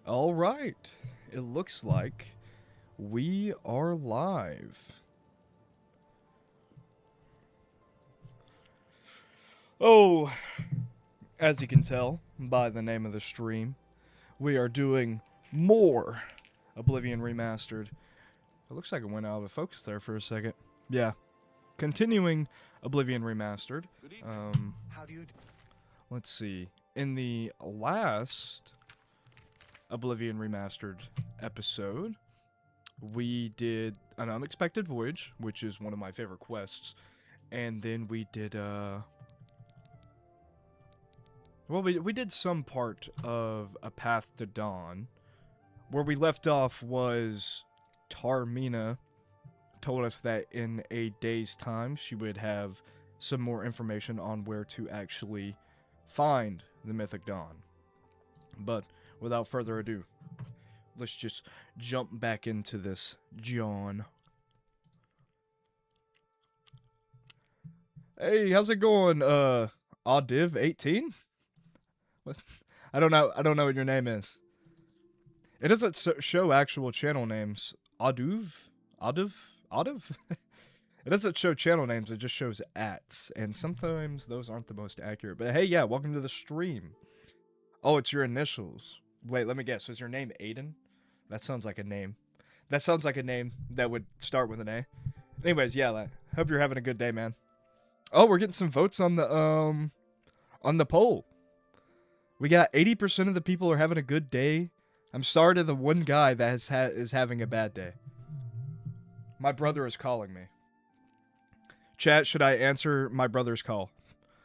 All right. It looks like we are live. Oh, as you can tell by the name of the stream, we are doing more Oblivion Remastered. It looks like it went out of focus there for a second. Yeah. Continuing Oblivion Remastered. How do you Let's see. In the last Oblivion Remastered episode, we did an unexpected voyage, which is one of my favorite quests, and then we did well, we did some part of A Path to Dawn. Where we left off was Tarmina told us that in a day's time she would have some more information on where to actually find the Mythic Dawn. But without further ado, let's just jump back into this, John. Hey, how's it going, Audiv18? What? I don't know what your name is. It doesn't show actual channel names. Audiv? It doesn't show channel names, it just shows ats, and sometimes those aren't the most accurate. But hey, yeah, welcome to the stream. Oh, it's your initials. Wait, let me guess. Is your name Aiden? That sounds like a name. That sounds like a name that would start with an A. Anyways, yeah, hope you're having a good day, man. Oh, we're getting some votes on the poll. We got 80% of the people are having a good day. I'm sorry to the one guy that is having a bad day. My brother is calling me. Chat, should I answer my brother's call?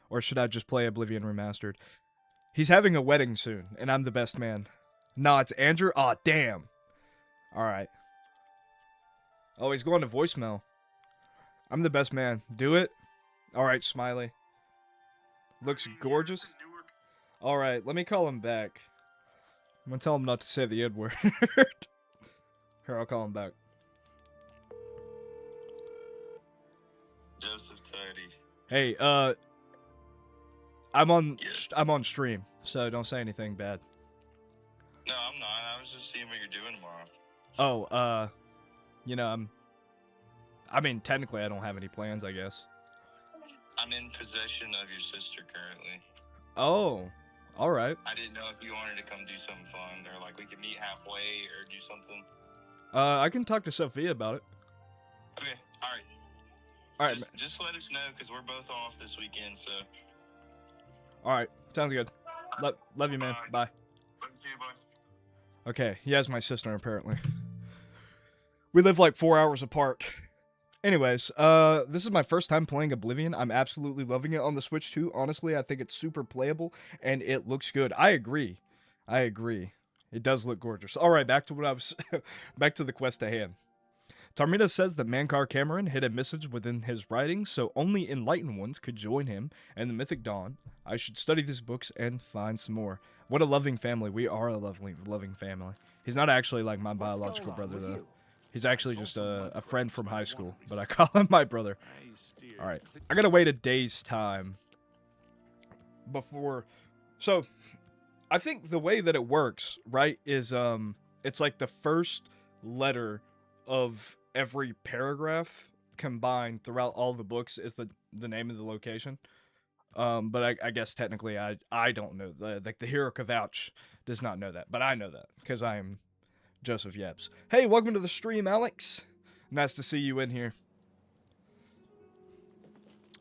Or should I just play Oblivion Remastered? He's having a wedding soon, and I'm the best man. Nah, it's Andrew? Aw, damn. Alright. Oh, he's going to voicemail. I'm the best man. Do it? Alright, Smiley. Looks gorgeous. Alright, let me call him back. I'm gonna tell him not to say the N-word. Here, I'll call him back. Joseph Tidy. Hey, I'm on stream, so don't say anything bad. No, I'm not. I was just seeing what you're doing tomorrow. Oh, you know, I mean, technically I don't have any plans, I guess. I'm in possession of your sister currently. Oh, alright. I didn't know if you wanted to come do something fun, or like we could meet halfway, or do something. I can talk to Sophia about it. Okay, alright. Alright. Just let us know, because we're both off this weekend, so. Alright, sounds good. Love you, man. Bye. Love you too, bye. Okay, he has my sister, apparently. We live like 4 hours apart. Anyways, this is my first time playing Oblivion. I'm absolutely loving it on the Switch too. Honestly, I think it's super playable, and it looks good. I agree. It does look gorgeous. Alright, back to what I was... back to the quest at hand. Tarmina says that Mankar Cameron hid a message within his writings, so only enlightened ones could join him and the Mythic Dawn. I should study these books and find some more. What a loving family. We are a loving family. He's not actually like my biological brother, though. He's actually just a friend from high school, but I call him my brother. Alright. I gotta wait a day's time before... So, I think the way that it works, right, is, it's like the first letter of every paragraph combined throughout all the books is the name of the location. But I guess technically I don't know. The hero Kavouch does not know that, but I know that because I am Joseph Yebs. Hey, welcome to the stream, Alex. Nice to see you in here.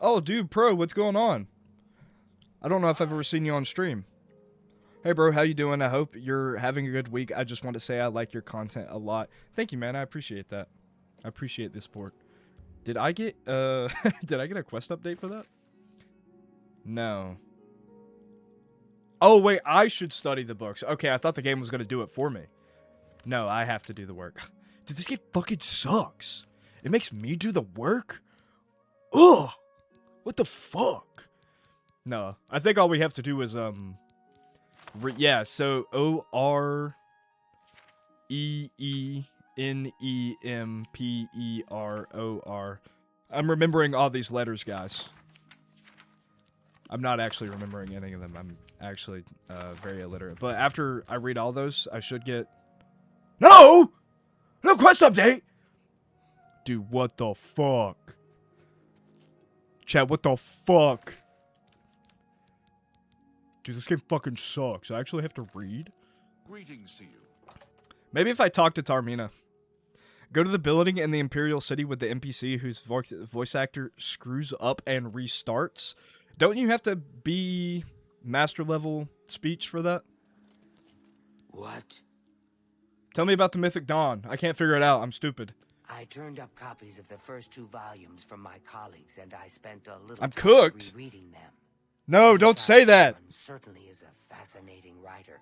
Oh, dude, Pro, what's going on? I don't know if I've ever seen you on stream. Hey, bro, how you doing? I hope you're having a good week. I just want to say I like your content a lot. Thank you, man. I appreciate that. I appreciate the support. Did I get did I get a quest update for that? No. Oh, wait, I should study the books. Okay, I thought the game was going to do it for me. No, I have to do the work. Dude, this game fucking sucks. It makes me do the work? Ugh! What the fuck? No, I think all we have to do is, yeah, so OREENEMPEROR. I'm remembering all these letters, guys. I'm not actually remembering any of them. I'm actually very illiterate. But after I read all those, I should get... No! No quest update! Dude, what the fuck? Chat, what the fuck? Dude, this game fucking sucks. I actually have to read? Greetings to you. Maybe if I talk to Tarmina. Go to the building in the Imperial City with the NPC whose voice actor screws up and restarts. Don't you have to be master level speech for that? What? Tell me about the Mythic Dawn. I can't figure it out. I'm stupid. I turned up copies of the first 2 volumes from my colleagues, and I spent a little I'm time cooked. rereading them. No, don't say that. Certainly is a fascinating writer.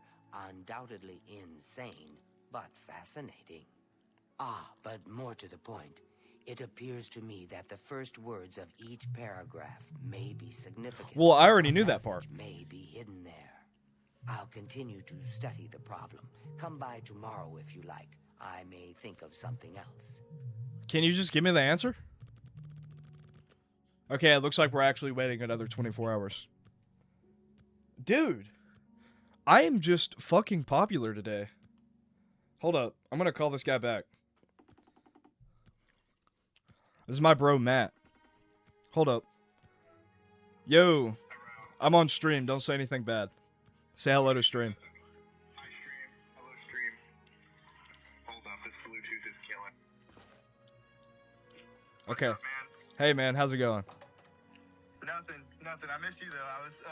Undoubtedly insane, but fascinating. Ah, but more to the point. It appears to me that the first words of each paragraph may be significant. Well, I already A knew that message part. May be hidden there. I'll continue to study the problem. Come by tomorrow if you like. I may think of something else. Can you just give me the answer? Okay, it looks like we're actually waiting another 24 hours. Dude, I am just fucking popular today. Hold up. I'm gonna call this guy back. This is my bro, Matt. Hold up. Yo, I'm on stream. Don't say anything bad. Say hello to stream. Hi, stream. Hello, stream. Hold up, this Bluetooth is killing. Okay. What's up, man? Hey, man. How's it going? Nothing. I miss you, though.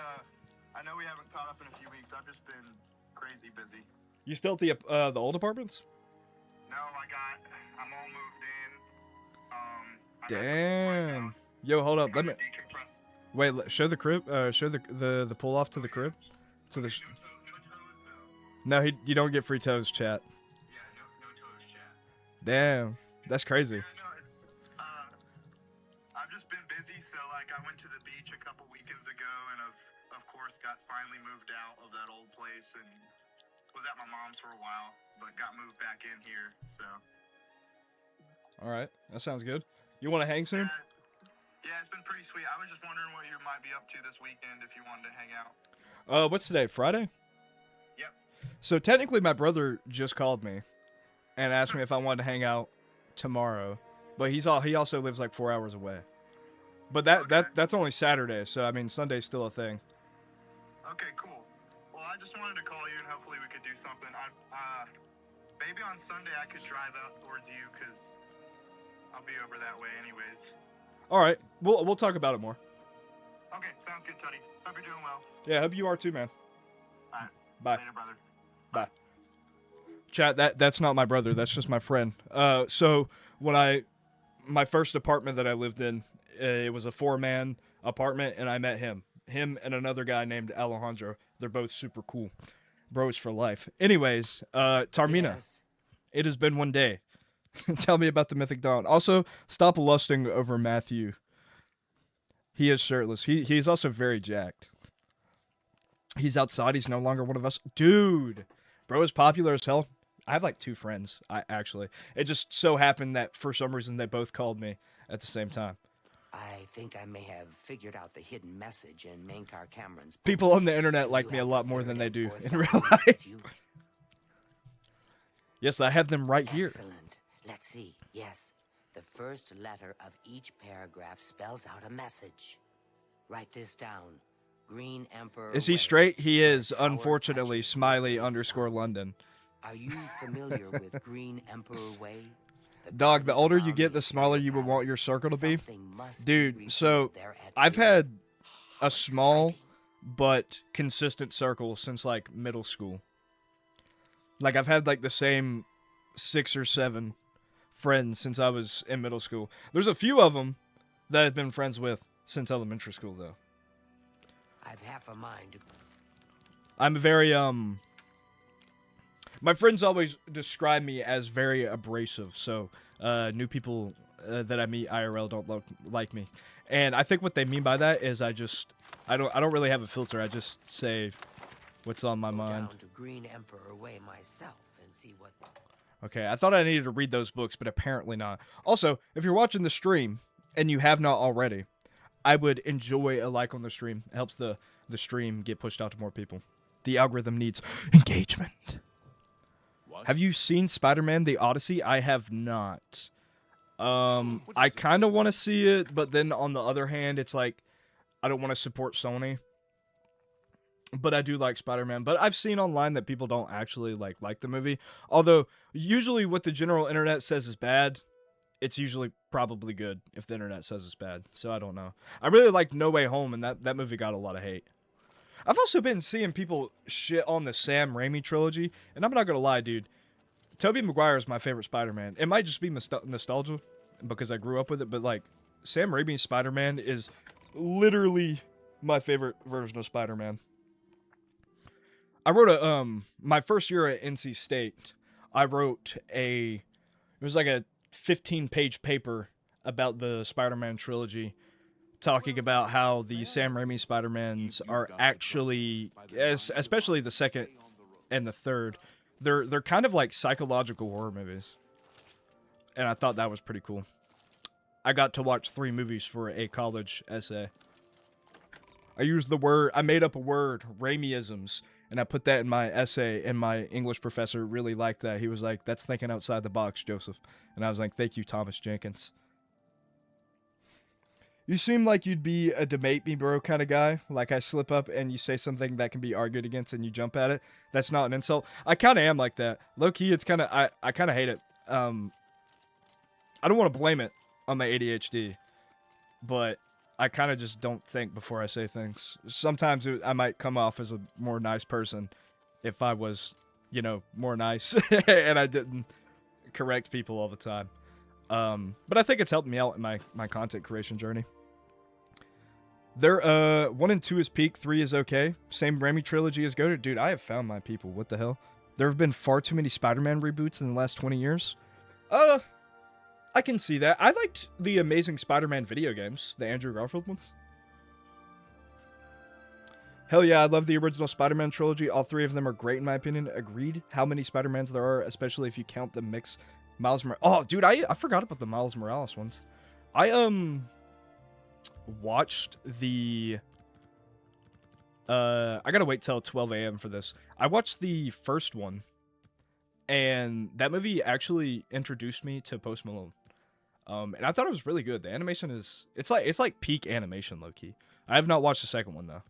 I know we haven't caught up in a few weeks. I've just been crazy busy. You still at the old apartments? No, I'm all moved in. I got some Damn. Yo, hold up. Let me... decompress. Wait, show the crib. Show the pull off to the crib. To the. No toes, though. No, you don't get free toes, chat. Yeah, no toes, chat. Damn, that's crazy. Yeah, no, it's, I've just been busy, so, like, I went to the beach a couple weekends ago, and of course, got finally moved out of that old place, and was at my mom's for a while, but got moved back in here, so. All right, that sounds good. You want to hang soon? Yeah, it's been pretty sweet. I was just wondering what you might be up to this weekend if you wanted to hang out. What's today? Friday? Yep. So technically, my brother just called me and asked me if I wanted to hang out tomorrow, but he also lives like 4 hours away. But that's only Saturday, so I mean Sunday's still a thing. Okay, cool. Well, I just wanted to call you and hopefully we could do something. Maybe on Sunday I could drive out towards you because I'll be over that way anyways. All right, we'll talk about it more. Okay, sounds good, Tuddy. Hope you're doing well. Yeah, hope you are too, man. All right. Bye. Later, brother. Bye. Chat, that's not my brother. That's just my friend. So when my first apartment that I lived in, it was a 4-man apartment, and I met him. Him and another guy named Alejandro. They're both super cool. Bros for life. Anyways, Tarmina, Yes. it has been one day. Tell me about the Mythic Dawn. Also, stop lusting over Matthew. He is shirtless. He's also very jacked. He's outside. He's no longer one of us. Dude, bro is popular as hell. I have like 2 friends, It just so happened that for some reason they both called me at the same time. I think I may have figured out the hidden message in Mainkar Cameron's books. People on the internet Do like you me a have lot the more third than they and do fourth in real volumes life. with you? Yes, I have them right here. Excellent. Let's see. Yes. The first letter of each paragraph spells out a message. Write this down. Green Emperor. Is he Way, straight? He where is, tower unfortunately, touches smiley midday __ sun. London. Are you familiar with Green Emperor Way? Dog, the gardens older you around get, the the smaller Imperial you would want Palace. your circle to be. Something must be Dude, revealed so there at I've Green. had How a small exciting. but consistent circle since like middle school. Like I've had like the same 6 or 7 friends since I was in middle school. There's a few of them that I've been friends with since elementary school though. I've half a mind to I'm very my friends always describe me as very abrasive, so new people that I meet IRL don't like me. And I think what they mean by that is I don't really have a filter. I just say what's on my go mind. down to Green Emperor Way myself and see what. Okay, I thought I needed to read those books, but apparently not. Also, if you're watching the stream and you have not already, I would enjoy a like on the stream. It helps the stream get pushed out to more people. The algorithm needs engagement. What? Have you seen Spider-Man: The Odyssey? I have not. What I is it, kind of Jason? want to see it, but then on the other hand, it's like I don't want to support Sony. But I do like Spider-Man. But I've seen online that people don't actually like the movie. Although usually what the general internet says is bad, it's usually probably good if the internet says it's bad. So I don't know. I really liked No Way Home, and that movie got a lot of hate. I've also been seeing people shit on the Sam Raimi trilogy, and I'm not gonna lie, dude. Tobey Maguire is my favorite Spider-Man. It might just be nostalgia because I grew up with it, but like Sam Raimi's Spider-Man is literally my favorite version of Spider-Man. I wrote my first year at NC State, I wrote it was like a 15-page paper about the Spider-Man trilogy, talking about how the Sam Raimi Spider-Mans are actually, especially the second and the third, they're kind of like psychological horror movies. And I thought that was pretty cool. I got to watch 3 movies for a college essay. I made up a word, Raimiisms, and I put that in my essay, and my English professor really liked that. He was like, that's thinking outside the box, Joseph. And I was like, thank you, Thomas Jenkins. You seem like you'd be a debate me bro kind of guy. Like I slip up and you say something that can be argued against and you jump at it. That's not an insult. I kind of am like that. Low key, it's kind of, I kind of hate it. I don't want to blame it on my ADHD, but I kind of just don't think before I say things. Sometimes I might come off as a more nice person if I was, more nice and I didn't correct people all the time. But I think it's helped me out in my content creation journey. There, 1 and 2 is peak, 3 is okay. Same Raimi trilogy is goated. Dude, I have found my people. What the hell? There have been far too many Spider-Man reboots in the last 20 years. I can see that. I liked the Amazing Spider-Man video games, the Andrew Garfield ones. Hell yeah, I love the original Spider-Man trilogy. All 3 of them are great in my opinion. Agreed. How many Spider-Mans there are, especially if you count the mix. Miles Morales. Oh, dude, I forgot about the Miles Morales ones. I watched the I gotta wait till 12 a.m. for this. I watched the first one, and that movie actually introduced me to Post Malone. And I thought it was really good. The animation is it's like peak animation, low key. I have not watched the second one though.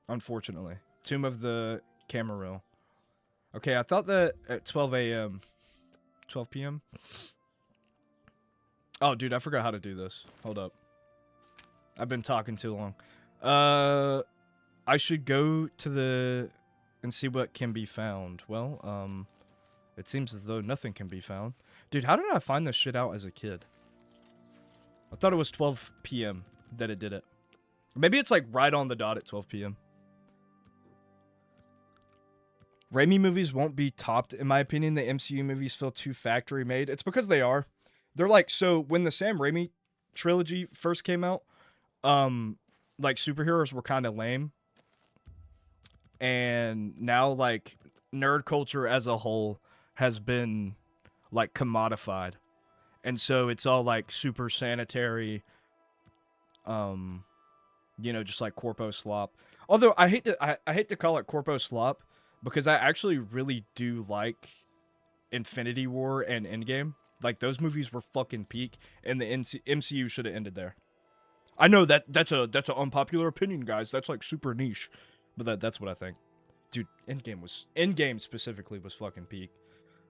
Unfortunately, Tomb of the Camarillo. Okay, I thought that at 12 a.m. 12 p.m. Oh, dude, I forgot how to do this. Hold up. I've been talking too long. I should go to and see what can be found. Well, it seems as though nothing can be found. Dude, how did I find this shit out as a kid? I thought it was 12 p.m. that it did it. Maybe it's like right on the dot at 12 p.m. Raimi movies won't be topped, in my opinion. The MCU movies feel too factory made. It's because they are. They're like, so when the Sam Raimi trilogy first came out, like superheroes were kind of lame. And now like nerd culture as a whole has been like commodified. And so it's all like super sanitary, just like corpo slop. Although I hate to call it corpo slop because I actually really do like Infinity War and Endgame. Like those movies were fucking peak, and the MCU should have ended there. I know that's an unpopular opinion, guys. That's like super niche, but that's what I think. Dude, Endgame specifically was fucking peak.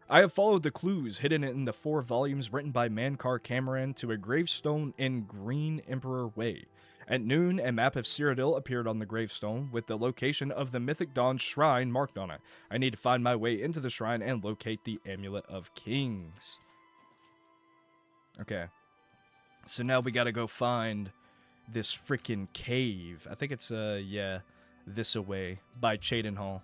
I have followed the clues hidden in the 4 volumes written by Mankar Cameron to a gravestone in Green Emperor Way. At noon, a map of Cyrodiil appeared on the gravestone with the location of the Mythic Dawn shrine marked on it. I need to find my way into the shrine and locate the Amulet of Kings. Okay. So now we gotta go find this freaking cave. I think it's, This Away by Cheydinhal.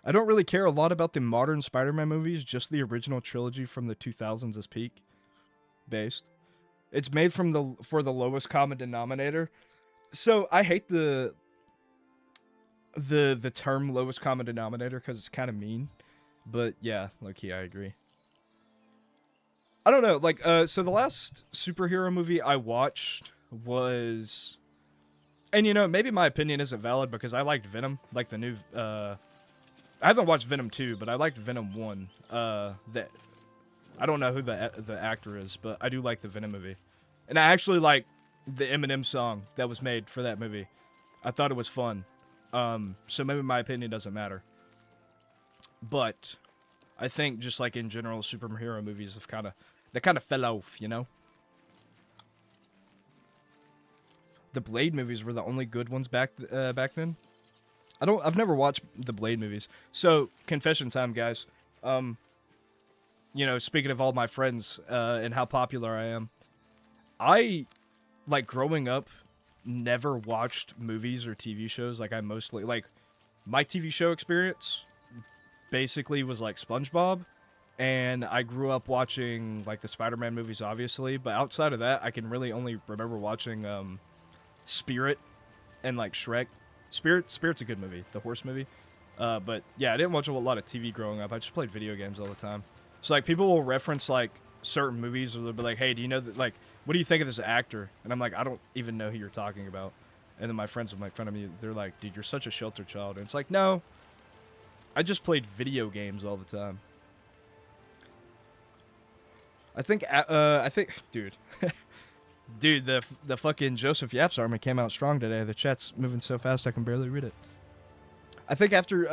I don't really care a lot about the modern Spider-Man movies, just the original trilogy from the 2000s is peak based. It's made for the lowest common denominator. So I hate the term lowest common denominator because it's kind of mean. But yeah, low-key, I agree. I don't know. Like, so the last superhero movie I watched was, and you know, maybe my opinion isn't valid because I liked Venom, like the new. I haven't watched Venom 2, but I liked Venom 1. That I don't know who the actor is, but I do like the Venom movie, and I actually like the Eminem song that was made for that movie. I thought it was fun. So maybe my opinion doesn't matter. But I think just like in general, superhero movies have they kind of fell off, you know? The Blade movies were the only good ones back then. I've never watched the Blade movies. So, confession time, guys. You know, speaking of all my friends and how popular I am, I, like, growing up, never watched movies or TV shows. Like, I mostly, like, my TV show experience basically was, like, SpongeBob, and I grew up watching, like, the Spider-Man movies, obviously, but outside of that, I can really only remember watching, Spirit and, like, Shrek. Spirit's a good movie, the horse movie. But, yeah, I didn't watch a lot of TV growing up. I just played video games all the time. So, like, people will reference, like, certain movies, or they'll be like, hey, do you know that, like, what do you think of this actor? And I'm like, I don't even know who you're talking about. And then my friends will make fun of me. They're like, dude, you're such a sheltered child. And it's like, no, I just played video games all the time. I think, dude, dude, the fucking Joseph Yaps army came out strong today. The chat's moving so fast I can barely read it. I think after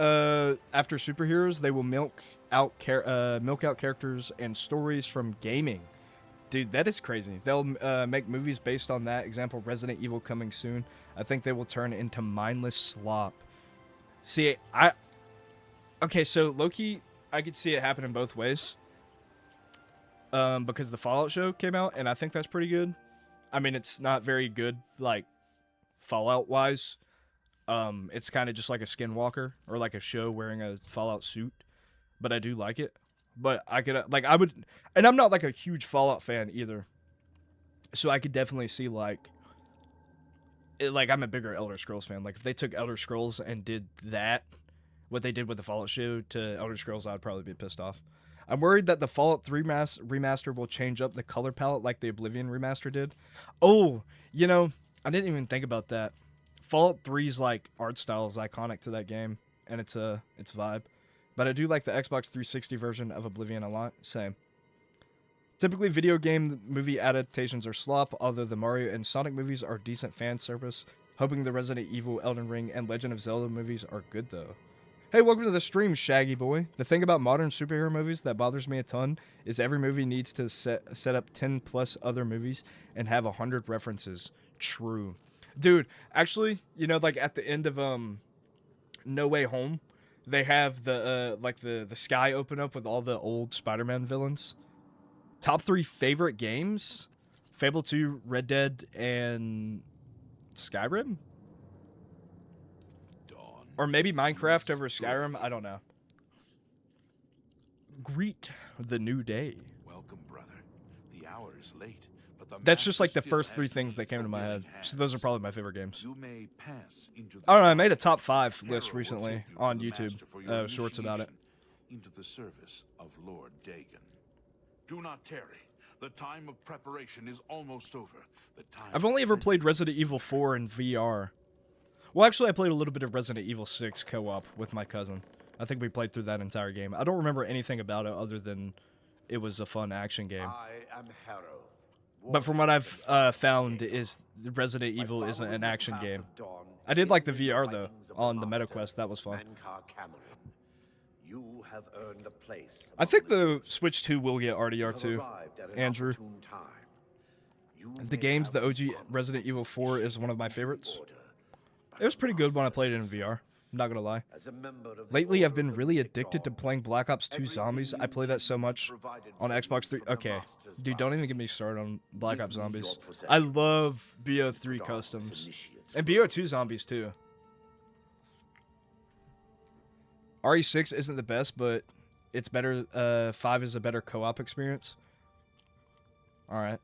superheroes, they will milk out characters and stories from gaming. Dude, that is crazy. They'll make movies based on that. Example, Resident Evil coming soon. I think they will turn into mindless slop. See, okay, so Loki, I could see it happening both ways. Because the Fallout show came out, and I think that's pretty good. I mean, it's not very good, like, Fallout-wise. It's kind of just like a skinwalker, or like a show wearing a Fallout suit. But I do like it. But I could, like, I would, and I'm not, like, a huge Fallout fan either. So I could definitely see, like, I'm a bigger Elder Scrolls fan. Like, if they took Elder Scrolls and did that, what they did with the Fallout show to Elder Scrolls, I'd probably be pissed off. I'm worried that the Fallout 3 remaster will change up the color palette like the Oblivion remaster did. Oh, you know, I didn't even think about that. Fallout 3's, like, art style is iconic to that game, and its vibe. But I do like the Xbox 360 version of Oblivion a lot. Same. Typically, video game movie adaptations are slop, although the Mario and Sonic movies are decent fan service. Hoping the Resident Evil, Elden Ring, and Legend of Zelda movies are good, though. Hey, welcome to the stream, Shaggy Boy. The thing about modern superhero movies that bothers me a ton is every movie needs to set up 10 plus other movies and have 100 references. True. Dude, actually, you know, like, at the end of, No Way Home, they have the, like, the sky open up with all the old Spider-Man villains. Top 3 favorite games? Fable 2, Red Dead, and Skyrim? Dawn. Or maybe Minecraft over Skyrim? I don't know. Greet the new day. Welcome, brother. The hour is late, but the That's just like the master first still 3 has things need that came for to my head. willing So those are hands. probably my favorite games. You may pass into the I don't know, I made a shadows. top 5 Hera list will recently take you to on the YouTube, master for your shorts about it. initiation into the service of Lord Dagon. Do not tarry. The time of preparation is almost over. The time I've only ever of played vengeance Resident is Evil near. 4 in VR. Well, actually, I played a little bit of Resident Evil 6 co-op with my cousin. I think we played through that entire game. I don't remember anything about it other than it was a fun action game. I am Harrow. But from what I've found is Resident Evil isn't an action game. I did like the VR, though, on the MetaQuest. That was fun. You have earned a place. I think the Switch 2 will get RDR2. Andrew. The games, the OG Resident Evil 4 is one of my favorites. It was pretty good when I played it in VR. I'm not gonna lie. Lately, I've been really addicted to playing Black Ops 2 Zombies. I play that so much on Xbox 3. Okay, dude, don't even get me started on Black Ops Zombies. I love BO3 customs. And BO2 Zombies, too. RE6 isn't the best, but it's better. 5 is a better co-op experience. Alright.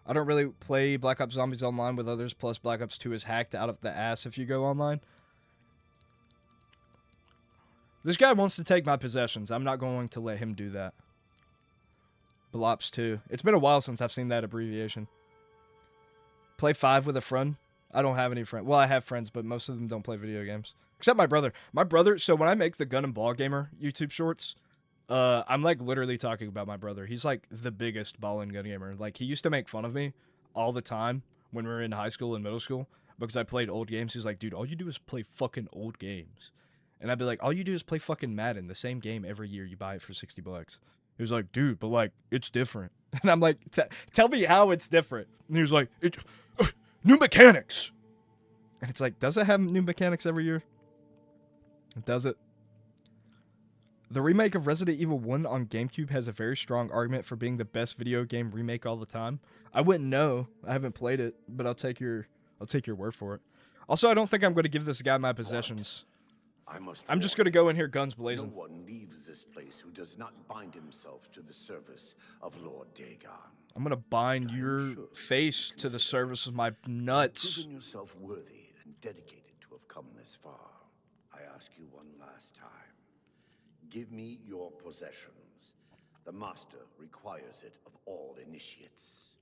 I don't really play Black Ops Zombies online with others, plus Black Ops 2 is hacked out of the ass if you go online. This guy wants to take my possessions. I'm not going to let him do that. Blops 2. It's been a while since I've seen that abbreviation. Play 5 with a friend. I don't have any friends. Well, I have friends, but most of them don't play video games. Except my brother. My brother, so when I make the Gun and Ball Gamer YouTube shorts, I'm like literally talking about my brother. He's like the biggest ball and gun gamer. Like he used to make fun of me all the time when we were in high school and middle school because I played old games. He's like, dude, all you do is play fucking old games. And I'd be like, all you do is play fucking Madden, the same game every year. You buy it for $60. He was like, dude, but like, it's different. And I'm like, tell me how it's different. And he was like, new mechanics. And it's like, does it have new mechanics every year? Does it? The remake of Resident Evil 1 on GameCube has a very strong argument for being the best video game remake all the time. I wouldn't know. I haven't played it, but I'll take your word for it. Also, I don't think I'm going to give this guy my possessions. I'm just going to go in here guns blazing. No one leaves this place who does not bind himself to the service of Lord Dagon. I'm going to bind your face to the service of my nuts. Proven yourself worthy and dedicated to have come this far. I ask you one last time. Give me your possessions. The Master requires it of all initiates.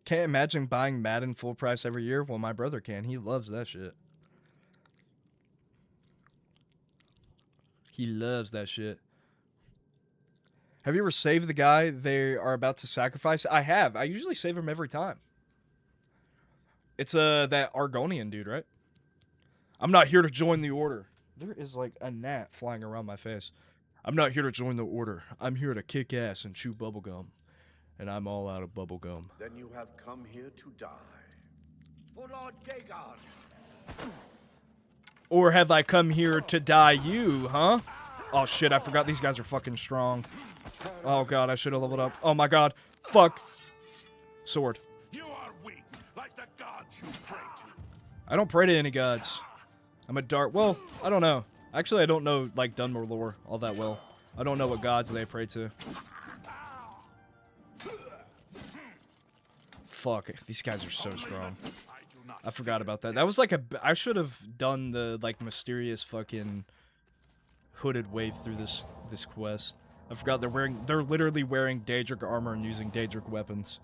Can't imagine buying Madden full price every year. Well, my brother can. He loves that shit. He loves that shit. Have you ever saved the guy they are about to sacrifice? I have. I usually save him every time. It's that Argonian dude, right? I'm not here to join the order. There is like a gnat flying around my face. I'm not here to join the order. I'm here to kick ass and chew bubblegum. And I'm all out of bubblegum. Then you have come here to die. For Lord Dagon. Or have I come here to die you, huh? Oh shit, I forgot these guys are fucking strong. Oh god, I should have leveled up. Oh my god. Fuck. Sword. You are weak, like the gods you pray to. I don't pray to any gods. I'm a dark... Well, I don't know. Actually, I don't know, like, Dunmore lore all that well. I don't know what gods they pray to. Fuck, these guys are so strong. I forgot about that. That was like a... I should have done the, like, mysterious fucking hooded wave through this quest. I forgot they're literally wearing Daedric armor and using Daedric weapons.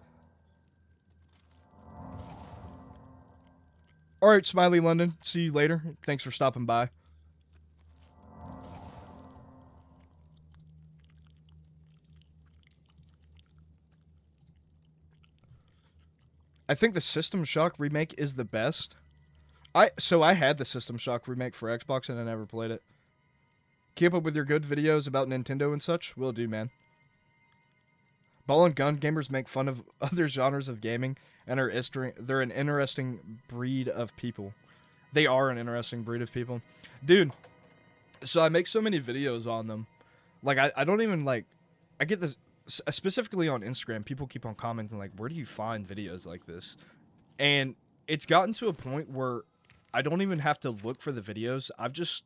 Alright, Smiley London. See you later. Thanks for stopping by. I think the System Shock remake is the best. So I had the System Shock remake for Xbox and I never played it. Keep up with your good videos about Nintendo and such? Will do, man. Ball and gun gamers make fun of other genres of gaming and they're an interesting breed of people. They are an interesting breed of people. Dude, so I make so many videos on them. Like, I don't even, like... I get this... Specifically on Instagram, people keep on commenting, like, where do you find videos like this? And it's gotten to a point where I don't even have to look for the videos. I've just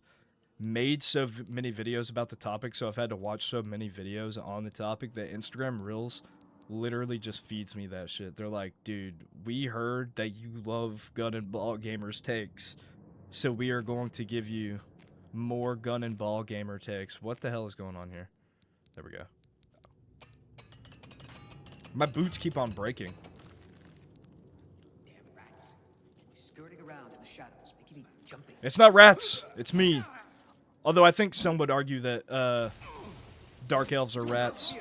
made so many videos about the topic, so I've had to watch so many videos on the topic that Instagram Reels literally just feeds me that shit. They're like, dude, we heard that you love gun and ball gamers takes, so we are going to give you more gun and ball gamer takes. What the hell is going on here? There we go. My boots keep on breaking. Damn rats. Skirting around in the shadows, making me jumping. It's not rats. It's me. Although I think some would argue that dark elves are rats.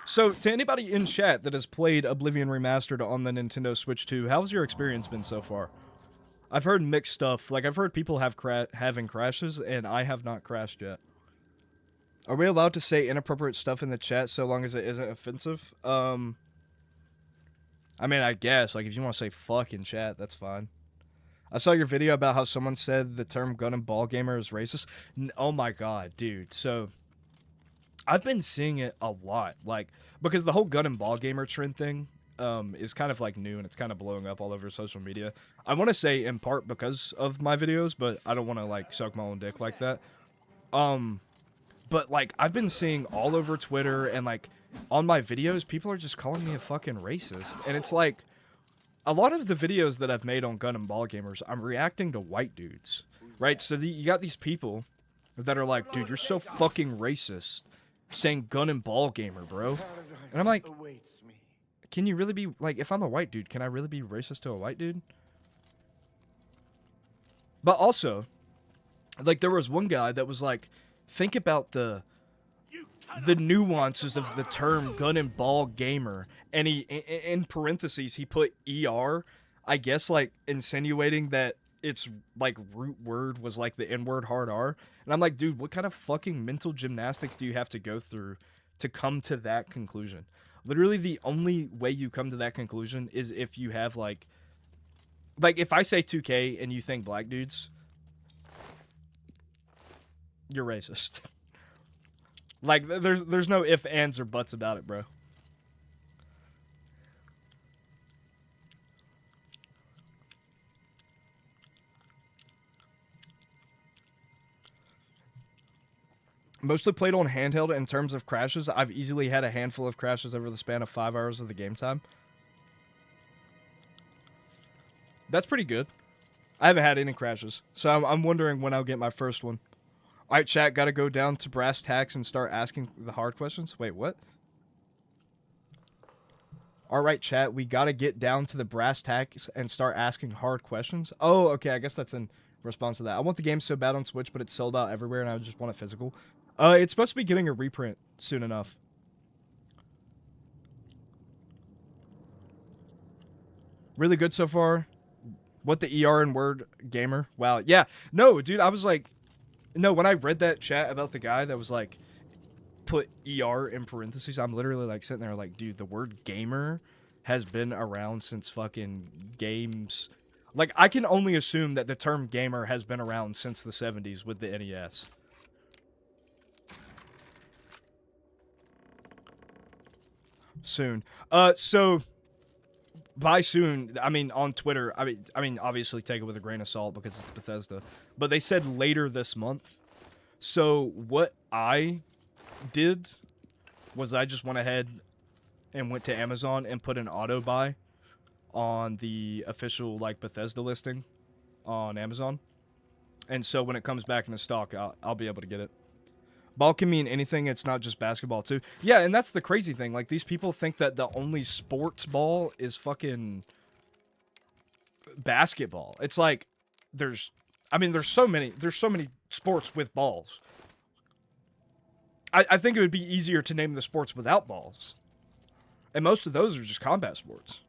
So, to anybody in chat that has played Oblivion Remastered on the Nintendo Switch 2, how's your experience been so far? I've heard mixed stuff. Like, I've heard people having crashes, and I have not crashed yet. Are we allowed to say inappropriate stuff in the chat so long as it isn't offensive? I mean, I guess. Like, if you want to say fuck in chat, that's fine. I saw your video about how someone said the term gun and ball gamer is racist. Oh my god, dude. So, I've been seeing it a lot. Like, because the whole gun and ball gamer trend thing is kind of, like, new, and it's kind of blowing up all over social media. I want to say in part because of my videos, but I don't want to, like, suck my own dick like that. But, like, I've been seeing all over Twitter and, like, on my videos, people are just calling me a fucking racist. And it's like, a lot of the videos that I've made on gun and ball gamers, I'm reacting to white dudes, right? So you got these people that are like, dude, you're so fucking racist saying gun and ball gamer, bro. And I'm like, can you really be, like, if I'm a white dude, can I really be racist to a white dude? But also, like, there was one guy that was like, think about the nuances of the term gun and ball gamer. And he, in parentheses, he put ER, I guess, like, insinuating that its, like, root word was, like, the N-word hard R. And I'm like, dude, what kind of fucking mental gymnastics do you have to go through to come to that conclusion? Literally, the only way you come to that conclusion is if you have, like, if I say 2K and you think black dudes, you're racist. Like, there's no ifs, ands, or buts about it, bro. Mostly played on handheld in terms of crashes. I've easily had a handful of crashes over the span of 5 hours of the game time. That's pretty good. I haven't had any crashes, so I'm wondering when I'll get my first one. Alright, chat, gotta go down to brass tacks and start asking the hard questions? Wait, what? Alright, chat, we gotta get down to the brass tacks and start asking hard questions? Oh, okay, I guess that's in response to that. I want the game so bad on Switch, but it's sold out everywhere, and I just want it physical. It's supposed to be getting a reprint soon enough. Really good so far. What the ER and word gamer? Wow. Yeah. No, dude, I was like... No, when I read that chat about the guy that was like... Put ER in parentheses, I'm literally like sitting there like, dude, the word gamer has been around since fucking games... Like, I can only assume that the term gamer has been around since the 70s with the NES. Soon. So... By soon, I mean, on Twitter, I mean, obviously take it with a grain of salt because it's Bethesda, but they said later this month. So what I did was I just went ahead and went to Amazon and put an auto buy on the official, like, Bethesda listing on Amazon. And so when it comes back into stock, I'll be able to get it. Ball can mean anything, it's not just basketball, too. Yeah, and that's the crazy thing. Like, these people think that the only sports ball is fucking basketball. It's like, there's so many sports with balls. I think it would be easier to name the sports without balls. And most of those are just combat sports.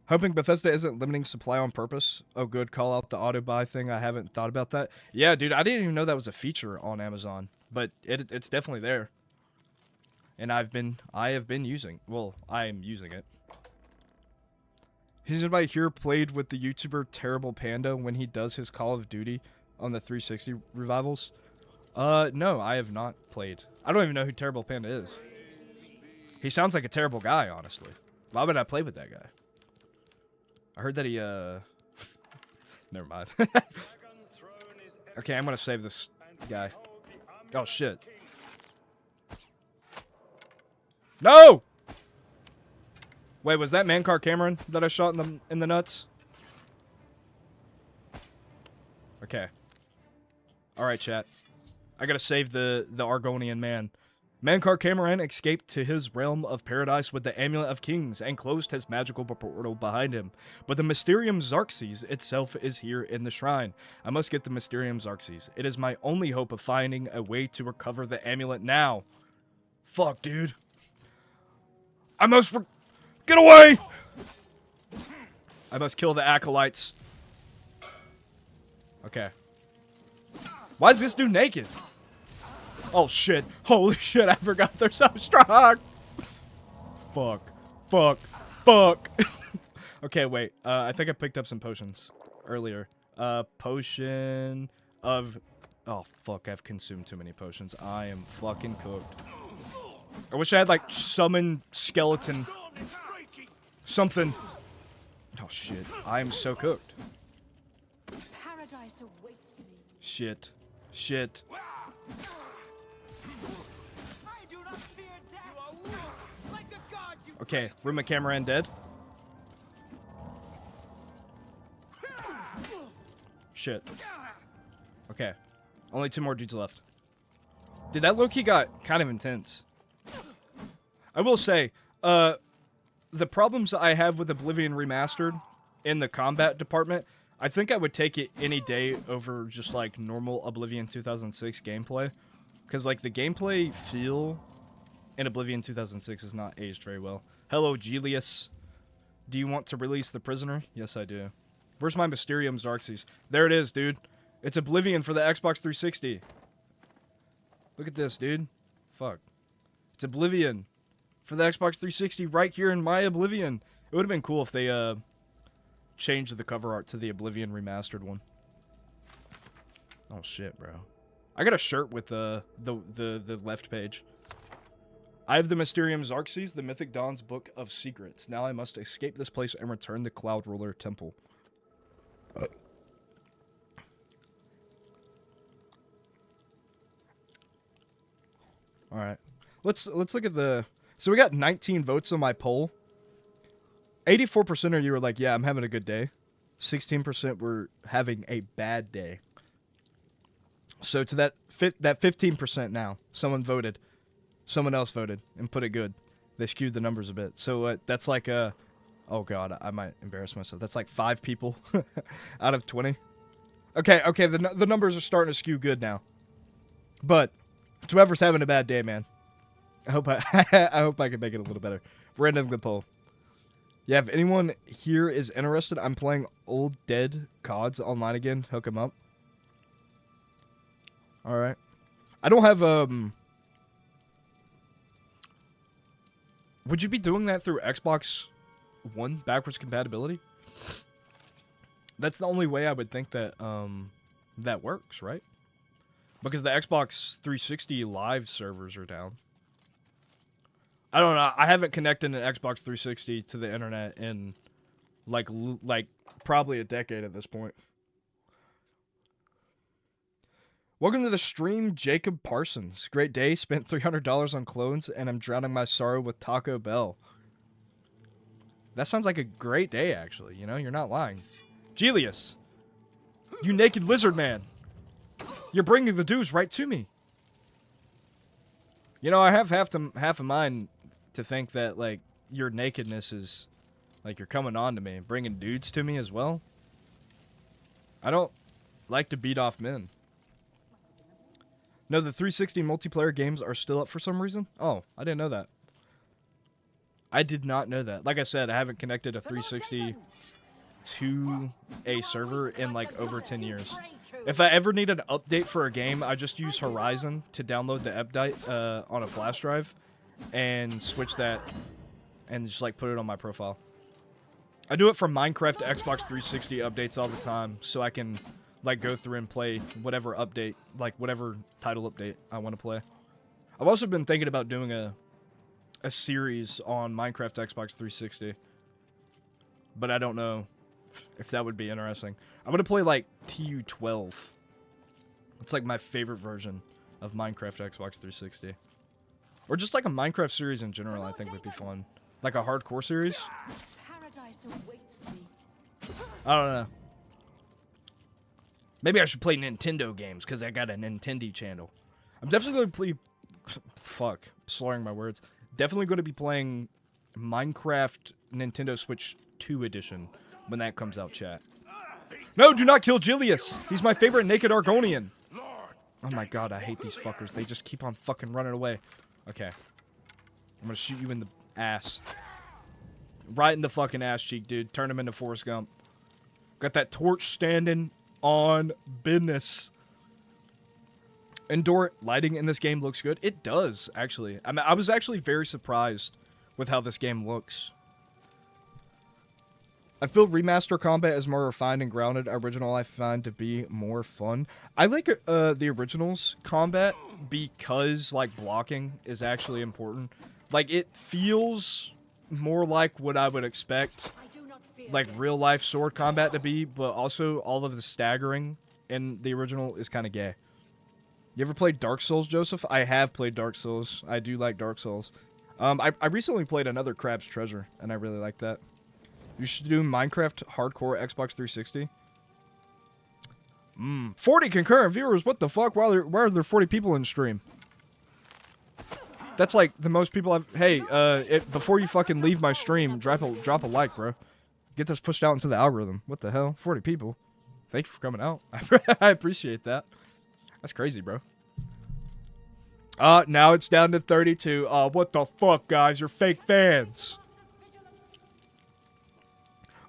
Hoping Bethesda isn't limiting supply on purpose. Oh, good. Call out the auto buy thing. I haven't thought about that. Yeah, dude, I didn't even know that was a feature on Amazon, but it's definitely there. And I have been using. Well, I am using it. Has anybody here played with the YouTuber Terrible Panda when he does his Call of Duty on the 360 revivals? No, I have not played. I don't even know who Terrible Panda is. He sounds like a terrible guy, honestly. Why would I play with that guy? I heard that he, Never mind. Okay, I'm gonna save this guy. Oh, shit. No! Wait, was that Mancar Cameron that I shot in the nuts? Okay. Alright, chat. I gotta save the Argonian man. Mancar Cameron escaped to his realm of paradise with the Amulet of Kings and closed his magical portal behind him. But the Mysterium Xarxes itself is here in the shrine. I must get the Mysterium Xarxes. It is my only hope of finding a way to recover the amulet now. Fuck, dude. I must get away! I must kill the acolytes. Okay. Why is this dude naked? Oh, shit. Holy shit, I forgot they're so strong. Fuck. Fuck. Fuck. Okay, wait. I think I picked up some potions earlier. Potion of... Oh, fuck. I've consumed too many potions. I am fucking cooked. I wish I had, like, summon skeleton. Something. Oh, shit. I am so cooked. Paradise awaits me. Shit. Shit. Okay, Ruma Cameron dead. Shit. Okay. Only 2 more dudes left. Dude, that low-key got kind of intense. I will say, the problems I have with Oblivion Remastered in the combat department, I think I would take it any day over just, like, normal Oblivion 2006 gameplay. Because, like, the gameplay feel in Oblivion 2006 is not aged very well. Hello, Julius. Do you want to release the prisoner? Yes, I do. Where's my Mysterium Xarxes? There it is, dude. It's Oblivion for the Xbox 360. Look at this, dude. Fuck. It's Oblivion for the Xbox 360 right here in my Oblivion. It would have been cool if they changed the cover art to the Oblivion Remastered one. Oh shit, bro. I got a shirt with the left page. I have the Mysterium Xarxes, the Mythic Dawn's Book of Secrets. Now I must escape this place and return the Cloud Ruler Temple. All right, let's look at the. So we got 19 votes on my poll. 84% of you were like, "Yeah, I'm having a good day." 16% were having a bad day. So to that 15% now, someone voted, someone else voted and put it good. They skewed the numbers a bit. So that's like a. Oh god, I might embarrass myself. That's like 5 people out of 20. Okay, the numbers are starting to skew good now. But whoever's having a bad day, man. I hope I can make it a little better. Random the poll. Yeah, if anyone here is interested, I'm playing Old Dead CODs online again. Hook them up. All right. I don't have Would you be doing that through Xbox One backwards compatibility? That's the only way I would think that that works, right? Because the Xbox 360 live servers are down. I don't know. I haven't connected an Xbox 360 to the internet in like probably a decade at this point. Welcome to the stream, Jacob Parsons. Great day. Spent $300 on clones, and I'm drowning my sorrow with Taco Bell. That sounds like a great day, actually. You know, you're not lying. Julius, you naked lizard man. You're bringing the dudes right to me. You know, I have half a mind to think that, like, your nakedness is, like, you're coming on to me, bringing dudes to me as well. I don't like to beat off men. No, the 360 multiplayer games are still up for some reason? Oh, I didn't know that. I did not know that. Like I said, I haven't connected a 360 to a server in like over 10 years. If I ever need an update for a game, I just use Horizon to download the update on a flash drive and switch that and just like put it on my profile. I do it for Minecraft to Xbox 360 updates all the time so I can like go through and play whatever update, like whatever title update I want to play. I've also been thinking about doing a series on Minecraft Xbox 360, but I don't know if that would be interesting. I'm gonna play like TU12. It's like my favorite version of Minecraft Xbox 360, or just like a Minecraft series in general. I think would be fun, like a hardcore series. Paradise awaits me. I don't know. Maybe I should play Nintendo games, because I got a Nintendo channel. I'm definitely going to play... Fuck. Slurring my words. Definitely going to be playing Minecraft Nintendo Switch 2 Edition when that comes out, chat. No, do not kill Julius! He's my favorite naked Argonian! Oh my god, I hate these fuckers. They just keep on fucking running away. Okay. I'm going to shoot you in the ass. Right in the fucking ass cheek, dude. Turn him into Forrest Gump. Got that torch standing on business. Indoor lighting in this game looks good. It does, actually. I mean, I was actually very surprised with how this game looks. I feel remaster combat is more refined and grounded. Original I find to be more fun. I like the original's combat because like blocking is actually important. Like it feels more like what I would expect like real life sword combat to be, but also all of the staggering in the original is kind of gay. You ever played Dark Souls, Joseph? I have played Dark Souls. I do like Dark Souls. I recently played another Crab's Treasure, and I really like that. You should do Minecraft Hardcore Xbox 360. 40 concurrent viewers. What the fuck? Why are there 40 people in stream? That's like the most people I've... Hey, before you fucking leave my stream, drop a like, bro. Get this pushed out into the algorithm. What the hell? 40 people. Thank you for coming out. I appreciate that. That's crazy, bro. Now it's down to 32. What the fuck, guys? You're fake fans.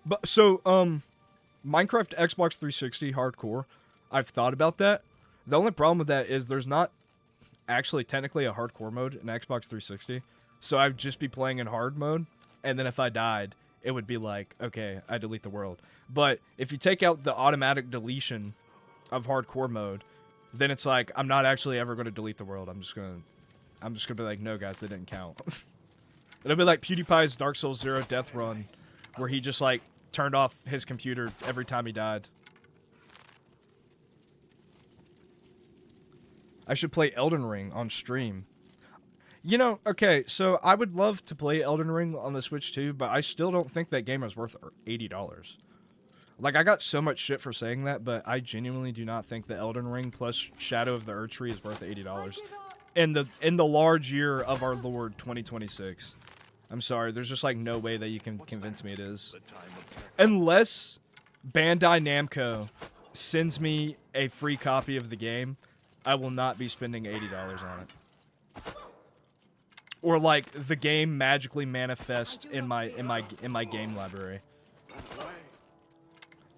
But, so, Minecraft Xbox 360 hardcore, I've thought about that. The only problem with that is there's not actually technically a hardcore mode in Xbox 360. So I'd just be playing in hard mode, and then if I died, it would be like, okay, I delete the world. But if you take out the automatic deletion of hardcore mode, then it's like, I'm not actually ever going to delete the world. I'm just going to be like, no, guys, they didn't count. It'll be like PewDiePie's Dark Souls 0 death run, where he just, like, turned off his computer every time he died. I should play Elden Ring on stream. You know, okay, so I would love to play Elden Ring on the Switch too, but I still don't think that game is worth $80. Like, I got so much shit for saying that, but I genuinely do not think that Elden Ring plus Shadow of the Erdtree is worth $80 in the large year of our Lord 2026. I'm sorry, there's just like no way that you can convince me it is. Unless Bandai Namco sends me a free copy of the game, I will not be spending $80 on it. Or like the game magically manifests in my game library.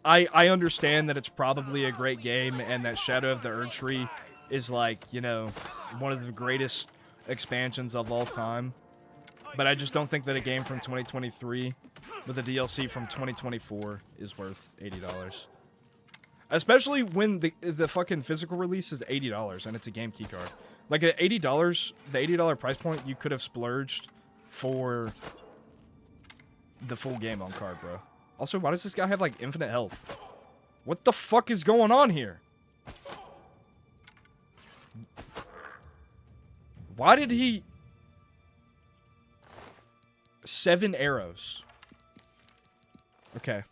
I understand that it's probably a great game and that Shadow of the Erdtree is like, you know, one of the greatest expansions of all time. But I just don't think that a game from 2023 with a DLC from 2024 is worth $80. Especially when the fucking physical release is $80 and it's a game keycard. Like at $80, the $80 price point, you could have splurged for the full game on card, bro. Also, why does this guy have like infinite health? What the fuck is going on here? Why did he... 7 arrows. Okay.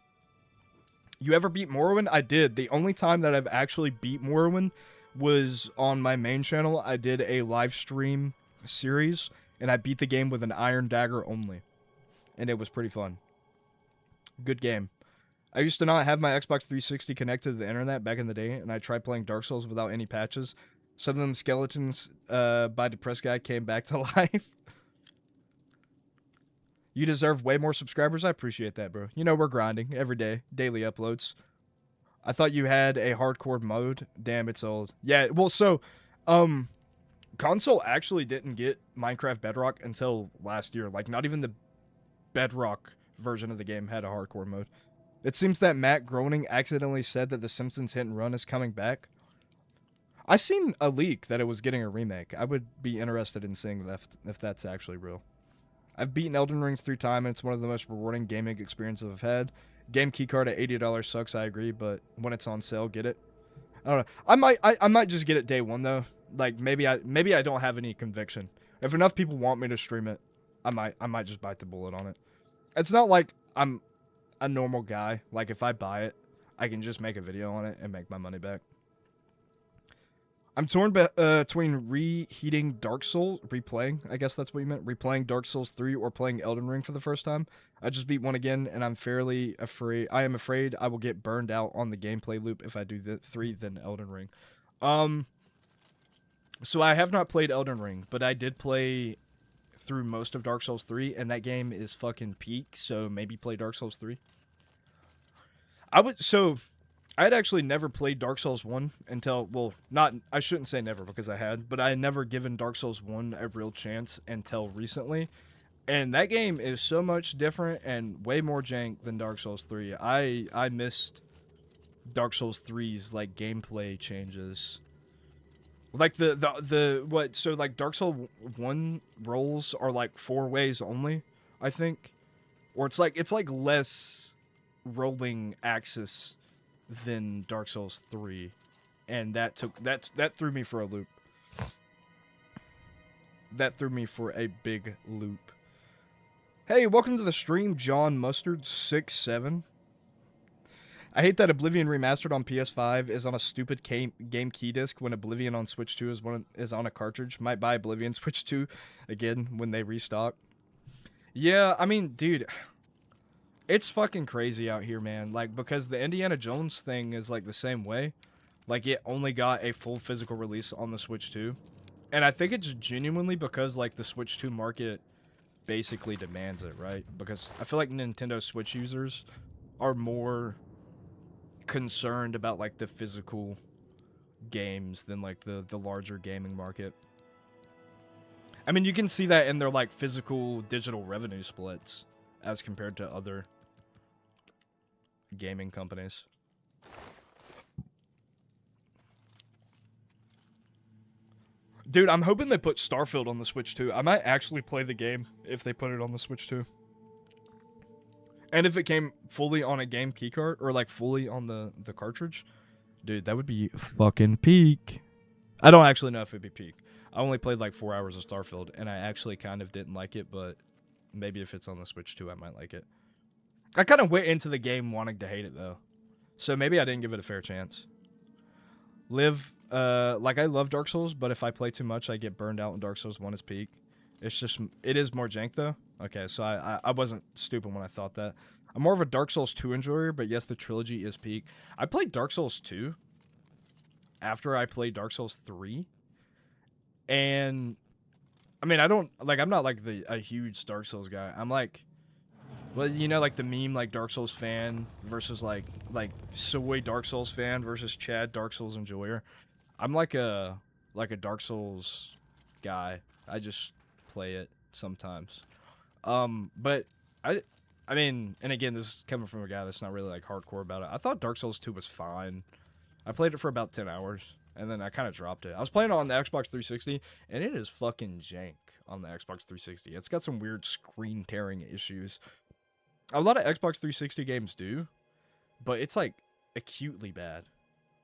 You ever beat Morrowind? I did. The only time that I've actually beat Morrowind was on my main channel. I did a live stream series, and I beat the game with an iron dagger only. And it was pretty fun. Good game. I used to not have my Xbox 360 connected to the internet back in the day, and I tried playing Dark Souls without any patches. Some of them skeletons by Depressed Guy came back to life. You deserve way more subscribers. I appreciate that, bro. You know, we're grinding every day. Daily uploads. I thought you had a hardcore mode. Damn, it's old. Yeah, well, so, console actually didn't get Minecraft Bedrock until last year. Like, not even the Bedrock version of the game had a hardcore mode. It seems that Matt Groening accidentally said that The Simpsons Hit and Run is coming back. I seen a leak that it was getting a remake. I would be interested in seeing if that's actually real. I've beaten Elden Ring 3 times, and it's one of the most rewarding gaming experiences I've had. Game keycard at $80 sucks, I agree, but when it's on sale, get it. I don't know. I might just get it day one though. Like maybe I don't have any conviction. If enough people want me to stream it, I might just bite the bullet on it. It's not like I'm a normal guy. Like if I buy it, I can just make a video on it and make my money back. I'm torn between replaying Dark Souls, I guess that's what you meant, replaying Dark Souls 3 or playing Elden Ring for the first time. I just beat one again, and I am afraid I will get burned out on the gameplay loop if I do the 3 than Elden Ring. So I have not played Elden Ring, but I did play through most of Dark Souls 3, and that game is fucking peak, so maybe play Dark Souls 3. I had actually never played Dark Souls 1 until, well, I shouldn't say never because I had, but I had never given Dark Souls 1 a real chance until recently. And that game is so much different and way more jank than Dark Souls 3. I missed Dark Souls 3's, like, gameplay changes. Like, so, like, Dark Souls 1 rolls are, like, 4 ways only, I think. Or it's like less rolling axis than Dark Souls 3, and that threw me for a loop. That threw me for a big loop. Hey, welcome to the stream, John Mustard 67. I hate that Oblivion Remastered on PS5 is on a stupid game key disc when Oblivion on Switch 2 is on a cartridge. Might buy Oblivion Switch 2 again when they restock. Yeah, I mean, dude, it's fucking crazy out here, man. Like, because the Indiana Jones thing is like the same way. Like, it only got a full physical release on the Switch 2. And I think it's genuinely because, like, the Switch 2 market basically demands it, right? Because I feel like Nintendo Switch users are more concerned about, like, the physical games than, like, the larger gaming market. I mean, you can see that in their, like, physical digital revenue splits as compared to other gaming companies. Dude, I'm hoping they put Starfield on the Switch 2. I might actually play the game if they put it on the Switch 2. And if it came fully on a game keycard, or like fully on the cartridge, dude, that would be fucking peak. I don't actually know if it'd be peak. I only played like 4 hours of Starfield, and I actually kind of didn't like it, but maybe if it's on the Switch 2, I might like it. I kind of went into the game wanting to hate it, though. So maybe I didn't give it a fair chance. Like, I love Dark Souls, but if I play too much, I get burned out when Dark Souls 1 is peak. It is more jank, though. Okay, so I wasn't stupid when I thought that. I'm more of a Dark Souls 2 enjoyer, but yes, the trilogy is peak. I played Dark Souls 2 after I played Dark Souls 3. And, I mean, I'm not, like, a huge Dark Souls guy. I'm, like, well, you know, like, the meme, like, Dark Souls fan versus, like Soy Dark Souls fan versus Chad Dark Souls enjoyer. I'm, like a Dark Souls guy. I just play it sometimes. But I mean, and again, this is coming from a guy that's not really, like, hardcore about it. I thought Dark Souls 2 was fine. I played it for about 10 hours, and then I kind of dropped it. I was playing it on the Xbox 360, and it is fucking jank on the Xbox 360. It's got some weird screen tearing issues. A lot of Xbox 360 games do, but it's, like, acutely bad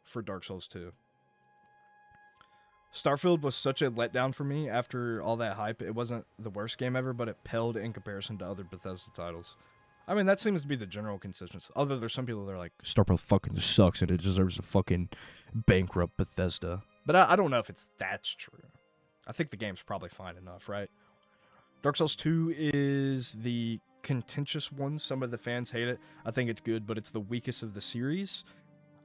for Dark Souls 2. Starfield was such a letdown for me after all that hype. It wasn't the worst game ever, but it paled in comparison to other Bethesda titles. I mean, that seems to be the general consensus. Although there's some people that are like, Starfield fucking sucks and it deserves to fucking bankrupt Bethesda. But I don't know if that's true. I think the game's probably fine enough, right? Dark Souls 2 is the contentious one. Some of the fans hate it. I think it's good, but it's the weakest of the series.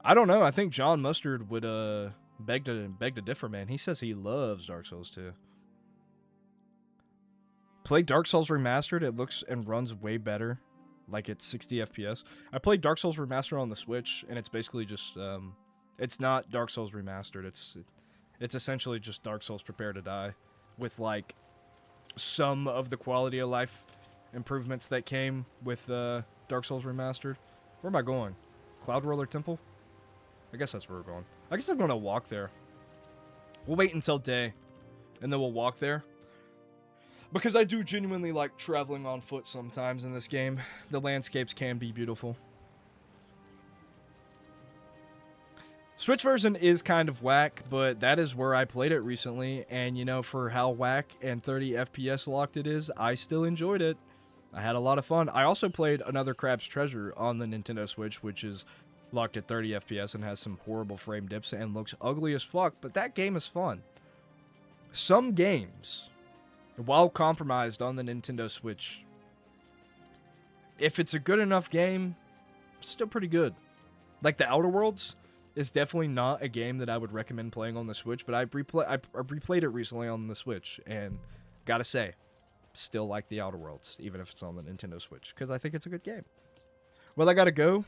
I don't know. I think John Mustard would beg to differ, man. He says he loves Dark Souls 2. Play Dark Souls Remastered. It looks and runs way better. Like, it's 60 FPS. I played Dark Souls Remastered on the Switch, and it's basically just, it's not Dark Souls Remastered. It's essentially just Dark Souls Prepare to Die, with, like, some of the quality of life improvements that came with Dark Souls Remastered. Where am I going? Cloud Roller Temple? I guess that's where we're going. I guess I'm going to walk there. We'll wait until day, and then we'll walk there. Because I do genuinely like traveling on foot sometimes in this game. The landscapes can be beautiful. Switch version is kind of whack, but that is where I played it recently. And, you know, for how whack and 30 FPS locked it is, I still enjoyed it. I had a lot of fun. I also played Another Crab's Treasure on the Nintendo Switch, which is locked at 30 FPS and has some horrible frame dips and looks ugly as fuck. But that game is fun. Some games, while compromised on the Nintendo Switch, if it's a good enough game, it's still pretty good. Like the Outer Worlds is definitely not a game that I would recommend playing on the Switch, but I replayed it recently on the Switch, and gotta say, still like the Outer Worlds, even if it's on the Nintendo Switch, because I think it's a good game. Well, I gotta go,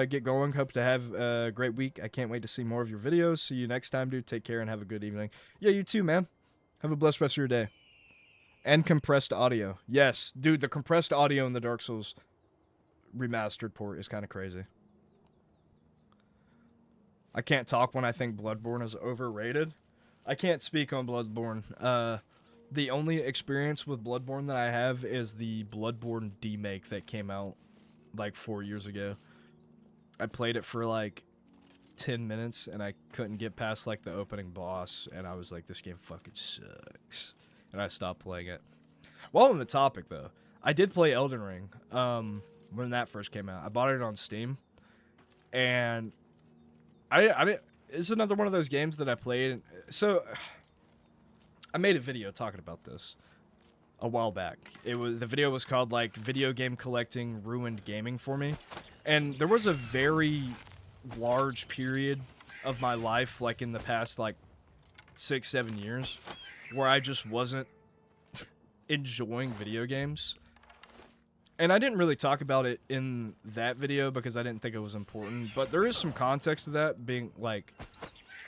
get going. Hope to have a great week. I can't wait to see more of your videos. See you next time, dude. Take care and have a good evening. Yeah, you too, man. Have a blessed rest of your day. And compressed audio. Yes, dude, the compressed audio in the Dark Souls Remastered port is kind of crazy. I can't talk when I think Bloodborne is overrated. I can't speak on Bloodborne. The only experience with Bloodborne that I have is the Bloodborne demake that came out like 4 years ago. I played it for like 10 minutes and I couldn't get past like the opening boss, and I was like, this game fucking sucks. And I stopped playing it. While on the topic, though, I did play Elden Ring when that first came out. I bought it on Steam, And I didn't. It's another one of those games that I played. So I made a video talking about this a while back. The video was called like "Video Game Collecting Ruined Gaming for Me," and there was a very large period of my life, like in the past like 6-7 years, where I just wasn't enjoying video games. And I didn't really talk about it in that video because I didn't think it was important, but there is some context to that being like,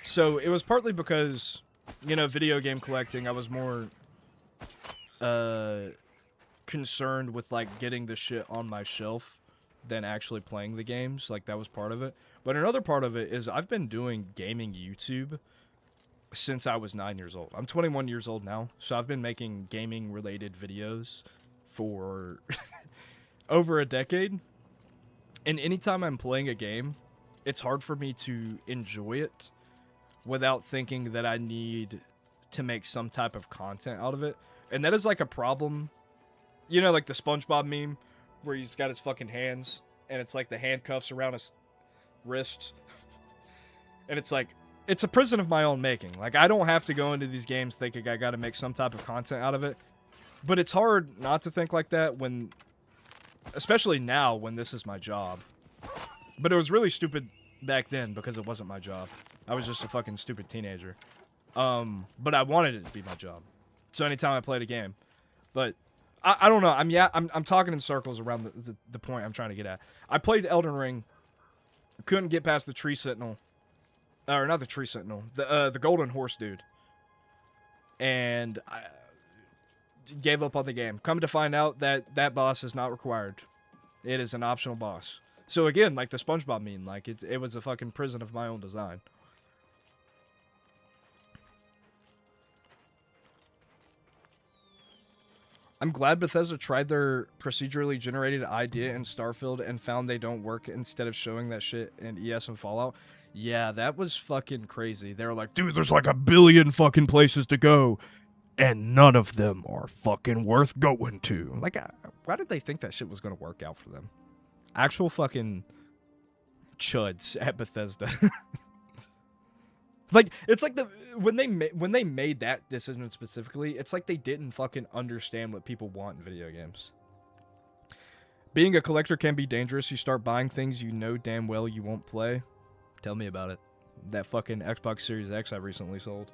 so it was partly because, you know, video game collecting, I was more concerned with like getting the shit on my shelf than actually playing the games. Like that was part of it. But another part of it is I've been doing gaming YouTube since I was 9 years old. I'm 21 years old now, so I've been making gaming related videos for over a decade. And anytime I'm playing a game, it's hard for me to enjoy it without thinking that I need to make some type of content out of it. And that is like a problem. You know, like the SpongeBob meme where he's got his fucking hands and it's like the handcuffs around his wrists. And it's like, it's a prison of my own making. Like, I don't have to go into these games thinking I gotta make some type of content out of it. But it's hard not to think like that when, especially now when this is my job. But it was really stupid back then because it wasn't my job. I was just a fucking stupid teenager. But I wanted it to be my job. So anytime I played a game. But I don't know. I'm talking in circles around the point I'm trying to get at. I played Elden Ring. Couldn't get past the Tree Sentinel. Or not the Tree Sentinel. The Golden Horse dude. And I gave up on the game. Come to find out that that boss is not required. It is an optional boss. So again, like the SpongeBob meme, like it was a fucking prison of my own design. I'm glad Bethesda tried their procedurally generated idea in Starfield and found they don't work instead of showing that shit in ES and Fallout. Yeah, that was fucking crazy. They were like, dude, there's like 1 billion fucking places to go, and none of them are fucking worth going to. Like, why did they think that shit was gonna work out for them? Actual fucking chuds at Bethesda. Like, it's like when they made that decision specifically, it's like they didn't fucking understand what people want in video games. Being a collector can be dangerous. You start buying things you know damn well you won't play. Tell me about it. That fucking Xbox Series X I recently sold.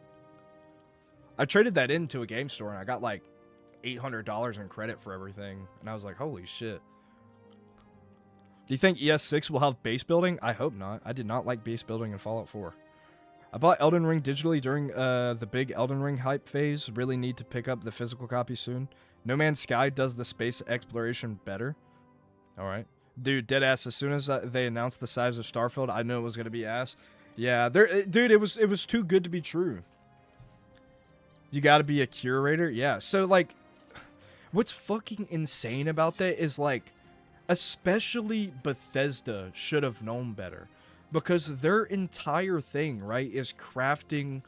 I traded that into a game store and I got like $800 in credit for everything. And I was like, holy shit. Do you think ES6 will have base building? I hope not. I did not like base building in Fallout 4. I bought Elden Ring digitally during the big Elden Ring hype phase. Really need to pick up the physical copy soon. No Man's Sky does the space exploration better. Alright. Dude, deadass, as soon as they announced the size of Starfield, I knew it was going to be ass. Yeah, dude, it was too good to be true. You gotta be a curator? Yeah, so, like, what's fucking insane about that is, like, especially Bethesda should have known better. Because their entire thing, right, is crafting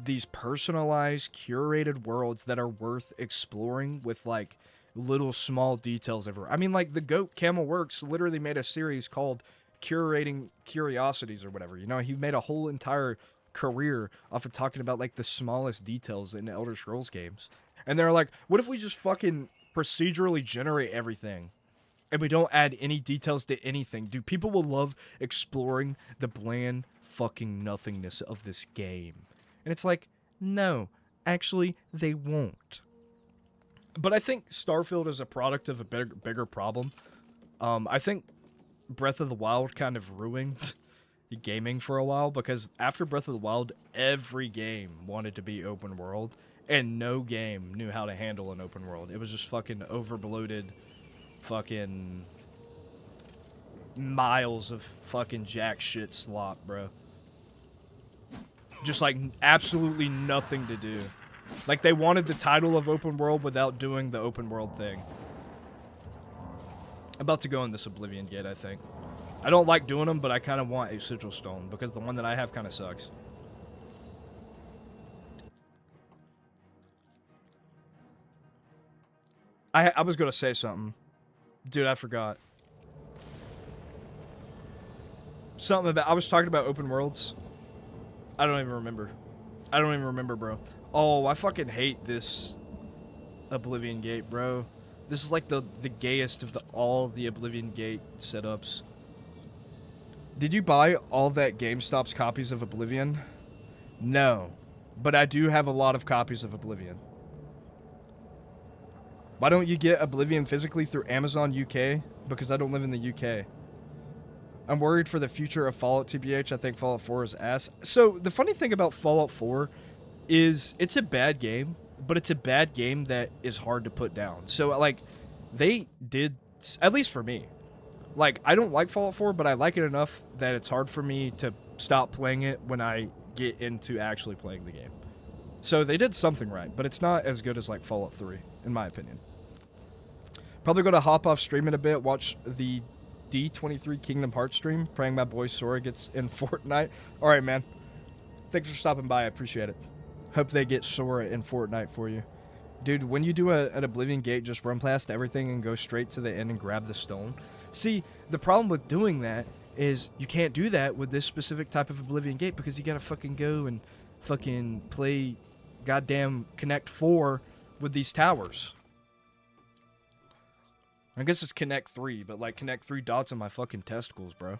these personalized, curated worlds that are worth exploring with, like, little small details everywhere. I mean, like, the GOAT Camel Works literally made a series called Curating Curiosities or whatever. You know, he made a whole entire career off of talking about, like, the smallest details in Elder Scrolls games. And they're like, what if we just fucking procedurally generate everything? And we don't add any details to anything. Dude, people will love exploring the bland fucking nothingness of this game. And it's like, no, actually, they won't. But I think Starfield is a product of a bigger problem. I think Breath of the Wild kind of ruined gaming for a while, because after Breath of the Wild, every game wanted to be open world, and no game knew how to handle an open world. It was just fucking overbloated, fucking miles of fucking jack shit slop, bro. Just like absolutely nothing to do. Like they wanted the title of open world without doing the open world thing. I'm about to go in this Oblivion Gate, I think. I don't like doing them, but I kind of want a Sigil Stone because the one that I have kind of sucks. I was going to say something. Dude, I forgot. Something about, I was talking about open worlds. I don't even remember. I don't even remember, bro. Oh, I fucking hate this Oblivion Gate, bro. This is like the gayest of all the Oblivion Gate setups. Did you buy all that GameStop's copies of Oblivion? No. But I do have a lot of copies of Oblivion. Why don't you get Oblivion physically through Amazon UK? Because I don't live in the UK. I'm worried for the future of Fallout TBH. I think Fallout 4 is ass. So, the funny thing about Fallout 4 is it's a bad game, but it's a bad game that is hard to put down. So, like, they did, at least for me, like, I don't like Fallout 4, but I like it enough that it's hard for me to stop playing it when I get into actually playing the game. So, they did something right, but it's not as good as, like, Fallout 3, in my opinion. Probably going to hop off stream in a bit, watch the D23 Kingdom Hearts stream, praying my boy Sora gets in Fortnite. Alright, man. Thanks for stopping by. I appreciate it. Hope they get Sora in Fortnite for you. Dude, when you do an Oblivion Gate, just run past everything and go straight to the end and grab the stone. See, the problem with doing that is you can't do that with this specific type of Oblivion Gate because you gotta fucking go and fucking play goddamn Connect 4 with these towers. I guess it's Connect 3, but like Connect 3 dots on my fucking testicles, bro.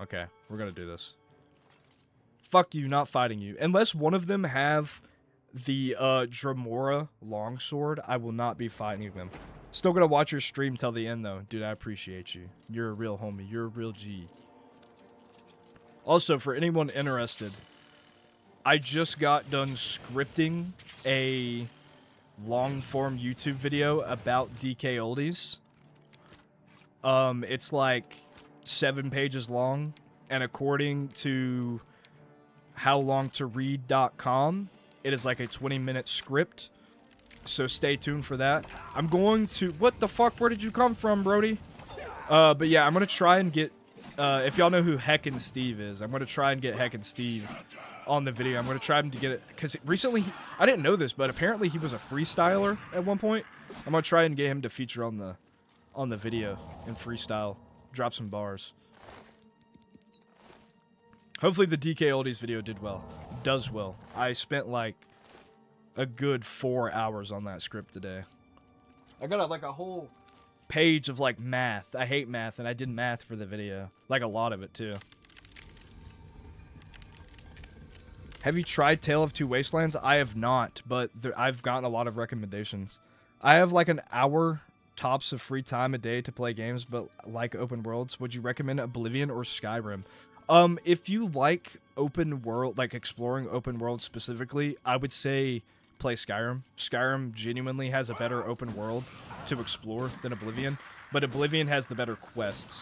Okay, we're gonna do this. Fuck you, not fighting you. Unless one of them have the Dremora longsword, I will not be fighting them. Still gonna watch your stream till the end though. Dude, I appreciate you. You're a real homie. You're a real G. Also, for anyone interested, I just got done scripting a long-form YouTube video about DK Oldies. It's like 7 pages long, and according to howlongtoread.com, it is like a 20-minute script, so stay tuned for that. I'm going to... What the fuck? Where did you come from, Brody? But yeah, I'm gonna try and get... if y'all know who Heckin' Steve is, I'm gonna try and get Heckin' Steve on the video. I'm going to try him to get it, because recently, I didn't know this, but apparently he was a freestyler at one point. I'm going to try and get him to feature on the video in freestyle. Drop some bars. Hopefully the DK Oldies video does well. I spent like a good 4 hours on that script today. I got like a whole page of like math. I hate math, and I did math for the video. Like a lot of it too. Have you tried Tale of Two Wastelands? I have not, but I've gotten a lot of recommendations. I have like an hour tops of free time a day to play games, but like open worlds. Would you recommend Oblivion or Skyrim? If you like open world, like exploring open world specifically, I would say play Skyrim. Skyrim genuinely has a better open world to explore than Oblivion, but Oblivion has the better quests.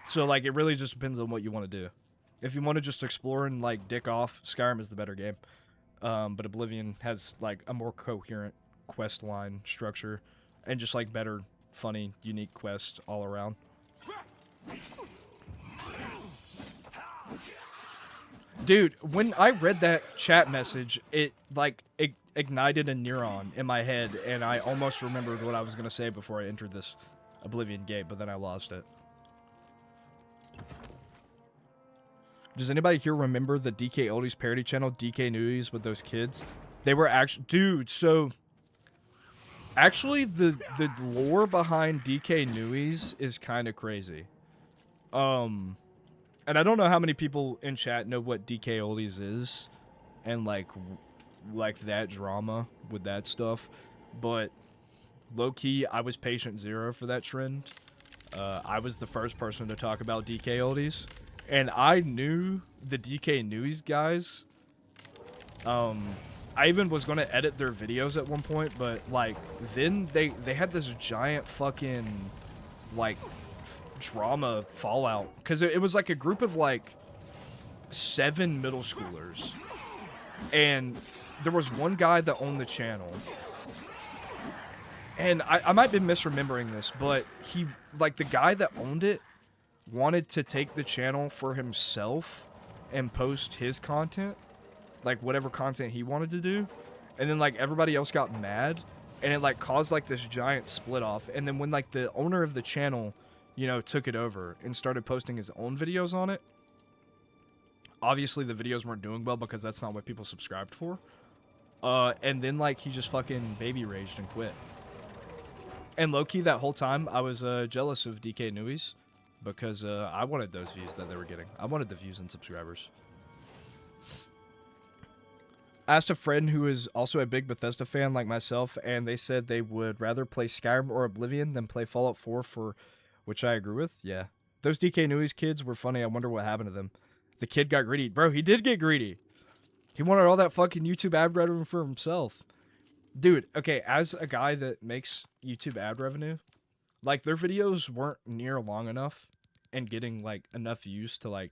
So like it really just depends on what you want to do. If you want to just explore and, like, dick off, Skyrim is the better game. But Oblivion has, like, a more coherent quest line structure. And just, like, better, funny, unique quests all around. Dude, when I read that chat message, it, like, ignited a neuron in my head. And I almost remembered what I was going to say before I entered this Oblivion gate. But then I lost it. Does anybody here remember the DK Oldies parody channel, DK Newies, with those kids? They were actually... Dude, so... Actually, the lore behind DK Newies is kind of crazy. And I don't know how many people in chat know what DK Oldies is. And, like that drama with that stuff. But, low-key, I was patient zero for that trend. I was the first person to talk about DK Oldies. And I knew the DK Newies guys. I even was going to edit their videos at one point, but, like, then they had this giant fucking, like, drama fallout. Because it was, like, a group of, like, 7 middle schoolers. And there was one guy that owned the channel. And I might be misremembering this, but he, like, the guy that owned it wanted to take the channel for himself and post his content, like whatever content he wanted to do, and then like everybody else got mad, and it like caused like this giant split off. And then when like the owner of the channel you know, took it over and started posting his own videos on it. Obviously, the videos weren't doing well because that's not what people subscribed for. And then, like, he just fucking baby raged and quit. And low-key, that whole time, I was jealous of DK Newies because I wanted those views that they were getting. I wanted the views and subscribers. I asked a friend who is also a big Bethesda fan like myself, and they said they would rather play Skyrim or Oblivion than play Fallout 4, for which I agree with. Yeah. Those DK Newies kids were funny. I wonder what happened to them. The kid got greedy. Bro, he did get greedy. He wanted all that fucking YouTube ad revenue for himself. Dude, okay, as a guy that makes YouTube ad revenue, like, their videos weren't near long enough and getting, like, enough views to, like,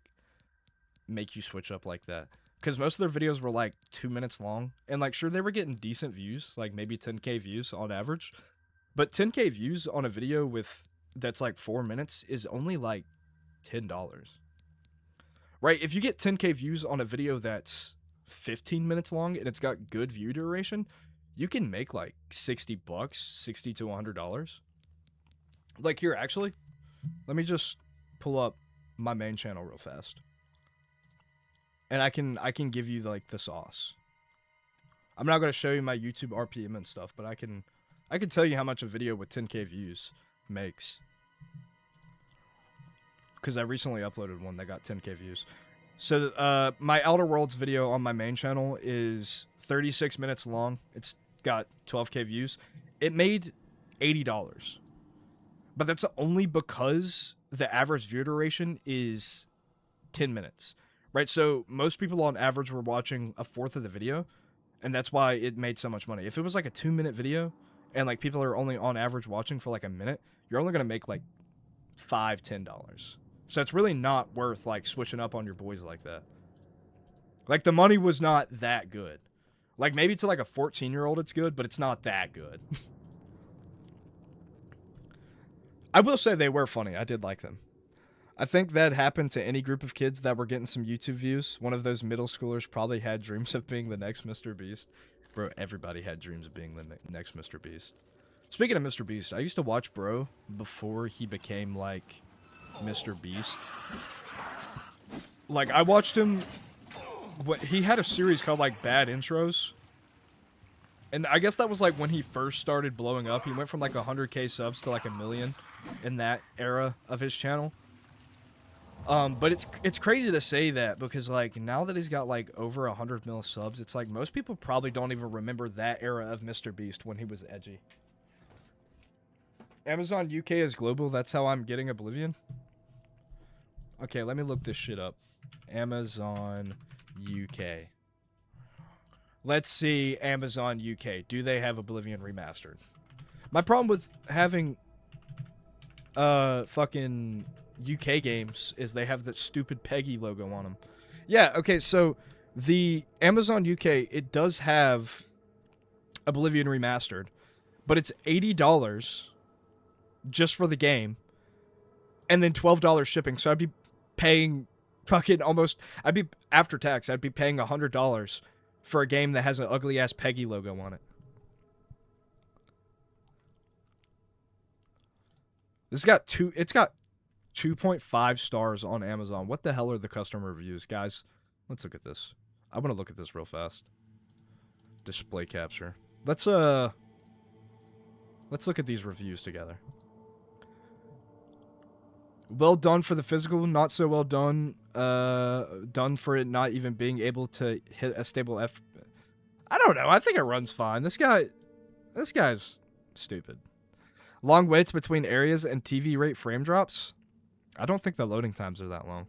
make you switch up like that. Because most of their videos were, like, 2 minutes long. And, like, sure, they were getting decent views, like, maybe 10K views on average. But 10K views on a video with that's, like, 4 minutes is only, like, $10. Right? If you get 10K views on a video that's 15 minutes long and it's got good view duration, you can make like $60, $60 to $100. Like, here, actually, let me just pull up my main channel real fast, and I can give you like the sauce. I'm not gonna show you my YouTube RPM and stuff, but I can tell you how much a video with 10K views makes, because I recently uploaded one that got 10K views. So my Outer Worlds video on my main channel is 36 minutes long. It's got 12K views. It made $80. But that's only because the average view duration is 10 minutes. Right? So most people on average were watching a fourth of the video, and that's why it made so much money. If it was like a 2-minute video and like people are only on average watching for like a minute, you're only going to make like $5, $10. So it's really not worth, like, switching up on your boys like that. Like, the money was not that good. Like, maybe to, like, a 14-year-old it's good, but it's not that good. I will say they were funny. I did like them. I think that happened to any group of kids that were getting some YouTube views. One of those middle schoolers probably had dreams of being the next Mr. Beast. Bro, everybody had dreams of being the next Mr. Beast. Speaking of Mr. Beast, I used to watch Bro before he became, like, Mr. Beast. Like, I watched him. He had a series called, like, Bad Intros. And I guess that was, like, when he first started blowing up. He went from, like, 100K subs to, like, 1 million in that era of his channel. But it's crazy to say that because, like, now that he's got, like, over 100 mil subs, it's like most people probably don't even remember that era of Mr. Beast when he was edgy. Amazon UK is global. That's how I'm getting Oblivion. Okay, let me look this shit up. Amazon UK. Let's see Amazon UK. Do they have Oblivion Remastered? My problem with having fucking UK games is they have that stupid Peggy logo on them. Yeah, okay, so the Amazon UK, it does have Oblivion Remastered, but it's $80 just for the game, and then $12 shipping. So I'd be paying fucking almost, after tax, I'd be paying $100 for a game that has an ugly ass Peggy logo on it. It's got 2.5 stars on Amazon. What the hell are the customer reviews, guys? Let's look at this. I want to look at this real fast. Display capture. Let's look at these reviews together. Well done for the physical, not so well done. Done for it not even being able to hit a stable F. I don't know. I think it runs fine. This guy's stupid. Long waits between areas and TV rate frame drops. I don't think the loading times are that long.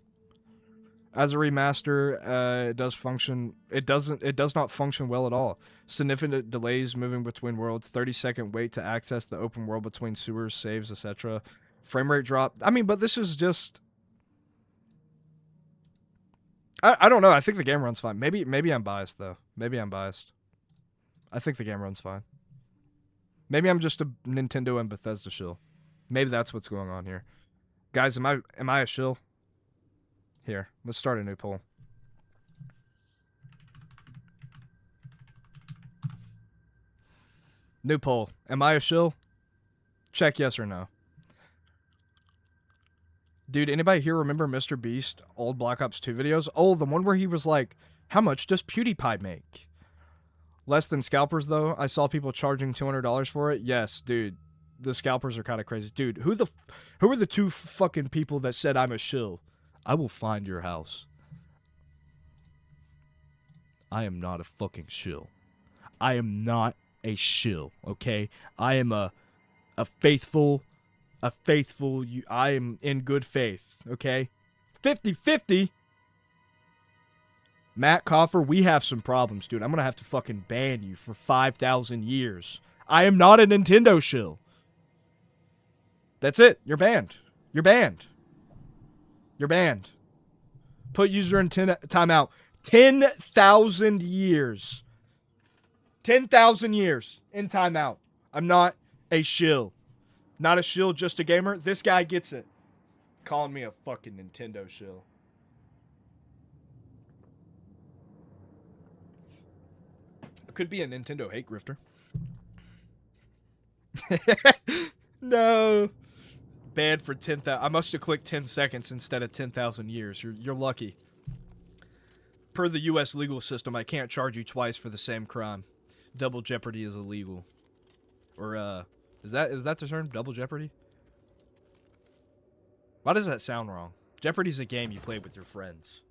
As a remaster, it does function. It does not function well at all. Significant delays moving between worlds. 30-second wait to access the open world between sewers, saves, etc. Frame rate drop. I mean, but this is just. I don't know. I think the game runs fine. Maybe I'm biased though. Maybe I'm biased. I think the game runs fine. Maybe I'm just a Nintendo and Bethesda shill. Maybe that's what's going on here. Guys, am I a shill? Here, let's start a new poll. New poll. Am I a shill? Check yes or no. Dude, anybody here remember Mr. Beast old Black Ops 2 videos? Oh, the one where he was like, how much does PewDiePie make? Less than scalpers, though. I saw people charging $200 for it. Yes, dude. The scalpers are kind of crazy. Dude, who are the two fucking people that said I'm a shill? I will find your house. I am not a fucking shill. I am not a shill, okay? I am a faithful, I am in good faith, okay? 50-50. Matt Coffer, we have some problems, dude. I'm gonna have to fucking ban you for 5,000 years. I am not a Nintendo shill. That's it. You're banned. You're banned. You're banned. Put user in timeout. 10,000 years. 10,000 years in timeout. I'm not a shill. Not a shill, just a gamer. This guy gets it. Calling me a fucking Nintendo shill. Could be a Nintendo hate grifter. No. Banned for 10,000. I must have clicked 10 seconds instead of 10,000 years. You're lucky. Per the U.S. legal system, I can't charge you twice for the same crime. Double jeopardy is illegal. Or, is that the term? Double jeopardy? Why does that sound wrong? Jeopardy's a game you play with your friends.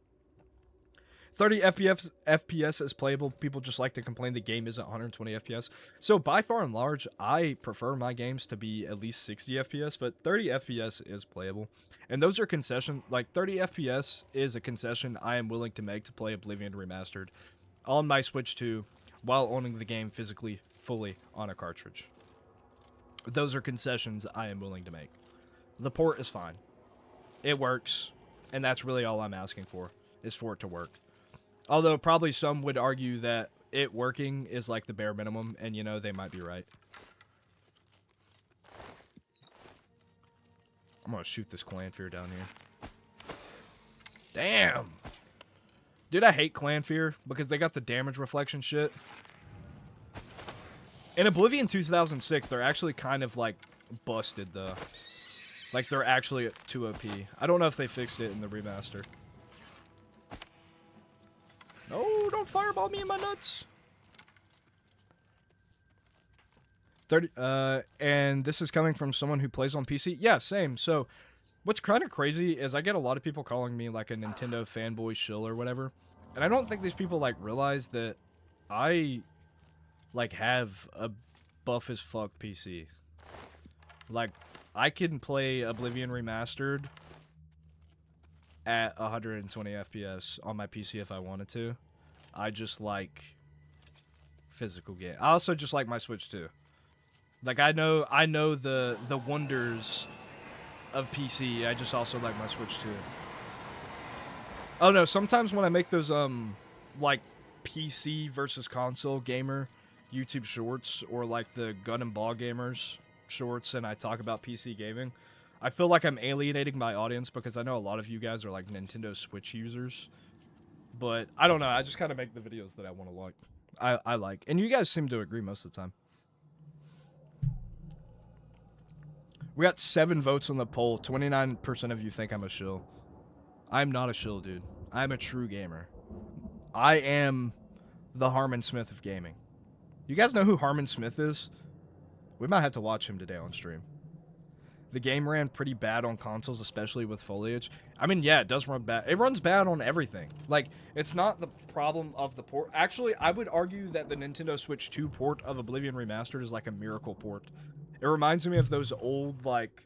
30 FPS is playable. People just like to complain the game isn't 120 FPS. So by far and large, I prefer my games to be at least 60 FPS, but 30 FPS is playable. And those are concession, like 30 FPS is a concession I am willing to make to play Oblivion Remastered on my Switch 2 while owning the game physically, fully on a cartridge. Those are concessions I am willing to make. The port is fine. It works, and that's really all I'm asking for, is for it to work. Although probably some would argue that it working is like the bare minimum, and you know, they might be right. I'm gonna shoot this Clanfear down here. Damn! Dude, I hate Clanfear because they got the damage reflection shit. In Oblivion 2006, they're actually kind of like busted though. Like they're actually too OP. I don't know if they fixed it in the remaster. No, don't fireball me in my nuts. 30, and this is coming from someone who plays on PC. Yeah, same. So, what's kind of crazy is I get a lot of people calling me like a Nintendo fanboy shill or whatever, and I don't think these people like realize that I like have a buff as fuck PC. Like, I can play Oblivion Remastered at 120 FPS on my PC if I wanted to. I just like physical game. I also just like my Switch too. Like I know the wonders of PC. I just also like my Switch too. Oh no, sometimes when I make those like PC versus console gamer YouTube shorts or like the Gun and Ball Gamers shorts and I talk about PC gaming, I feel like I'm alienating my audience because I know a lot of you guys are like Nintendo Switch users. But I don't know, I just kind of make the videos that I want to like. I like. And you guys seem to agree most of the time. We got 7 votes on the poll. 29% of you think I'm a shill. I'm not a shill, dude. I'm a true gamer. I am the Harmon Smith of gaming. You guys know who Harmon Smith is? We might have to watch him today on stream. The game ran pretty bad on consoles, especially with foliage. I mean, yeah, it does run bad. It runs bad on everything. Like, it's not the problem of the port. Actually, I would argue that the Nintendo Switch 2 port of Oblivion Remastered is like a miracle port. It reminds me of those old, like,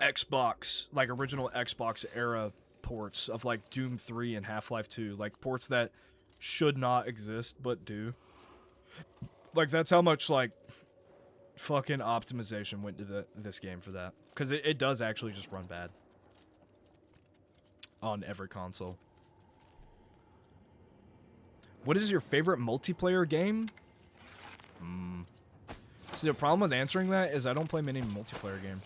Xbox, like, original Xbox era ports of, like, Doom 3 and Half-Life 2. Like, ports that should not exist, but do. Like, that's how much, like, fucking optimization went to this game for that. Because it does actually just run bad. On every console. What is your favorite multiplayer game? See, the problem with answering that is I don't play many multiplayer games.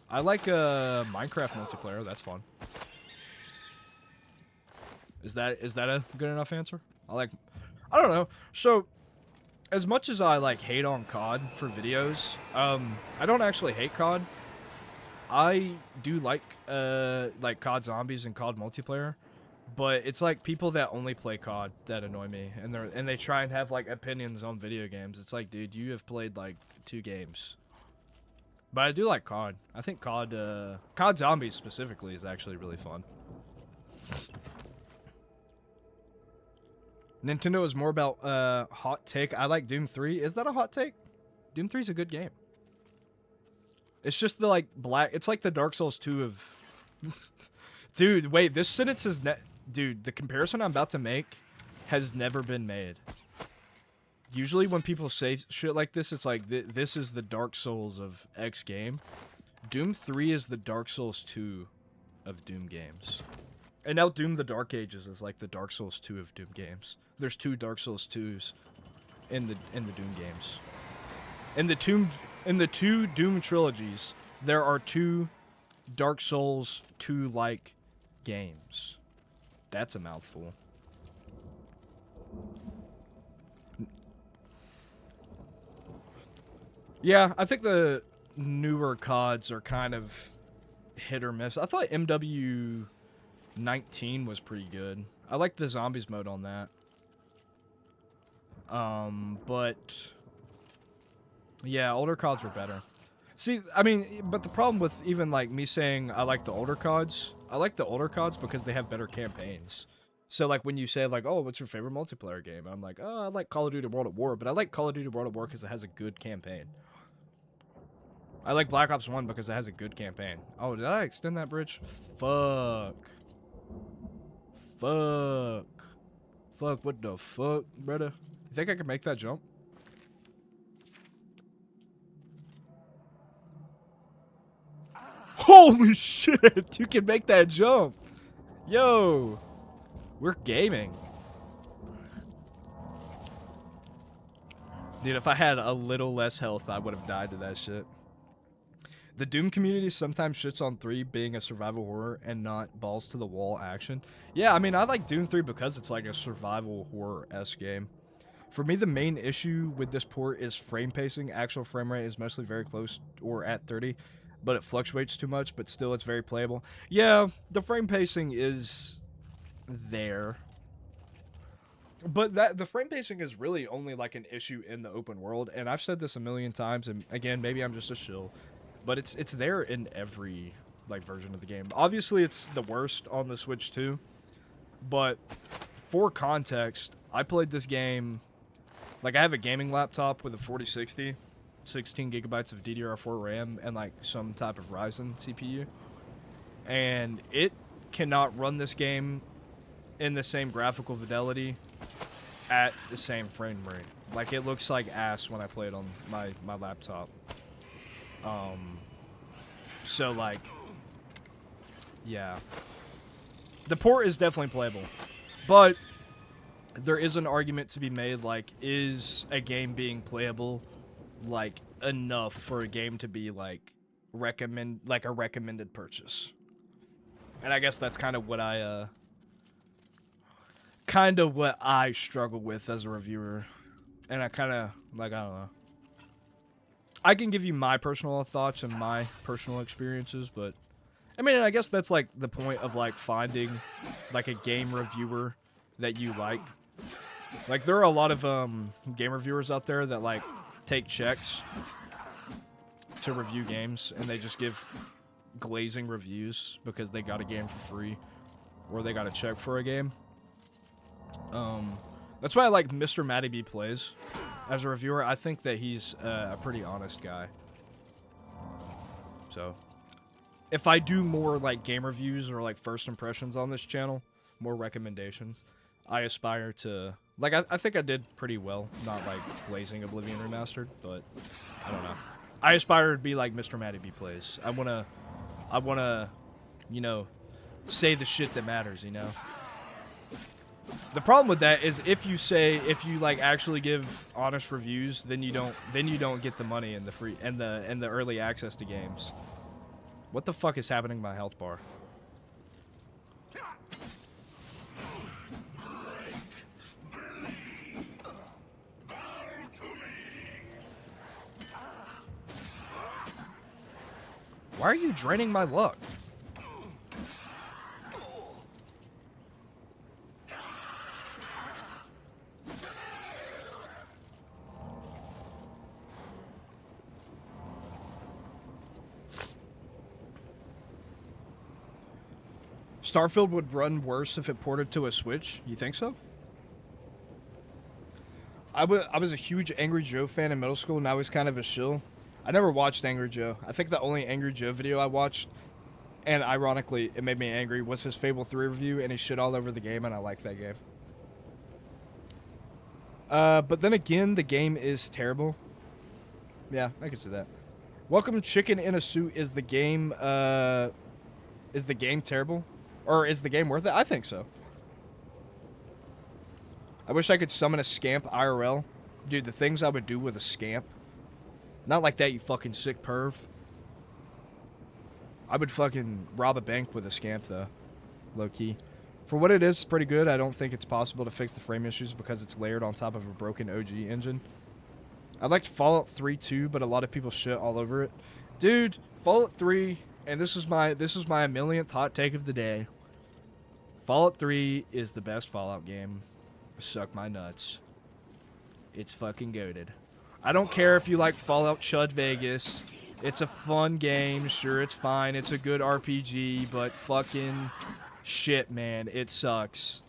I like Minecraft multiplayer. That's fun. Is that a good enough answer? I don't know. So, as much as I like hate on COD for videos, I don't actually hate COD. I do like COD Zombies and COD multiplayer, but it's like people that only play COD that annoy me, and they try and have like opinions on video games. It's like, dude, you have played like 2 games. But I do like COD. I think COD Zombies specifically is actually really fun. Nintendo is more about hot take. I like Doom 3. Is that a hot take? Doom 3 is a good game. It's just the like black. It's like the Dark Souls 2 of. Dude, wait. This sentence is dude. The comparison I'm about to make has never been made. Usually when people say shit like this, it's like this is the Dark Souls of X game. Doom 3 is the Dark Souls 2 of Doom games. And now Doom the Dark Ages is like the Dark Souls 2 of Doom games. There's 2 Dark Souls 2s in the Doom games. In the 2 Doom trilogies, there are 2 Dark Souls 2-like games. That's a mouthful. Yeah, I think the newer CODs are kind of hit or miss. I thought MW19 was pretty good. I like the zombies mode on that. But yeah, older CODs were better. See, I mean, but the problem with even like me saying I like the older CODs, I like the older CODs because they have better campaigns. So like when you say like, oh, what's your favorite multiplayer game? I'm like, oh, I like Call of Duty World at War, but I like Call of Duty World at War because it has a good campaign. I like Black Ops 1 because it has a good campaign. Oh, did I extend that bridge? Fuck. Fuck. Fuck, what the fuck, brother? You think I can make that jump? Holy shit! You can make that jump! Yo! We're gaming. Dude, if I had a little less health, I would have died to that shit. The Doom community sometimes shits on 3 being a survival horror and not balls to the wall action. Yeah, I mean, I like Doom 3 because it's like a survival horror-esque game. For me, the main issue with this port is frame pacing. Actual frame rate is mostly very close or at 30, but it fluctuates too much, but still it's very playable. Yeah, the frame pacing is there. But the frame pacing is really only like an issue in the open world, and I've said this a million times, and again, maybe I'm just a shill. But it's there in every like version of the game. Obviously, it's the worst on the Switch too. But for context, I played this game. Like I have a gaming laptop with a 4060, 16 gigabytes of DDR4 RAM, and like some type of Ryzen CPU. And it cannot run this game in the same graphical fidelity at the same frame rate. Like it looks like ass when I play it on my laptop. So like, yeah, the port is definitely playable, but there is an argument to be made, like, is a game being playable, like, enough for a game to be, like, a recommended purchase? And I guess that's kind of what I struggle with as a reviewer, and I kind of, like, I don't know. I can give you my personal thoughts and my personal experiences, but I mean, I guess that's like the point of like finding like a game reviewer that you like. Like there are a lot of game reviewers out there that like take checks to review games, and they just give glazing reviews because they got a game for free or they got a check for a game. That's why I like Mr. Matty B Plays. As a reviewer, I think that he's a pretty honest guy. So, if I do more like game reviews or like first impressions on this channel, more recommendations, I aspire to, like, I think I did pretty well, not like blazing Oblivion Remastered, but I don't know. I aspire to be like Mr. Matty B Plays. I wanna, you know, say the shit that matters, you know? The problem with that is if you like actually give honest reviews, then you don't get the money and the free and the early access to games. What the fuck is happening to my health bar? Why are you draining my luck? Starfield would run worse if it ported to a Switch. You think so? I was a huge Angry Joe fan in middle school, and I was kind of a shill. I never watched Angry Joe. I think the only Angry Joe video I watched, and ironically, it made me angry, was his Fable 3 review, and he shit all over the game, and I like that game. But then again, the game is terrible. Yeah, I can see that. Welcome Chicken in a Suit. Is the game terrible? Or is the game worth it? I think so. I wish I could summon a scamp IRL. Dude, the things I would do with a scamp. Not like that, you fucking sick perv. I would fucking rob a bank with a scamp, though. Low-key. For what it is, it's pretty good. I don't think it's possible to fix the frame issues because it's layered on top of a broken OG engine. I liked Fallout 3 too, but a lot of people shit all over it. Dude, Fallout 3, and this is my millionth hot take of the day. Fallout 3 is the best Fallout game. Suck my nuts. It's fucking goated. I don't care if you like Fallout Chud Vegas. It's a fun game. Sure, it's fine. It's a good RPG, but fucking shit, man. It sucks.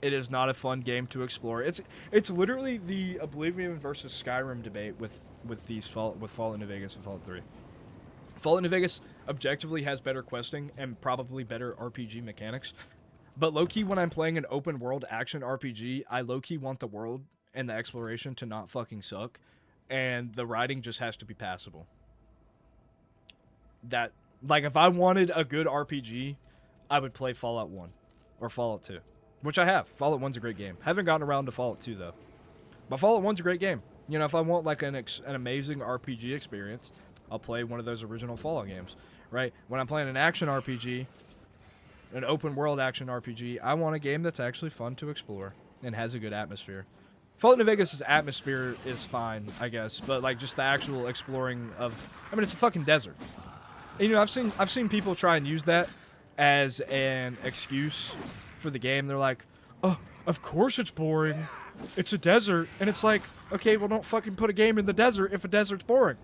It is not a fun game to explore. It's literally the Oblivion versus Skyrim debate with Fallout New Vegas and Fallout 3. Fallout New Vegas objectively has better questing and probably better RPG mechanics. But low-key, when I'm playing an open-world action RPG, I low-key want the world and the exploration to not fucking suck. And the writing just has to be passable. That, like, if I wanted a good RPG, I would play Fallout 1 or Fallout 2. Which I have. Fallout 1's a great game. Haven't gotten around to Fallout 2, though. But Fallout 1's a great game. You know, if I want, like, an amazing RPG experience, I'll play one of those original Fallout games, right? When I'm playing an action RPG, an open-world action RPG, I want a game that's actually fun to explore and has a good atmosphere. Fallout New Vegas' atmosphere is fine, I guess, but, like, just the actual exploring of... I mean, it's a fucking desert. And, you know, I've seen people try and use that as an excuse for the game. They're like, oh, of course it's boring. It's a desert. And it's like, okay, well, don't fucking put a game in the desert if a desert's boring.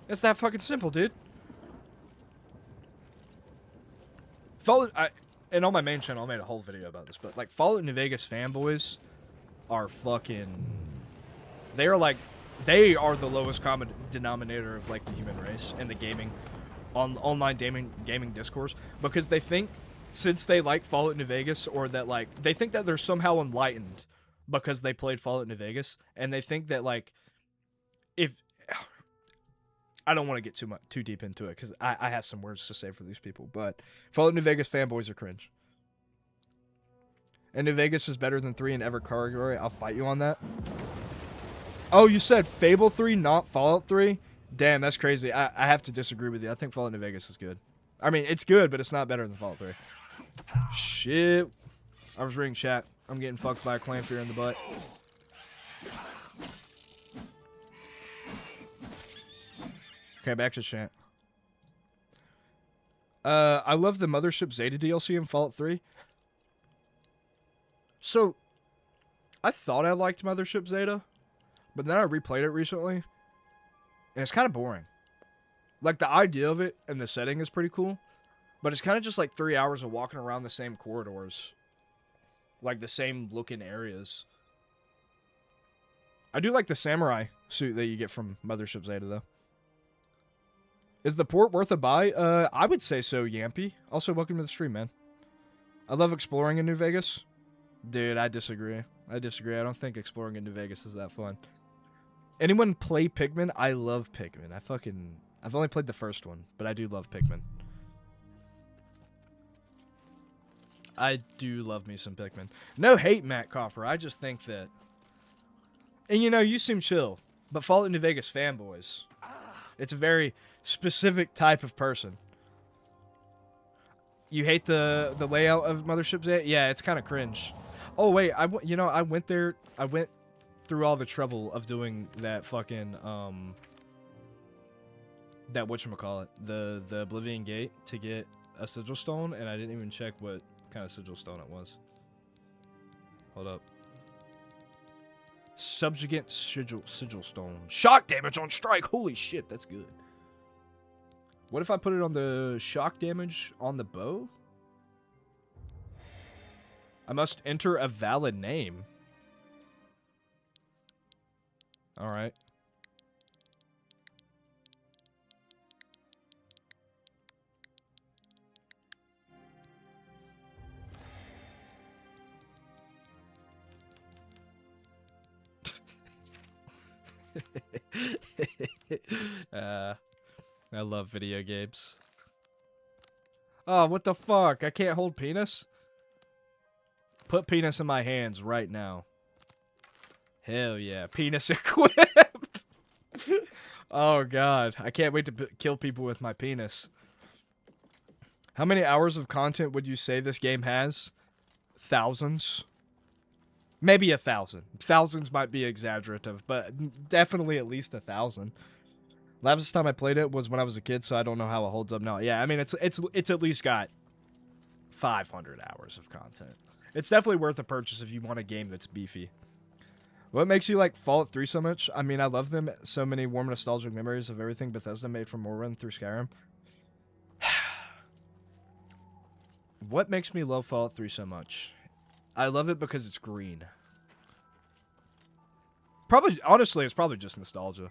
It's that fucking simple, dude. And on my main channel, I made a whole video about this, but, like, Fallout New Vegas fanboys are fucking... They are the lowest common denominator of, like, the human race in the gaming, online gaming discourse, because they think, since they like Fallout New Vegas, or that, like, they think that they're somehow enlightened because they played Fallout New Vegas, and they think that, like, if... I don't want to get too deep into it, because I have some words to say for these people, but Fallout New Vegas fanboys are cringe. And New Vegas is better than 3 in every category. I'll fight you on that. Oh, you said Fable 3, not Fallout 3? Damn, that's crazy. I have to disagree with you. I think Fallout New Vegas is good. I mean, it's good, but it's not better than Fallout 3. Shit. I was reading chat. I'm getting fucked by a clampier in the butt. Okay, back to chat. I love the Mothership Zeta DLC in Fallout 3. So, I thought I liked Mothership Zeta, but then I replayed it recently, and it's kind of boring. Like, the idea of it and the setting is pretty cool, but it's kind of just like 3 hours of walking around the same corridors. Like, the same looking areas. I do like the samurai suit that you get from Mothership Zeta, though. Is the port worth a buy? I would say so, Yampy. Also, welcome to the stream, man. I love exploring in New Vegas. Dude, I disagree. I don't think exploring in New Vegas is that fun. Anyone play Pikmin? I love Pikmin. I've only played the first one, but I do love Pikmin. I do love me some Pikmin. No hate, Matt Coffer. I just think that... And, you know, you seem chill, but Fallout New Vegas fanboys. It's a very specific type of person. You hate the layout of Mothership Zeta? Yeah, it's kind of cringe. Oh, wait, I went there, I went through all the trouble of doing that fucking, that whatchamacallit, the Oblivion Gate to get a sigil stone, and I didn't even check what kind of sigil stone it was. Hold up. Subjugant sigil stone. Shock damage on strike. Holy shit, that's good. What if I put it on the shock damage on the bow? I must enter a valid name. Alright. I love video games. Oh, what the fuck? I can't hold penis? Put penis in my hands right now. Hell yeah. Penis equipped! Oh god. I can't wait to kill people with my penis. How many hours of content would you say this game has? Thousands? Maybe 1,000. Thousands might be exaggerative, but definitely at least 1,000. Last time I played it was when I was a kid, so I don't know how it holds up now. Yeah, I mean, it's at least got 500 hours of content. It's definitely worth a purchase if you want a game that's beefy. What makes you like Fallout 3 so much? I mean, I love them. So many warm nostalgic memories of everything Bethesda made from Morrowind through Skyrim. What makes me love Fallout 3 so much? I love it because it's green. Probably, honestly, it's probably just nostalgia.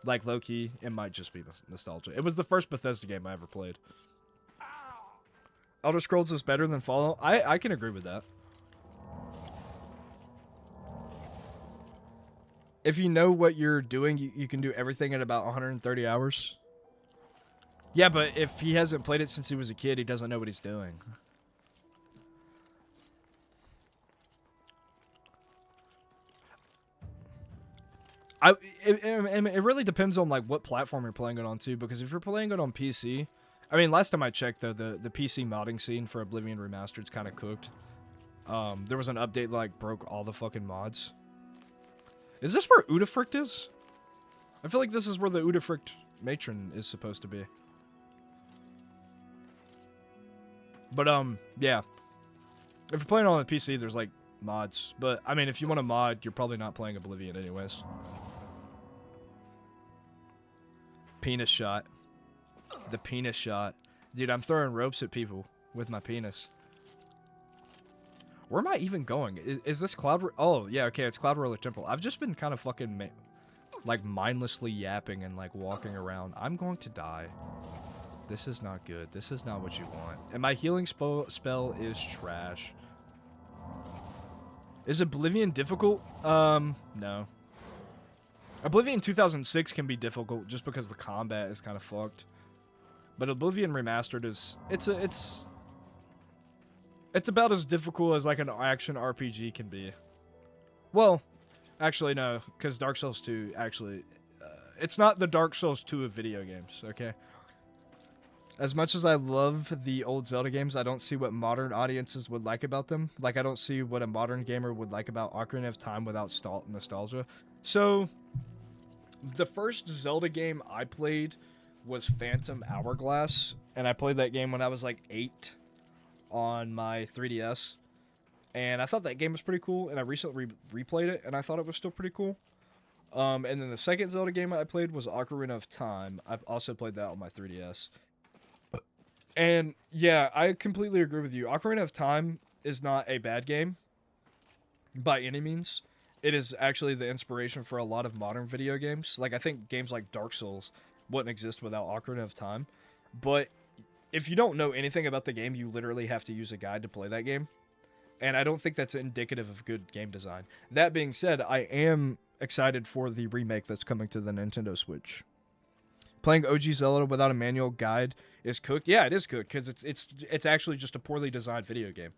Like, low-key, it might just be nostalgia. It was the first Bethesda game I ever played. Elder Scrolls is better than Fallout? I can agree with that. If you know what you're doing, you can do everything in about 130 hours. Yeah, but if he hasn't played it since he was a kid, he doesn't know what he's doing. It really depends on like what platform you're playing it on too, because if you're playing it on PC, I mean, last time I checked though, the PC modding scene for Oblivion Remastered is kind of cooked. There was an update that, like, broke all the fucking mods. Is this where Udafrict is? I feel like this is where the Udafrict matron is supposed to be. But yeah. If you're playing on the PC, there's like mods. But I mean, if you want to mod, you're probably not playing Oblivion anyways. Penis shot. The penis shot. Dude, I'm throwing ropes at people with my penis. Where am I even going? Is this Cloud... Oh, yeah, okay, it's Cloud Roller Temple. I've just been kind of fucking, like, mindlessly yapping and, like, walking around. I'm going to die. This is not good. This is not what you want. And my healing spell is trash. Is Oblivion difficult? No. Oblivion 2006 can be difficult just because the combat is kind of fucked. But Oblivion Remastered is... It's about as difficult as, like, an action RPG can be. Well, actually, no, because Dark Souls 2, actually... it's not the Dark Souls 2 of video games, okay? As much as I love the old Zelda games, I don't see what modern audiences would like about them. Like, I don't see what a modern gamer would like about Ocarina of Time without nostalgia. So, the first Zelda game I played was Phantom Hourglass, and I played that game when I was, like, 8 on my 3DS, and I thought that game was pretty cool, and I recently replayed it, and I thought it was still pretty cool. And then the second Zelda game I played was Ocarina of Time. I've also played that on my 3DS. And, yeah, I completely agree with you. Ocarina of Time is not a bad game, by any means. It is actually the inspiration for a lot of modern video games. Like, I think games like Dark Souls wouldn't exist without Ocarina of Time. But if you don't know anything about the game, you literally have to use a guide to play that game. And I don't think that's indicative of good game design. That being said, I am excited for the remake that's coming to the Nintendo Switch. Playing OG Zelda without a manual guide is cooked. Yeah, it is cooked, because it's actually just a poorly designed video game.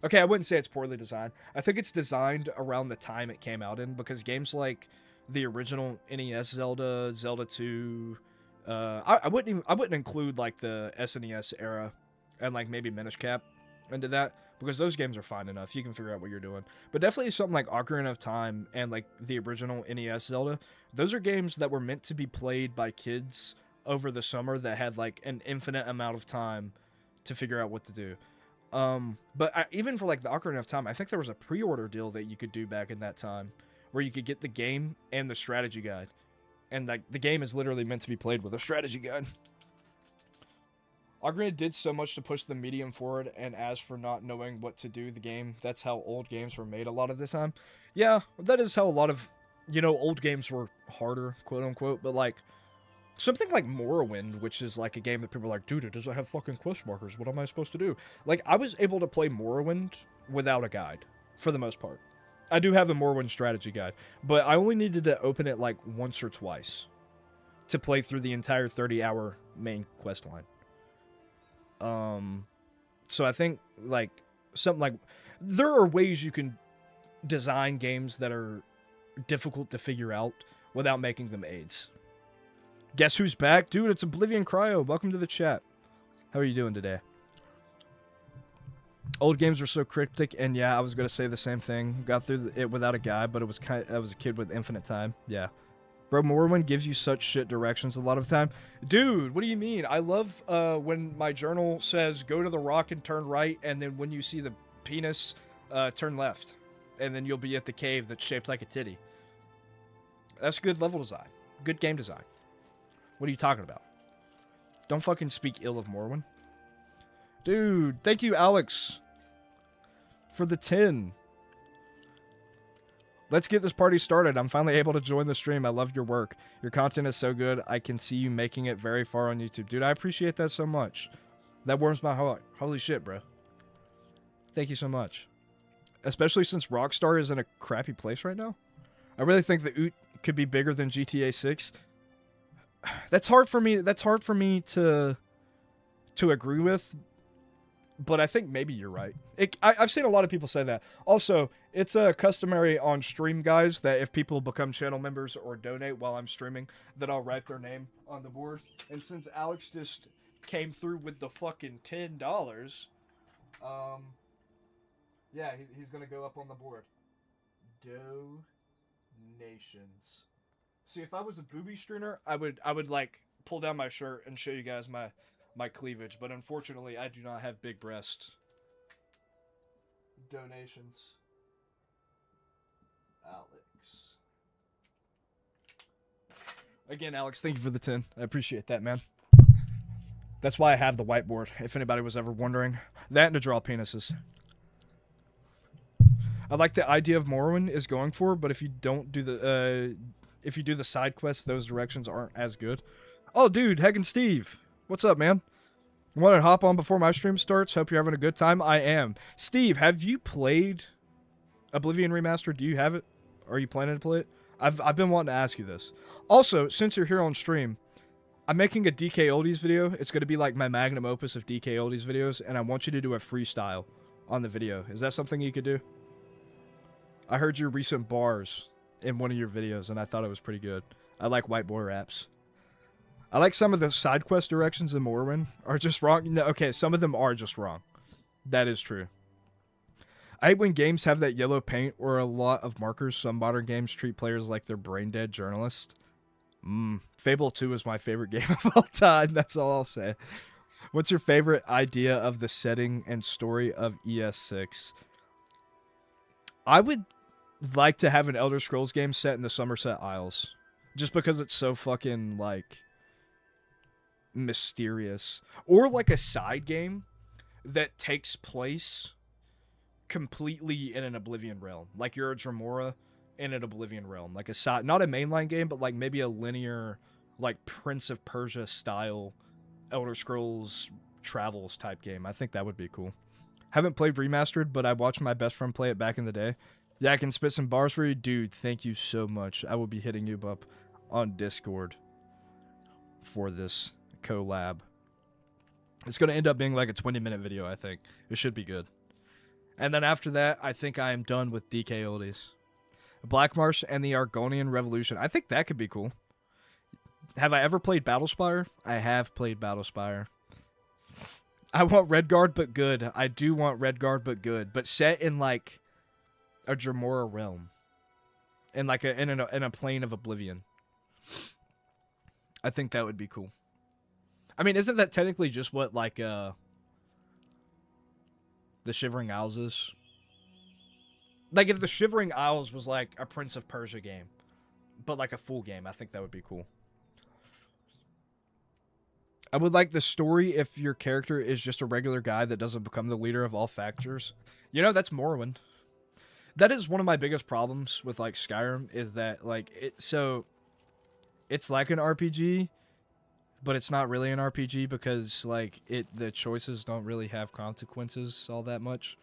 Okay, I wouldn't say it's poorly designed. I think it's designed around the time it came out in, because games like the original NES Zelda, Zelda 2... I wouldn't include, like, the SNES era and, like, maybe Minish Cap into that. because those games are fine enough. You can figure out what you're doing. But definitely something like Ocarina of Time and like the original NES Zelda, those are games that were meant to be played by kids over the summer that had like an infinite amount of time to figure out what to do. But even for like the Ocarina of Time, I think there was a pre-order deal that you could do back in that time where you could get the game and the strategy guide. And like the game is literally meant to be played with a strategy guide. Ocarina did so much to push the medium forward, and as for not knowing what to do the game, that's how old games were made a lot of the time. Yeah, that is how a lot of, old games were harder, quote unquote, but like, something like Morrowind, which is like a game that people are like, dude, it doesn't have fucking quest markers, what am I supposed to do? Like, I was able to play Morrowind without a guide, for the most part. I do have a Morrowind strategy guide, but I only needed to open it like once or twice to play through the entire 30-hour main quest line. So I think, like, something like... There are ways you can design games that are difficult to figure out without making them AIDS. Guess who's back? Dude, it's Oblivion Cryo. Welcome to the chat. How are you doing today? Old games are so cryptic, and yeah, I was going to say the same thing. Got through it without a guide, but I was a kid with infinite time. Yeah. Bro, Morrowind gives you such shit directions a lot of the time. Dude, what do you mean? I love when my journal says, go to the rock and turn right, and then when you see the penis, turn left. And then you'll be at the cave that's shaped like a titty. That's good level design. Good game design. What are you talking about? Don't fucking speak ill of Morrowind. Dude, thank you, Alex, for the 10. Let's get this party started. I'm finally able to join the stream. I love your work. Your content is so good. I can see you making it very far on YouTube. Dude, I appreciate that so much. That warms my heart. Holy shit, bro. Thank you so much. Especially since Rockstar is in a crappy place right now. I really think the OOT could be bigger than GTA 6. That's hard for me to agree with. But I think maybe you're right. I've seen a lot of people say that. Also, it's customary on stream, guys, that if people become channel members or donate while I'm streaming, that I'll write their name on the board. And since Alex just came through with the fucking $10, yeah, he's gonna go up on the board. Donations. See, if I was a booby streamer, I would like pull down my shirt and show you guys my cleavage, but unfortunately, I do not have big breasts. Donations. Alex. Again, Alex, thank you for the 10. I appreciate that, man. That's why I have the whiteboard, if anybody was ever wondering. That and to draw penises. I like the idea of Morrowind is going for, but if you don't do the side quests, those directions aren't as good. Oh, dude, Heck and Steve. What's up, man? Want to hop on before my stream starts? Hope you're having a good time. I am. Steve, have you played Oblivion Remastered? Do you have it? Are you planning to play it? I've been wanting to ask you this. Also, since you're here on stream, I'm making a DK Oldies video. It's going to be like my magnum opus of DK Oldies videos, and I want you to do a freestyle on the video. Is that something you could do? I heard your recent bars in one of your videos, and I thought it was pretty good. I like white boy raps. I like some of the side quest directions in Morrowind are just wrong. No, okay, some of them are just wrong. That is true. I hate when games have that yellow paint or a lot of markers. Some modern games treat players like they're brain-dead journalists. Fable 2 is my favorite game of all time. That's all I'll say. What's your favorite idea of the setting and story of ES6? I would like to have an Elder Scrolls game set in the Somerset Isles. Just because it's so fucking, like, mysterious. Or like a side game that takes place completely in an Oblivion realm. Like you're a Dremora in an Oblivion realm. Like a side, not a mainline game, but like maybe a linear, like Prince of Persia style Elder Scrolls Travels type game. I think that would be cool. Haven't played Remastered, but I watched my best friend play it back in the day. Yeah, I can spit some bars for you. Dude, thank you so much. I will be hitting you up on Discord for this collab. It's going to end up being like a 20-minute video, I think. It should be good. And then after that, I think I am done with DK Oldies. Black Marsh and the Argonian Revolution. I think that could be cool. Have I ever played Battlespire? I have played Battlespire. I want Redguard, but good. I do want Redguard, but good. But set in, like, a Dremora realm. In, like, in a plane of Oblivion. I think that would be cool. I mean, isn't that technically just what, like, the Shivering Isles is? Like, if the Shivering Isles was, like, a Prince of Persia game. But, like, a full game, I think that would be cool. I would like the story if your character is just a regular guy that doesn't become the leader of all factors. You know, that's Morrowind. That is one of my biggest problems with, like, Skyrim, is that, like, it's like an RPG, but it's not really an RPG because, like, the choices don't really have consequences all that much.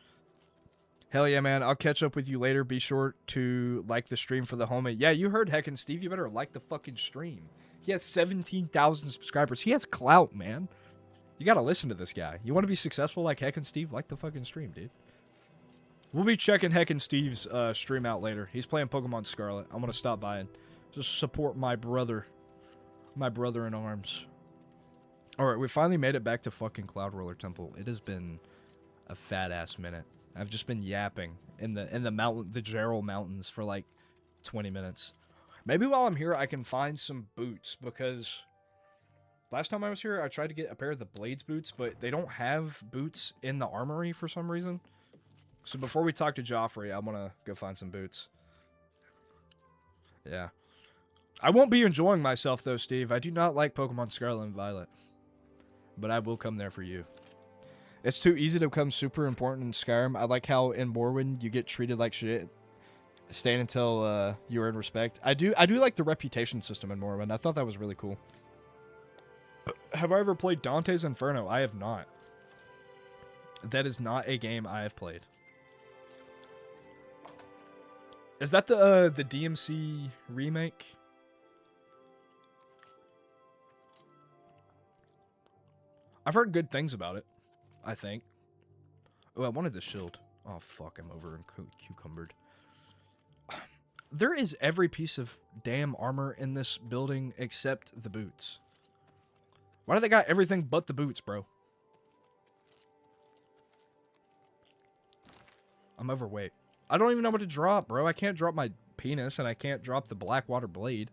Hell yeah, man. I'll catch up with you later. Be sure to like the stream for the homie. Yeah, you heard Heckin' Steve. You better like the fucking stream. He has 17,000 subscribers. He has clout, man. You gotta listen to this guy. You want to be successful like Heckin' Steve? Like the fucking stream, dude. We'll be checking Heckin' Steve's stream out later. He's playing Pokemon Scarlet. I'm gonna stop by and just support my brother. My brother in arms. Alright, we finally made it back to fucking Cloud Roller Temple. It has been a fat-ass minute. I've just been yapping in the mountain, the Gerald Mountains for like 20 minutes. Maybe while I'm here, I can find some boots, because last time I was here, I tried to get a pair of the Blades boots, but they don't have boots in the armory for some reason. So before we talk to Joffrey, I want to go find some boots. Yeah. I won't be enjoying myself, though, Steve. I do not like Pokemon Scarlet and Violet. But I will come there for you. It's too easy to become super important in Skyrim. I like how in Morrowind you get treated like shit. Staying until you earn respect. I do like the reputation system in Morrowind. I thought that was really cool. Have I ever played Dante's Inferno? I have not. That is not a game I have played. Is that the DMC remake? I've heard good things about it, I think. Oh, I wanted the shield. Oh, fuck, I'm over cucumbered. There is every piece of damn armor in this building except the boots. Why do they got everything but the boots, bro? I'm overweight. I don't even know what to drop, bro. I can't drop my penis, and I can't drop the Blackwater Blade.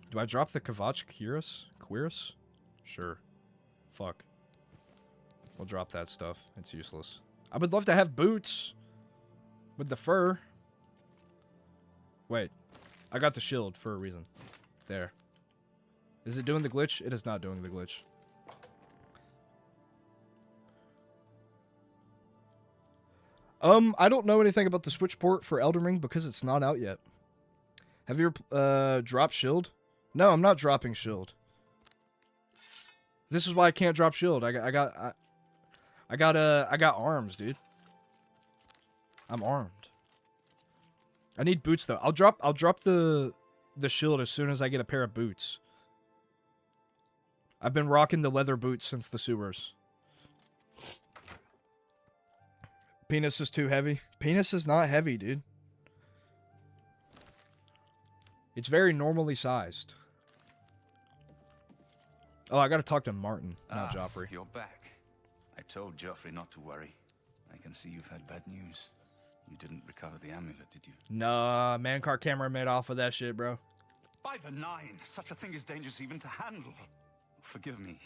Do I drop the Kavach Quirus? Sure. Fuck. We'll drop that stuff. It's useless. I would love to have boots with the fur. Wait. I got the shield for a reason. There. Is it doing the glitch? It is not doing the glitch. I don't know anything about the Switch port for Elden Ring because it's not out yet. Have you ever dropped shield? No, I'm not dropping shield. This is why I can't drop shield. I got arms, dude. I'm armed. I need boots though. I'll drop the shield as soon as I get a pair of boots. I've been rocking the leather boots since the sewers. Penis is too heavy. Penis is not heavy, dude. It's very normally sized. Oh, I gotta talk to Martin, not Joffrey. You're back. I told Joffrey not to worry. I can see you've had bad news. You didn't recover the amulet, did you? Nah, Mancar camera made off with that shit, bro. By the nine, such a thing is dangerous even to handle. Forgive me.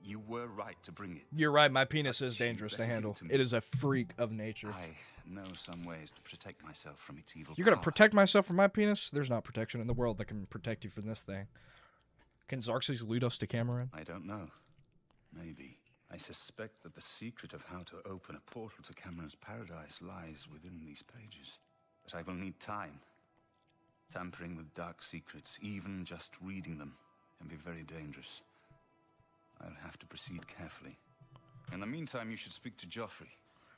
You were right to bring it. You're right, my penis is dangerous to handle. It is a freak of nature. I know some ways to protect myself from its evil You're gonna power. protect myself from my penis? There's not protection in the world that can protect you from this thing. Can Xerxes lead us to Cameron? I don't know. Maybe. I suspect that the secret of how to open a portal to Cameron's paradise lies within these pages. But I will need time. Tampering with dark secrets, even just reading them, can be very dangerous. I'll have to proceed carefully. In the meantime, you should speak to Joffrey.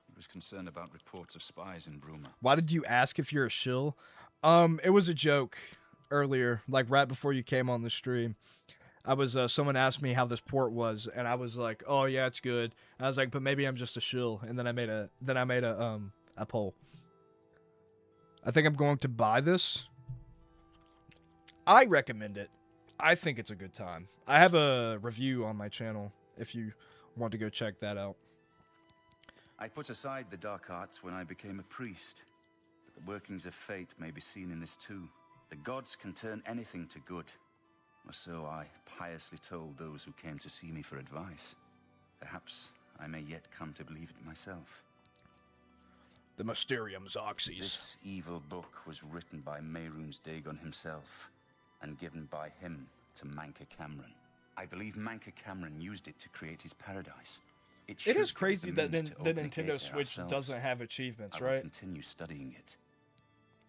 He was concerned about reports of spies in Bruma. Why did you ask if you're a shill? It was a joke earlier, like right before you came on the stream. I was, someone asked me how this port was, and I was like, oh yeah, it's good. And I was like, but maybe I'm just a shill. And then I made a poll. I think I'm going to buy this. I recommend it. I think it's a good time. I have a review on my channel if you want to go check that out. I put aside the dark arts when I became a priest, but the workings of fate may be seen in this too. The gods can turn anything to good, or so I piously told those who came to see me for advice. Perhaps I may yet come to believe it myself. The Mysterium Zoxes. This evil book was written by Mehrunes Dagon himself, and given by him to Manka Cameron. I believe Manka Cameron used it to create his paradise. It is crazy that the Nintendo Switch doesn't have achievements, I will right? continue studying it.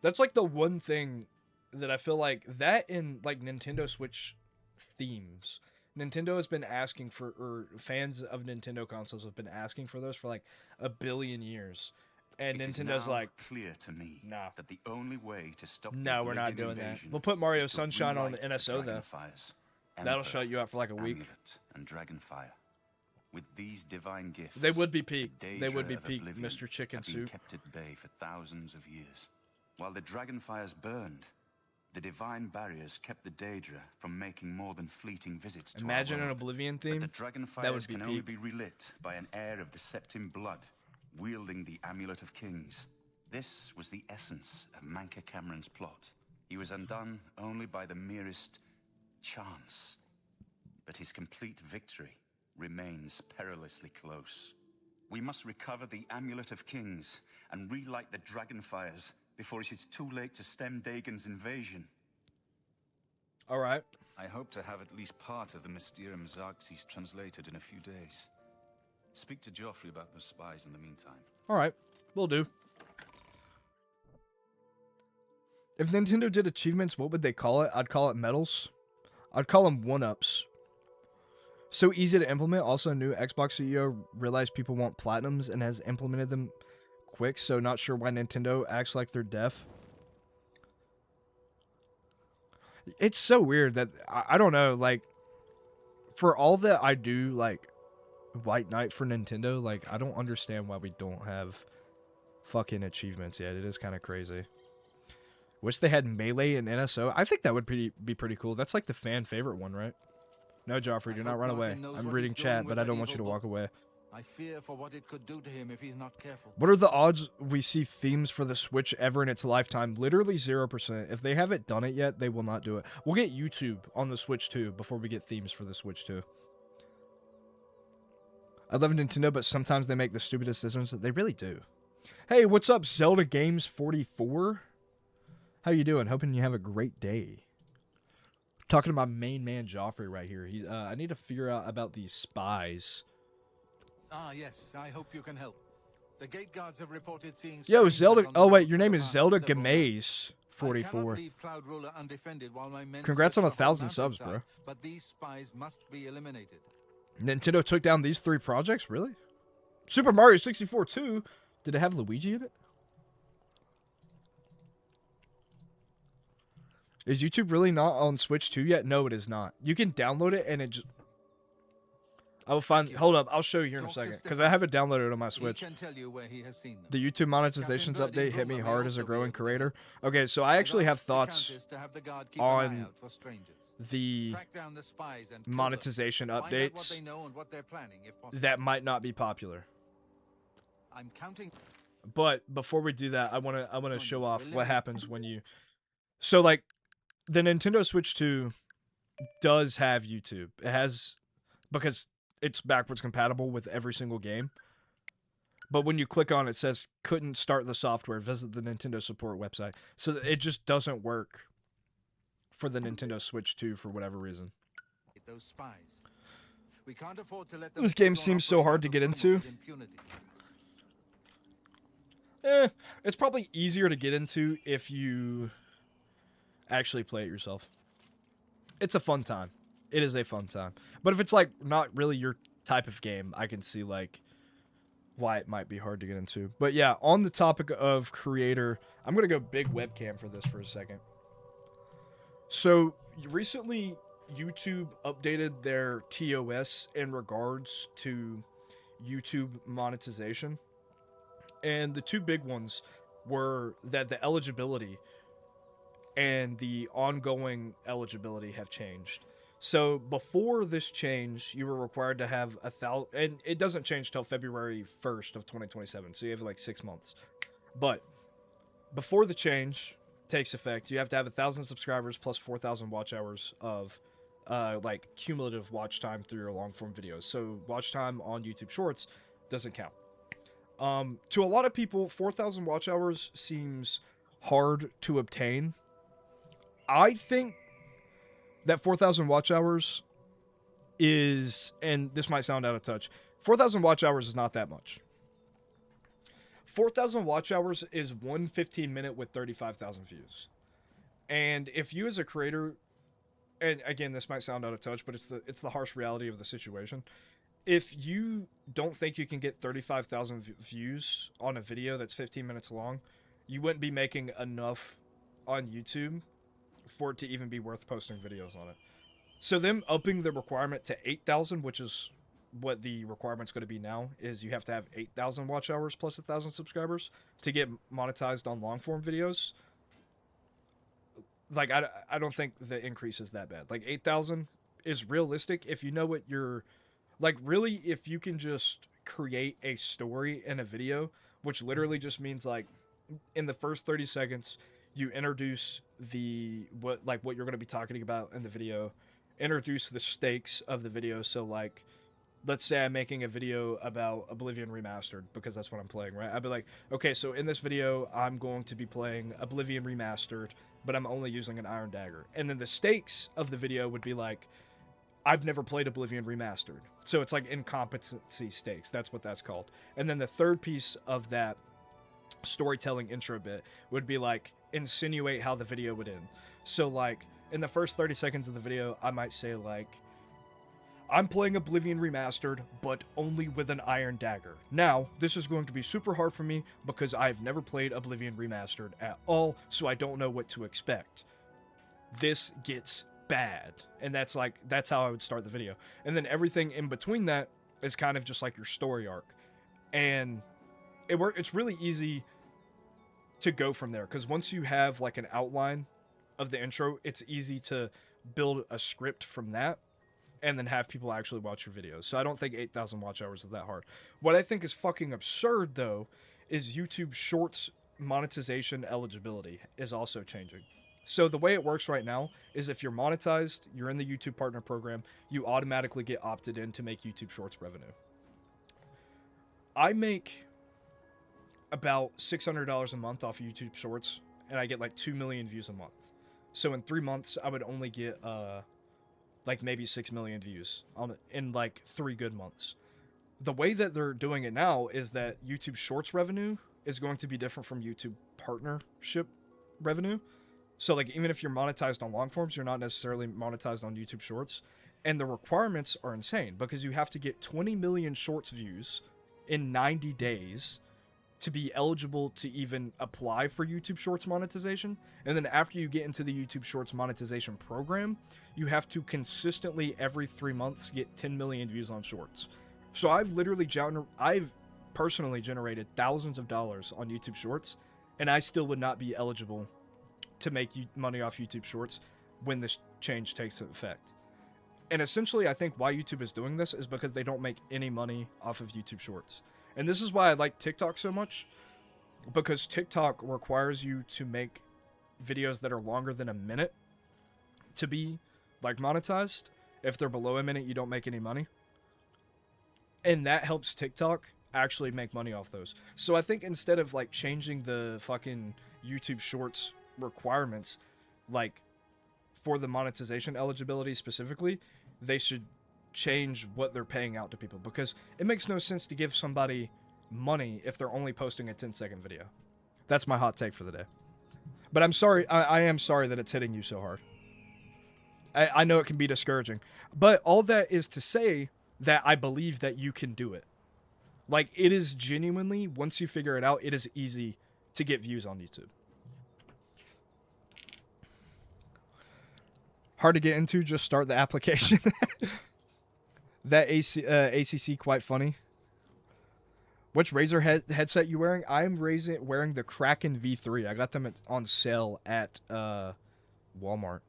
That's like the one thing that I feel like that in like Nintendo Switch themes. Nintendo has been asking for, or fans of Nintendo consoles have been asking for those for like a billion years. And It is Nintendo's now like, clear to me nah. that the only way to stop No, we're not doing that. invasion We'll put Mario is to Sunshine on relight the NSO though. Dragonfires, That'll Emperor, shut you out for like a week. Amulet, and Dragonfire. With these divine gifts, They would be the peak. They would be Daedra of peak, Oblivion Mr. Chicken have been Soup. kept at bay for thousands of years. While the Dragonfires burned, the divine barriers kept the Daedra from making more than fleeting visits to Imagine our an world. Oblivion But theme. the Dragonfires That would be can only peak. be relit by an heir of the Septim blood, wielding the Amulet of Kings. This was the essence of Manka Cameron's plot. He was undone only by the merest chance. But his complete victory remains perilously close. We must recover the Amulet of Kings and relight the Dragonfires before it is too late to stem Dagon's invasion. All right. I hope to have at least part of the Mysterium Zoxes translated in a few days. Speak to Joffrey about those spies in the meantime. All right. We'll do. If Nintendo did achievements, what would they call it? I'd call it medals. I'd call them one-ups. So easy to implement. Also, new Xbox CEO realized people want platinums and has implemented them quick. So not sure why Nintendo acts like they're deaf. It's so weird that I don't know. Like, for all that I do, like White Knight for Nintendo, like I don't understand why we don't have fucking achievements yet. It is kind of crazy. Wish they had Melee and NSO. I think that would be pretty cool. That's like the fan favorite one, right? No, Joffrey, do not run away. I'm reading chat, but I don't want you to walk away. I fear for what it could do to him if he's not careful. What are the odds we see themes for the Switch ever in its lifetime? Literally 0%. If they haven't done it yet, they will not do it. We'll get YouTube on the Switch too before we get themes for the Switch too. I love Nintendo, but sometimes they make the stupidest decisions. They really do. Hey, what's up, Zelda Games 44? How you doing? Hoping you have a great day. Talking to my main man Joffrey right here. He's I need to figure out about these spies. Ah, yes. I hope you can help. The gate guards have reported seeing... Yo, strangers Zelda. on the Oh wait, road your for name the is past Zelda several Gamez I 44. cannot leave Cloud Ruler undefended while my men Congrats on search the whole 1,000 subs, mountainside, bro. But these spies must be eliminated. Nintendo took down these 3 projects? Really? Super Mario 64 too? Did it have Luigi in it? Is YouTube really not on Switch 2 yet? No, it is not. You can download it and it just... I will find... Hold up, I'll show you here in a second. Because I have it downloaded on my Switch. He can tell you where he has seen them. The YouTube monetizations update hit me hard as a growing creator. Okay, so I actually have thoughts on the monetization updates that might not be popular. I'm counting. But before we do that, I want to show off what happens when you... So like the Nintendo Switch 2 does have YouTube. It has, because it's backwards compatible with every single game. But when you click on it, it says couldn't start the software. Visit the Nintendo support website. So it just doesn't work for the Nintendo Switch 2 for whatever reason. Those spies. We can't afford to let them This game seems so hard to get into. It's probably easier to get into if you actually play it yourself. It's a fun time. It is a fun time. But if it's like not really your type of game, I can see like why it might be hard to get into. But yeah, on the topic of creator, I'm going to go big webcam for this for a second. So recently YouTube updated their TOS in regards to YouTube monetization. And the 2 big ones were that the eligibility and the ongoing eligibility have changed. So before this change, you were required to have 1,000, and it doesn't change till February 1st of 2027. So you have like 6 months. But before the change takes effect, you have to have 1,000 subscribers plus 4,000 watch hours of like cumulative watch time through your long form videos. So watch time on YouTube Shorts doesn't count. To a lot of people, 4,000 watch hours seems hard to obtain. I think that 4,000 watch hours is, and this might sound out of touch, 4,000 watch hours is not that much. 4,000 watch hours is one 15-minute with 35,000 views. And if you as a creator, and again, this might sound out of touch, but it's the harsh reality of the situation. If you don't think you can get 35,000 views on a video that's 15 minutes long, you wouldn't be making enough on YouTube for it to even be worth posting videos on it. So them upping the requirement to 8,000, which is what the requirement's going to be now, is you have to have 8,000 watch hours plus 1,000 subscribers to get monetized on long form videos. Like, I don't think the increase is that bad. Like, 8,000 is realistic if you know what you're... Like, really, if you can just create a story in a video, which literally just means, like, in the first 30 seconds, you introduce what you're going to be talking about in the video, introduce the stakes of the video. So, like, let's say I'm making a video about Oblivion Remastered, because that's what I'm playing, right? I'd be like, okay, so in this video, I'm going to be playing Oblivion Remastered, but I'm only using an Iron Dagger. And then the stakes of the video would be like, I've never played Oblivion Remastered. So it's like incompetency stakes. That's what that's called. And then the third piece of that storytelling intro bit would be like, insinuate how the video would end. So like, in the first 30 seconds of the video, I might say like, I'm playing Oblivion Remastered, but only with an Iron Dagger. Now, this is going to be super hard for me because I've never played Oblivion Remastered at all, so I don't know what to expect. This gets bad. And that's how I would start the video. And then everything in between that is kind of just like your story arc. And it's really easy to go from there, because once you have like an outline of the intro, it's easy to build a script from that and then have people actually watch your videos. So I don't think 8,000 watch hours is that hard. What I think is fucking absurd, though, is YouTube Shorts monetization eligibility is also changing. So the way it works right now is if you're monetized, you're in the YouTube Partner Program, you automatically get opted in to make YouTube Shorts revenue. I make about $600 a month off of YouTube Shorts, and I get like 2 million views a month. So in 3 months, I would only get like maybe 6 million views in like 3 good months. The way that they're doing it now is that YouTube Shorts revenue is going to be different from YouTube Partnership revenue. So like, even if you're monetized on long forms, you're not necessarily monetized on YouTube Shorts. And the requirements are insane, because you have to get 20 million Shorts views in 90 days to be eligible to even apply for YouTube Shorts monetization. And then after you get into the YouTube Shorts monetization program, you have to consistently every 3 months get 10 million views on Shorts. So I've personally generated thousands of dollars on YouTube Shorts, and I still would not be eligible to make money off YouTube Shorts when this change takes effect. And essentially, I think why YouTube is doing this is because they don't make any money off of YouTube Shorts. And this is why I like TikTok so much, because TikTok requires you to make videos that are longer than a minute to be like monetized. If they're below a minute, you don't make any money. And that helps TikTok actually make money off those. So I think instead of like changing the fucking YouTube Shorts requirements, like for the monetization eligibility specifically, they should change what they're paying out to people, because it makes no sense to give somebody money if they're only posting a 10-second video. That's my hot take for the day. But I'm sorry, I am sorry that it's hitting you so hard. I know it can be discouraging, but all that is to say that I believe that you can do it. Like, it is genuinely, once you figure it out, it is easy to get views on YouTube. Hard to get into, just start the application. That ACC quite funny. Which Razer headset you wearing? I'm wearing the Kraken V3. I got them on sale at Walmart.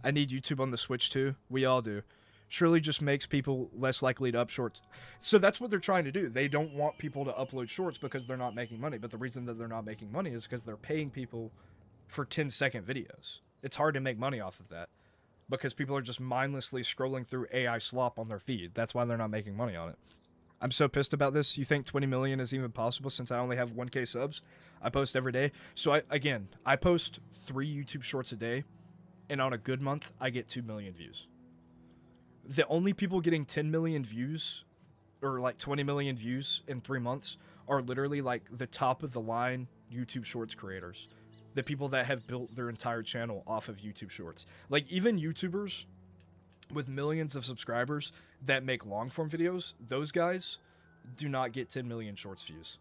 I need YouTube on the Switch too. We all do. Surely just makes people less likely to up shorts. So that's what they're trying to do. They don't want people to upload shorts because they're not making money. But the reason that they're not making money is because they're paying people for 10-second videos. It's hard to make money off of that because people are just mindlessly scrolling through AI slop on their feed. That's why they're not making money on it. I'm so pissed about this. You think 20 million is even possible since I only have 1K subs? I post every day. So I post 3 YouTube shorts a day, and on a good month, I get 2 million views. The only people getting 10 million views or like 20 million views in 3 months are literally like the top of the line YouTube shorts creators. The people that have built their entire channel off of YouTube shorts. Like even YouTubers with millions of subscribers that make long form videos, those guys do not get 10 million shorts views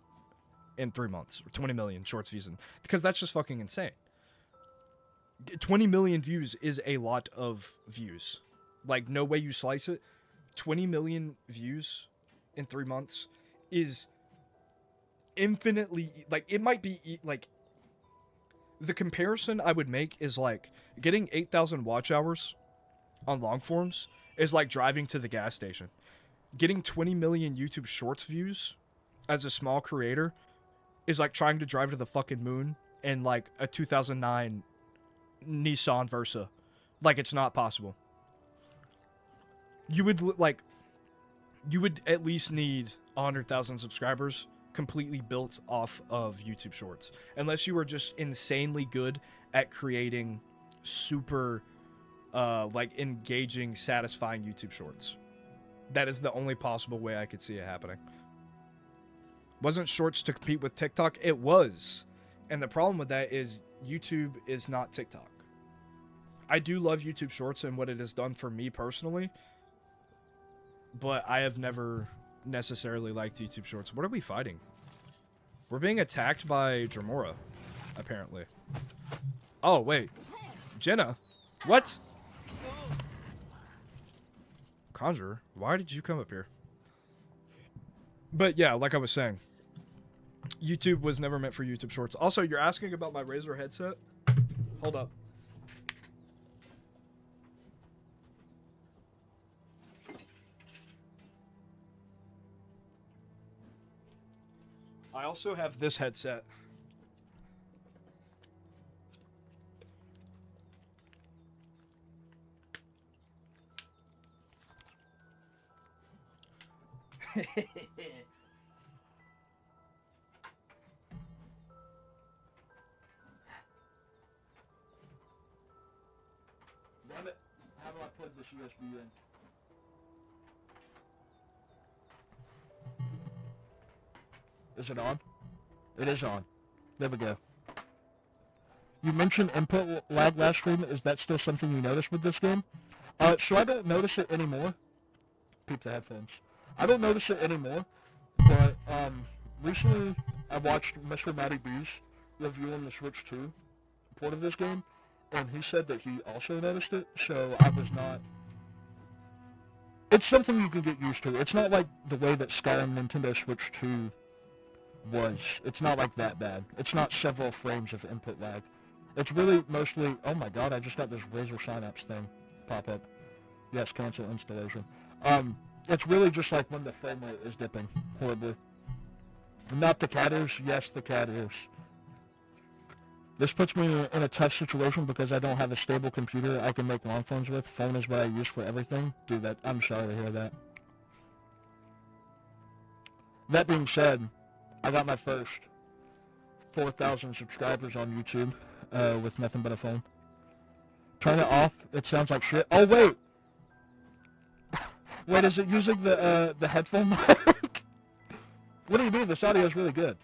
in 3 months or 20 million shorts views because that's just fucking insane. 20 million views is a lot of views. Like no way you slice it. 20 million views in 3 months is infinitely, like it might be like the comparison I would make is like getting 8,000 watch hours on long forms is like driving to the gas station. Getting 20 million YouTube shorts views as a small creator is like trying to drive to the fucking moon in like a 2009 Nissan Versa. Like it's not possible. You would at least need 100,000 subscribers completely built off of YouTube shorts. Unless you were just insanely good at creating super like engaging, satisfying YouTube shorts. That is the only possible way I could see it happening. Wasn't shorts to compete with TikTok? It was. And the problem with that is YouTube is not TikTok. I do love YouTube shorts and what it has done for me personally, but I have never necessarily liked YouTube shorts. What are we fighting? We're being attacked by Dramora, apparently. Oh, wait. Jenna? What? Conjurer, why did you come up here? But yeah, like I was saying, YouTube was never meant for YouTube shorts. Also, you're asking about my Razer headset? Hold up. I also have this headset. Damn it. How do I plug this USB in? Is it on? It is on. There we go. You mentioned input lag last stream. Is that still something you notice with this game? So I don't notice it anymore. Peep the headphones. I don't notice it anymore, but recently I watched Mr. Matty B's reviewing the Switch 2 port of this game, and he said that he also noticed it, so I was not... It's something you can get used to. It's not like the way that Skyrim Nintendo Switch 2 was. It's not like that bad. It's not several frames of input lag. It's really mostly... Oh my god, I just got this Razer Synapse thing pop up. Yes, cancel installation. It's really just like when the frame rate is dipping horribly. Not the cat ears. Yes, the cat ears. This puts me in a tough situation because I don't have a stable computer I can make long phones with. Phone is what I use for everything. Dude, I'm sorry to hear that. That being said, I got my first 4,000 subscribers on YouTube with nothing but a phone. Turn it off. It sounds like shit. Oh, wait. Wait, is it using the headphone mic? What do you mean? This audio is really good.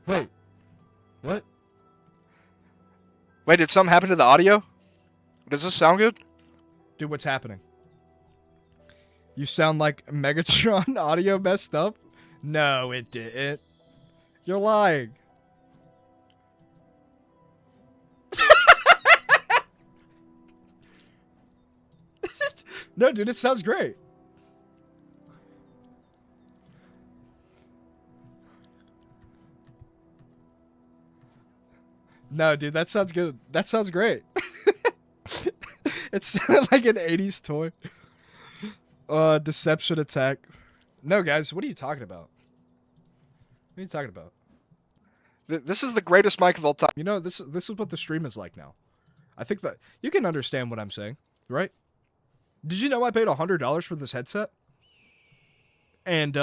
Wait. What? Wait, did something happen to the audio? Does this sound good? Dude, what's happening? You sound like Megatron audio messed up? No, it didn't. You're lying. No, dude, it sounds great. No, dude, that sounds good. That sounds great. It sounded like an 80s toy. Deception attack. No, guys, what are you talking about? What are you talking about? This is the greatest mic of all time. You know, this is what the stream is like now. I think that you can understand what I'm saying, right? Did you know I paid $100 for this headset? And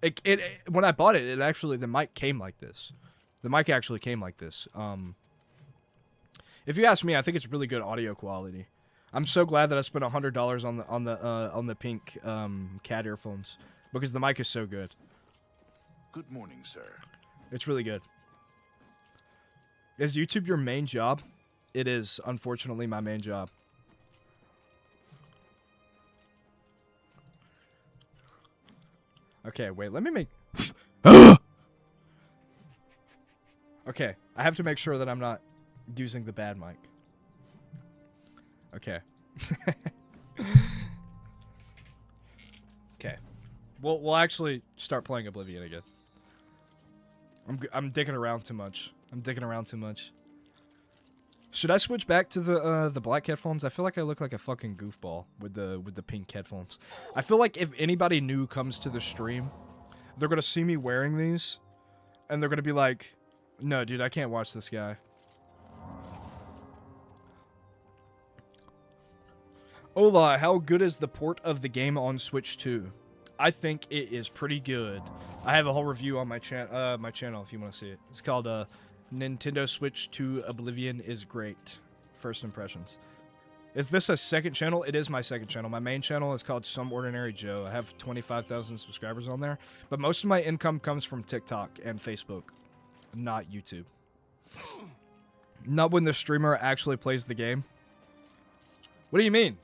it when I bought it, it actually the mic came like this. The mic actually came like this. If you ask me, I think it's really good audio quality. I'm so glad that I spent $100 on the pink cat earphones because the mic is so good. Good morning, sir. It's really good. Is YouTube your main job? It is, unfortunately, my main job. Okay, wait, let me make... Okay, I have to make sure that I'm not using the bad mic. Okay. Okay. We'll actually start playing Oblivion again. I'm dicking around too much. Should I switch back to the black headphones? I feel like I look like a fucking goofball with the pink headphones. I feel like if anybody new comes to the stream, they're gonna see me wearing these, and they're gonna be like, "No, dude, I can't watch this guy." Ola, how good is the port of the game on Switch 2? I think it is pretty good. I have a whole review on my channel if you want to see it. It's called Nintendo Switch 2 Oblivion is great. First impressions. Is this a second channel? It is my second channel. My main channel is called Some Ordinary Joe. I have 25,000 subscribers on there. But most of my income comes from TikTok and Facebook, not YouTube. Not when the streamer actually plays the game. What do you mean?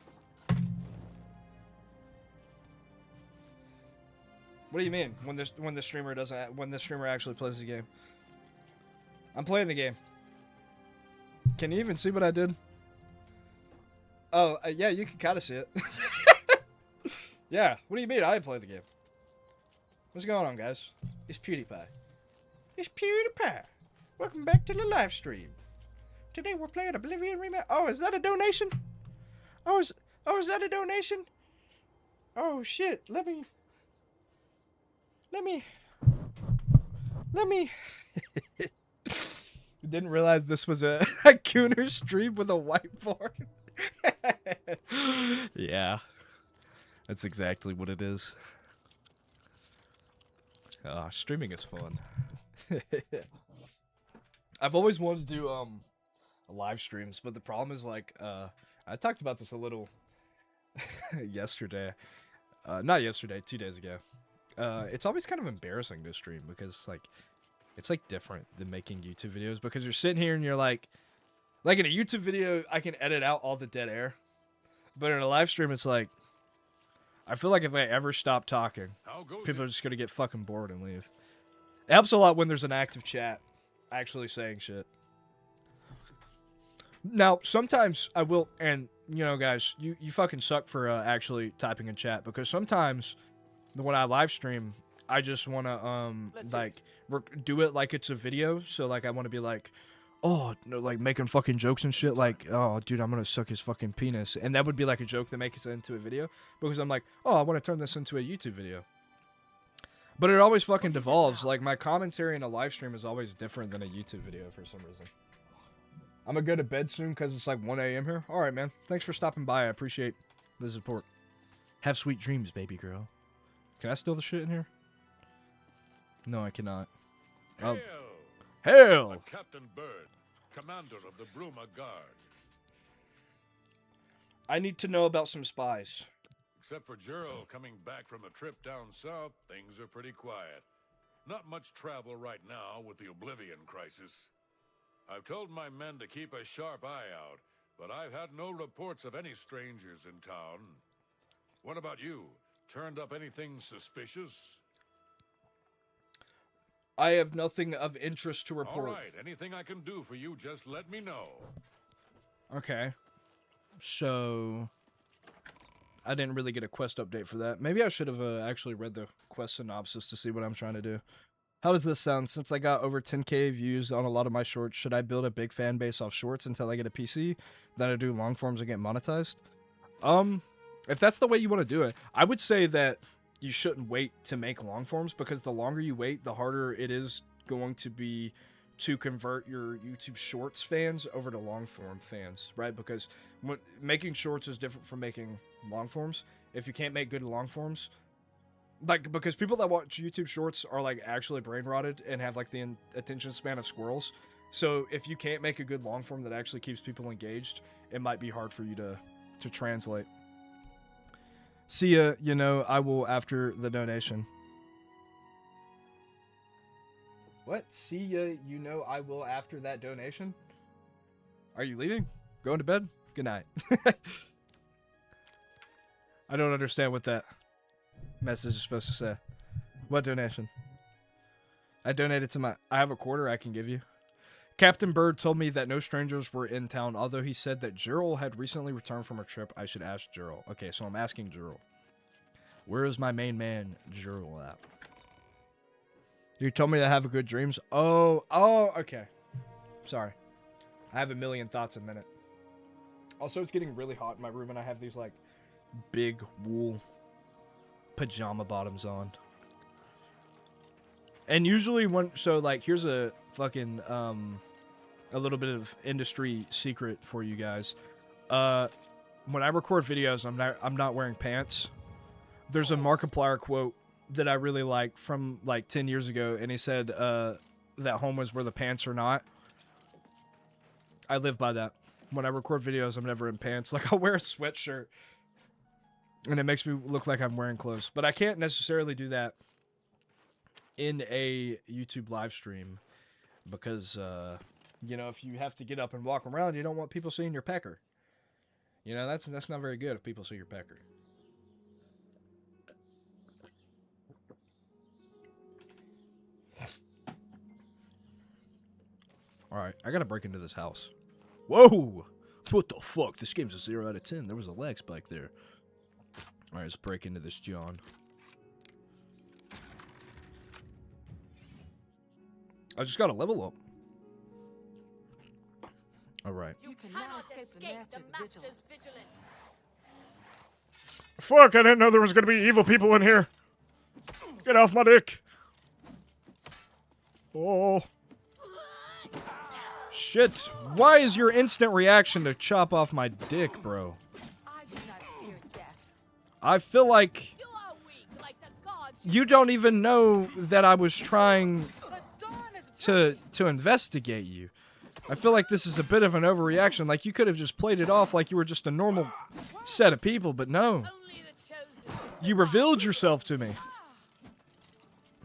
What do you mean when the streamer actually plays the game? I'm playing the game. Can you even see what I did? Oh, yeah, you can kind of see it. Yeah, what do you mean I play the game? What's going on, guys? It's PewDiePie. It's PewDiePie. Welcome back to the live stream. Today we're playing Oblivion Remastered. Oh, is that a donation? Oh, is that a donation? Oh shit! Let me. Didn't realize this was a Cooner stream with a whiteboard. Yeah, that's exactly what it is. Streaming is fun. I've always wanted to do live streams, but the problem is like I talked about this a little yesterday. Not yesterday, 2 days ago. It's always kind of embarrassing to stream because it's like different than making YouTube videos because you're sitting here and you're like in a YouTube video I can edit out all the dead air, but in a live stream it's like I feel like if I ever stop talking, people are just gonna get fucking bored and leave. It helps a lot when there's an active chat actually saying shit. Now sometimes I will, and you know guys, you fucking suck for actually typing in chat because sometimes when I live stream, I just want to do it like it's a video. So like I want to be like, oh, no, like making fucking jokes and shit. Like, oh, dude, I'm gonna suck his fucking penis, and that would be like a joke that makes it into a video because I'm like, oh, I want to turn this into a YouTube video. But it always fucking devolves. Like my commentary in a live stream is always different than a YouTube video for some reason. I'm gonna go to bed soon because it's like 1 a.m. here. All right, man. Thanks for stopping by. I appreciate the support. Have sweet dreams, baby girl. Can I steal the shit in here? No, I cannot. Hail! Hail! Captain Bird, commander of the Bruma Guard. I need to know about some spies. Except for Gerald coming back from a trip down south, things are pretty quiet. Not much travel right now with the Oblivion crisis. I've told my men to keep a sharp eye out, but I've had no reports of any strangers in town. What about you? Turned up anything suspicious? I have nothing of interest to report. All right, anything I can do for you, just let me know. Okay. So, I didn't really get a quest update for that. Maybe I should have actually read the quest synopsis to see what I'm trying to do. How does this sound? Since I got over 10K views on a lot of my shorts, should I build a big fan base off shorts until I get a PC? Then I do long forms and get monetized? If that's the way you want to do it, I would say that you shouldn't wait to make long forms, because the longer you wait, the harder it is going to be to convert your YouTube Shorts fans over to long form fans, right? Because making shorts is different from making long forms. If you can't make good long forms, like, because people that watch YouTube Shorts are like actually brain rotted and have like the attention span of squirrels. So if you can't make a good long form that actually keeps people engaged, it might be hard for you to translate. See ya, you know, I will after the donation. What? See ya, you know, I will after that donation? Are you leaving? Going to bed? Good night. I don't understand what that message is supposed to say. What donation? I donated to my... I have a quarter I can give you. Captain Bird told me that no strangers were in town, although he said that Jurl had recently returned from a trip. I should ask Jurl. Okay, so I'm asking Jurl. Where is my main man, Jurl, at? You told me to have a good dreams. Oh, okay. Sorry. I have a million thoughts a minute. Also, it's getting really hot in my room, and I have these, like, big wool pajama bottoms on. And usually so, like, here's a fucking, a little bit of industry secret for you guys. When I record videos, I'm not wearing pants. There's a Markiplier quote that I really like from like 10 years ago, and he said that home is where the pants are not. I live by that. When I record videos, I'm never in pants. Like, I'll wear a sweatshirt, and it makes me look like I'm wearing clothes. But I can't necessarily do that in a YouTube live stream because, you know, if you have to get up and walk around, you don't want people seeing your pecker. You know, that's not very good if people see your pecker. Alright, I gotta break into this house. Whoa! What the fuck? This game's a 0 out of 10. There was a lag spike there. Alright, let's break into this John. I just gotta level up. Alright. You cannot escape the Master's vigilance. Fuck, I didn't know there was gonna be evil people in here. Get off my dick. Oh. Shit. Why is your instant reaction to chop off my dick, bro? I do not fear death. I feel like You are weak, like the gods. you don't even know that I was trying to investigate you. I feel like this is a bit of an overreaction. Like, you could have just played it off like you were just a normal set of people, but no. You revealed yourself to me.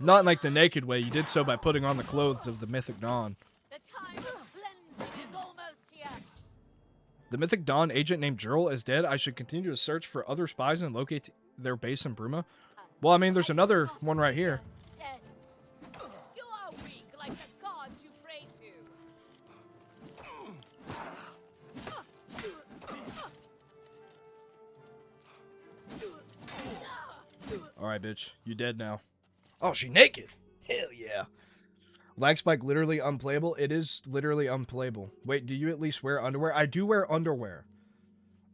Not in like the naked way. You did so by putting on the clothes of the Mythic Dawn. The time of cleansing is almost here. The Mythic Dawn agent named Jurl is dead. I should continue to search for other spies and locate their base in Bruma. Well, I mean, there's another one right here. You are weak, like the gods you pray to. Alright, bitch. You dead now. Oh, she naked. Hell yeah. Lag spike literally unplayable. It is literally unplayable. Wait, do you at least wear underwear? I do wear underwear.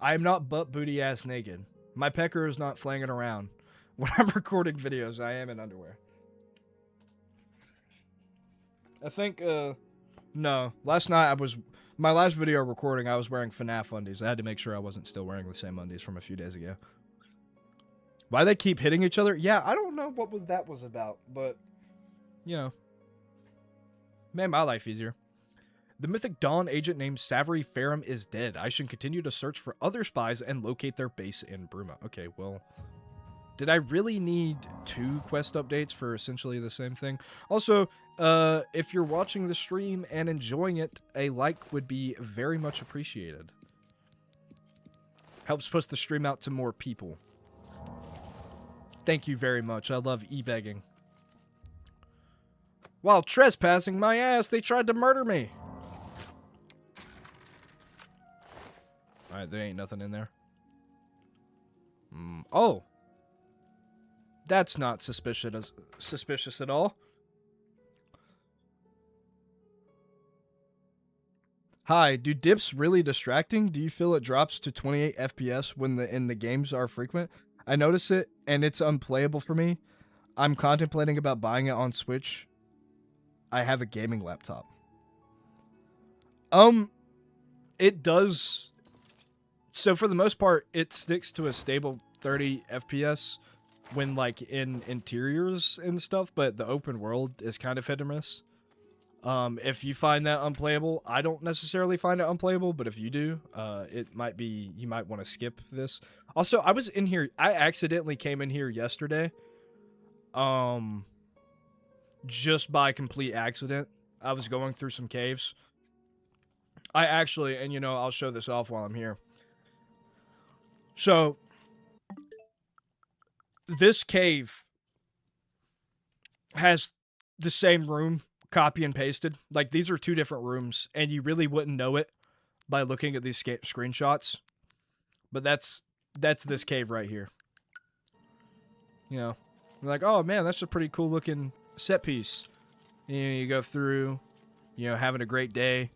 I am not butt booty ass naked. My pecker is not flanging around. When I'm recording videos, I am in underwear. I think, no. Last night my last video recording, I was wearing FNAF undies. I had to make sure I wasn't still wearing the same undies from a few days ago. Why they keep hitting each other? Yeah, I don't know what that was about, but, you know, made my life easier. The Mythic Dawn agent named Savory Ferrum is dead. I should continue to search for other spies and locate their base in Bruma. Okay, well, did I really need 2 quest updates for essentially the same thing? Also, if you're watching the stream and enjoying it, a like would be very much appreciated. Helps push the stream out to more people. Thank you very much. I love e-begging. While trespassing my ass, they tried to murder me. Alright, there ain't nothing in there. Oh. That's not suspicious at all. Hi, do dips really distracting? Do you feel it drops to 28 FPS when the games are frequent? I notice it and it's unplayable for me. I'm contemplating about buying it on Switch. I have a gaming laptop. It does. So for the most part, it sticks to a stable 30 FPS when like in interiors and stuff, but the open world is kind of hit or miss. If you find that unplayable, I don't necessarily find it unplayable, but if you do, it might be, you might want to skip this. Also, I was in here, I accidentally came in here yesterday. Just by complete accident. I was going through some caves. I actually, and you know, I'll show this off while I'm here. So, this cave has the same room copy and pasted. Like, these are two different rooms, and you really wouldn't know it by looking at these screenshots. But that's this cave right here. You know, you're like, oh man, that's a pretty cool looking set piece. You know, you go through, you know, having a great day.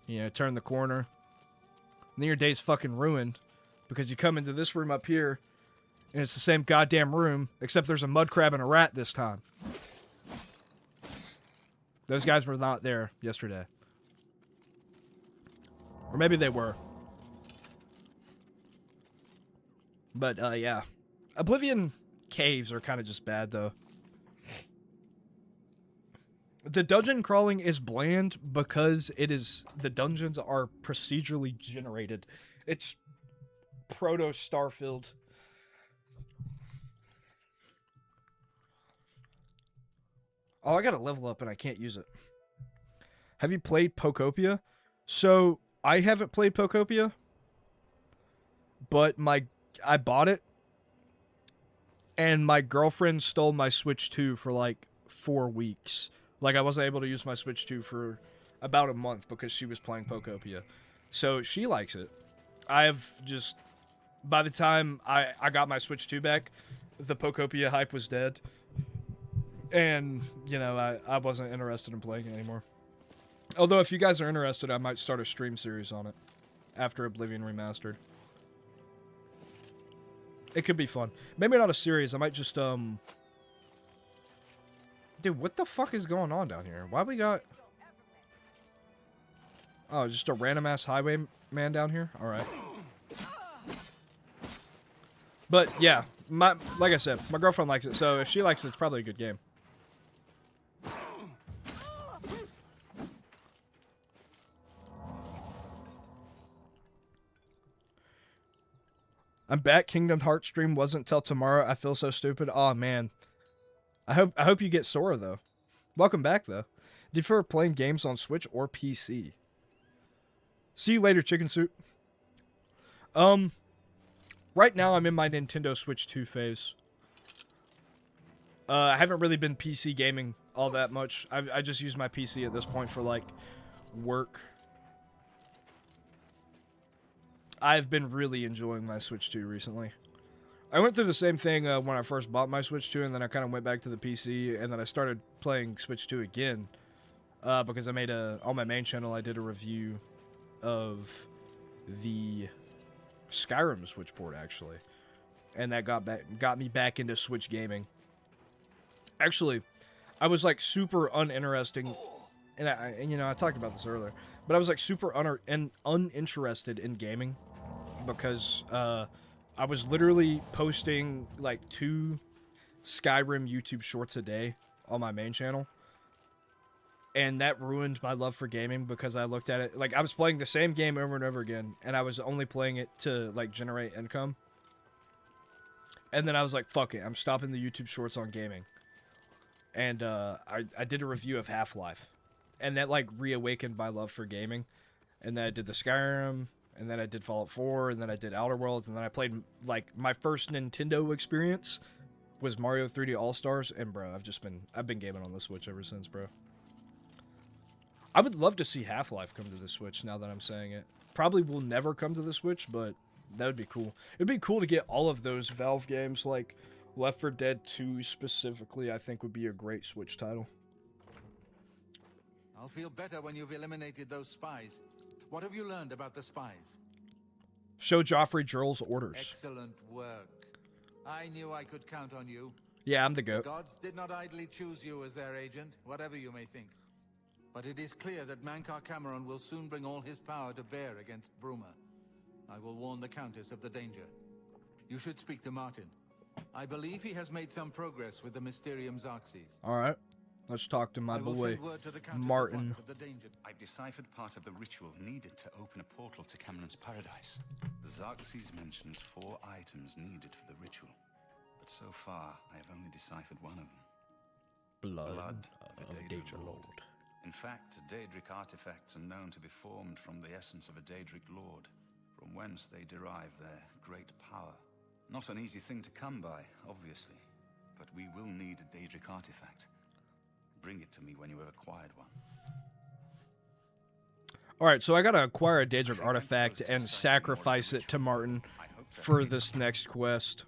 You know, turn the corner. And then your day's fucking ruined because you come into this room up here and it's the same goddamn room, except there's a mud crab and a rat this time. Those guys were not there yesterday. Or maybe they were. But, yeah. Oblivion caves are kind of just bad, though. The dungeon crawling is bland because the dungeons are procedurally generated. It's proto-Starfield. Oh, I gotta level up and I can't use it. Have you played Pokopia? So, I haven't played Pokopia, but I bought it, and my girlfriend stole my Switch 2 for like 4 weeks. Like, I wasn't able to use my Switch 2 for about a month because she was playing Pokopia. So, she likes it. By the time I got my Switch 2 back, the Pokopia hype was dead. And, you know, I wasn't interested in playing it anymore. Although, if you guys are interested, I might start a stream series on it after Oblivion Remastered. It could be fun. Maybe not a series. I might just, Dude, what the fuck is going on down here? Why we got... Oh, just a random-ass highwayman down here? Alright. But, yeah. Like I said, my girlfriend likes it, so if she likes it, it's probably a good game. I'm back. Kingdom Hearts stream wasn't till tomorrow. I feel so stupid. Oh man. I hope you get Sora though. Welcome back though. Do you prefer playing games on Switch or PC? See you later, Chicken Soup. Right now I'm in my Nintendo Switch 2 phase. I haven't really been PC gaming all that much. I just use my PC at this point for like work. I've been really enjoying my Switch 2 recently. I went through the same thing when I first bought my Switch 2, and then I kind of went back to the PC, and then I started playing Switch 2 again, because I made on my main channel, I did a review of the Skyrim Switch port, actually, and that got me back into Switch gaming. Actually, I was like super uninteresting, and you know, I talked about this earlier, but I was like super uninterested in gaming because I was literally posting like 2 Skyrim YouTube shorts a day on my main channel, and that ruined my love for gaming because I looked at it like I was playing the same game over and over again, and I was only playing it to like generate income. And then I was like, fuck it, I'm stopping the YouTube shorts on gaming. And I did a review of Half-Life, and that like reawakened my love for gaming. And then I did the Skyrim, and then I did Fallout 4, and then I did Outer Worlds, and then I played like my first Nintendo experience was Mario 3D All-Stars, and bro, I've been gaming on the Switch ever since, bro. I would love to see Half-Life come to the Switch now that I'm saying it. Probably will never come to the Switch, but that would be cool. It'd be cool to get all of those Valve games, like Left 4 Dead 2 specifically, I think would be a great Switch title. I'll feel better when you've eliminated those spies. What have you learned about the spies? Show Joffrey Jorl's orders. Excellent work. I knew I could count on you. Yeah, I'm the The goat. gods did not idly choose you as their agent, whatever you may think. But it is clear that Mankar Cameron will soon bring all his power to bear against Bruma. I will warn the Countess of the danger. You should speak to Martin. I believe he has made some progress with the Mysterium Xarxes. All right. Let's talk to my I will boy, send word to the Countess at Martin. once of the danger. I've deciphered part of the ritual needed to open a portal to Cameron's paradise. The Xarxes mentions 4 items needed for the ritual. But so far, I have only deciphered one of them. Blood of of a Daedra Daedra Lord. In fact, Daedric artifacts are known to be formed from the essence of a Daedric Lord, from whence they derive their great power. Not an easy thing to come by, obviously, but we will need a Daedric artifact. Bring it to me when you have acquired one. All right, so I gotta acquire a Daedric artifact and sacrifice it to Martin for this next quest,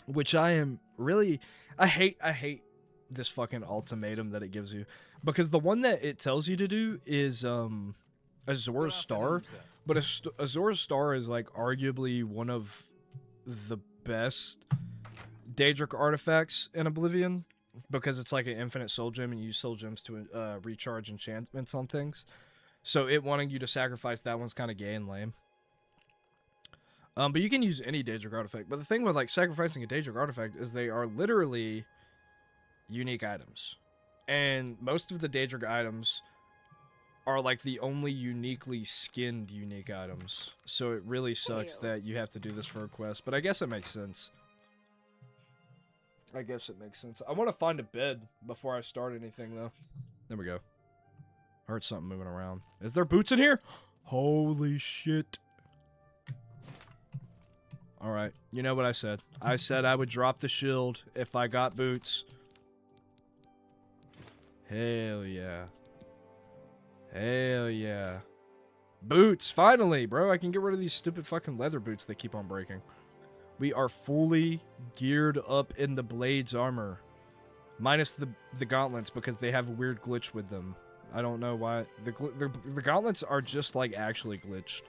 which I am really. I hate this fucking ultimatum that it gives you, because the one that it tells you to do is Azor's Star, but Azor's Star is like arguably one of the best Daedric artifacts in Oblivion, because it's like an infinite soul gem and you use soul gems to recharge enchantments on things. So it wanting you to sacrifice that one's kind of gay and lame. But you can use any Daedric artifact. But the thing with like sacrificing a Daedric artifact is they are literally unique items. And most of the Daedric items are like the only uniquely skinned unique items. So it really sucks that you have to do this for a quest. But I guess it makes sense. I guess it makes sense. I want to find a bed before I start anything, though. There we go. I heard something moving around. Is there boots in here? Holy shit. Alright, you know what I said. I said I would drop the shield if I got boots. Hell yeah. Hell yeah. Boots, finally, bro. I can get rid of these stupid fucking leather boots they keep on breaking. We are fully geared up in the Blades armor. Minus the gauntlets, because they have a weird glitch with them. I don't know why. The gauntlets are just, like, actually glitched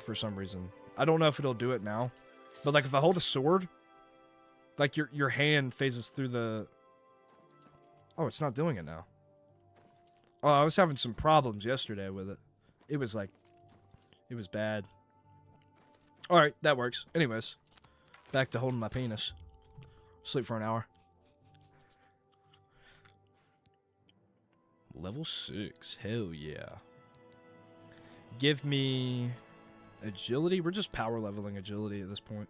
for some reason. I don't know if it'll do it now. But, like, if I hold a sword, like, your hand phases through the... Oh, it's not doing it now. Oh, I was having some problems yesterday with it. It was, like... It was bad. Alright, that works. Anyways. Back to holding my penis. Sleep for an hour. Level 6. Hell yeah. Give me agility. We're just power leveling agility at this point.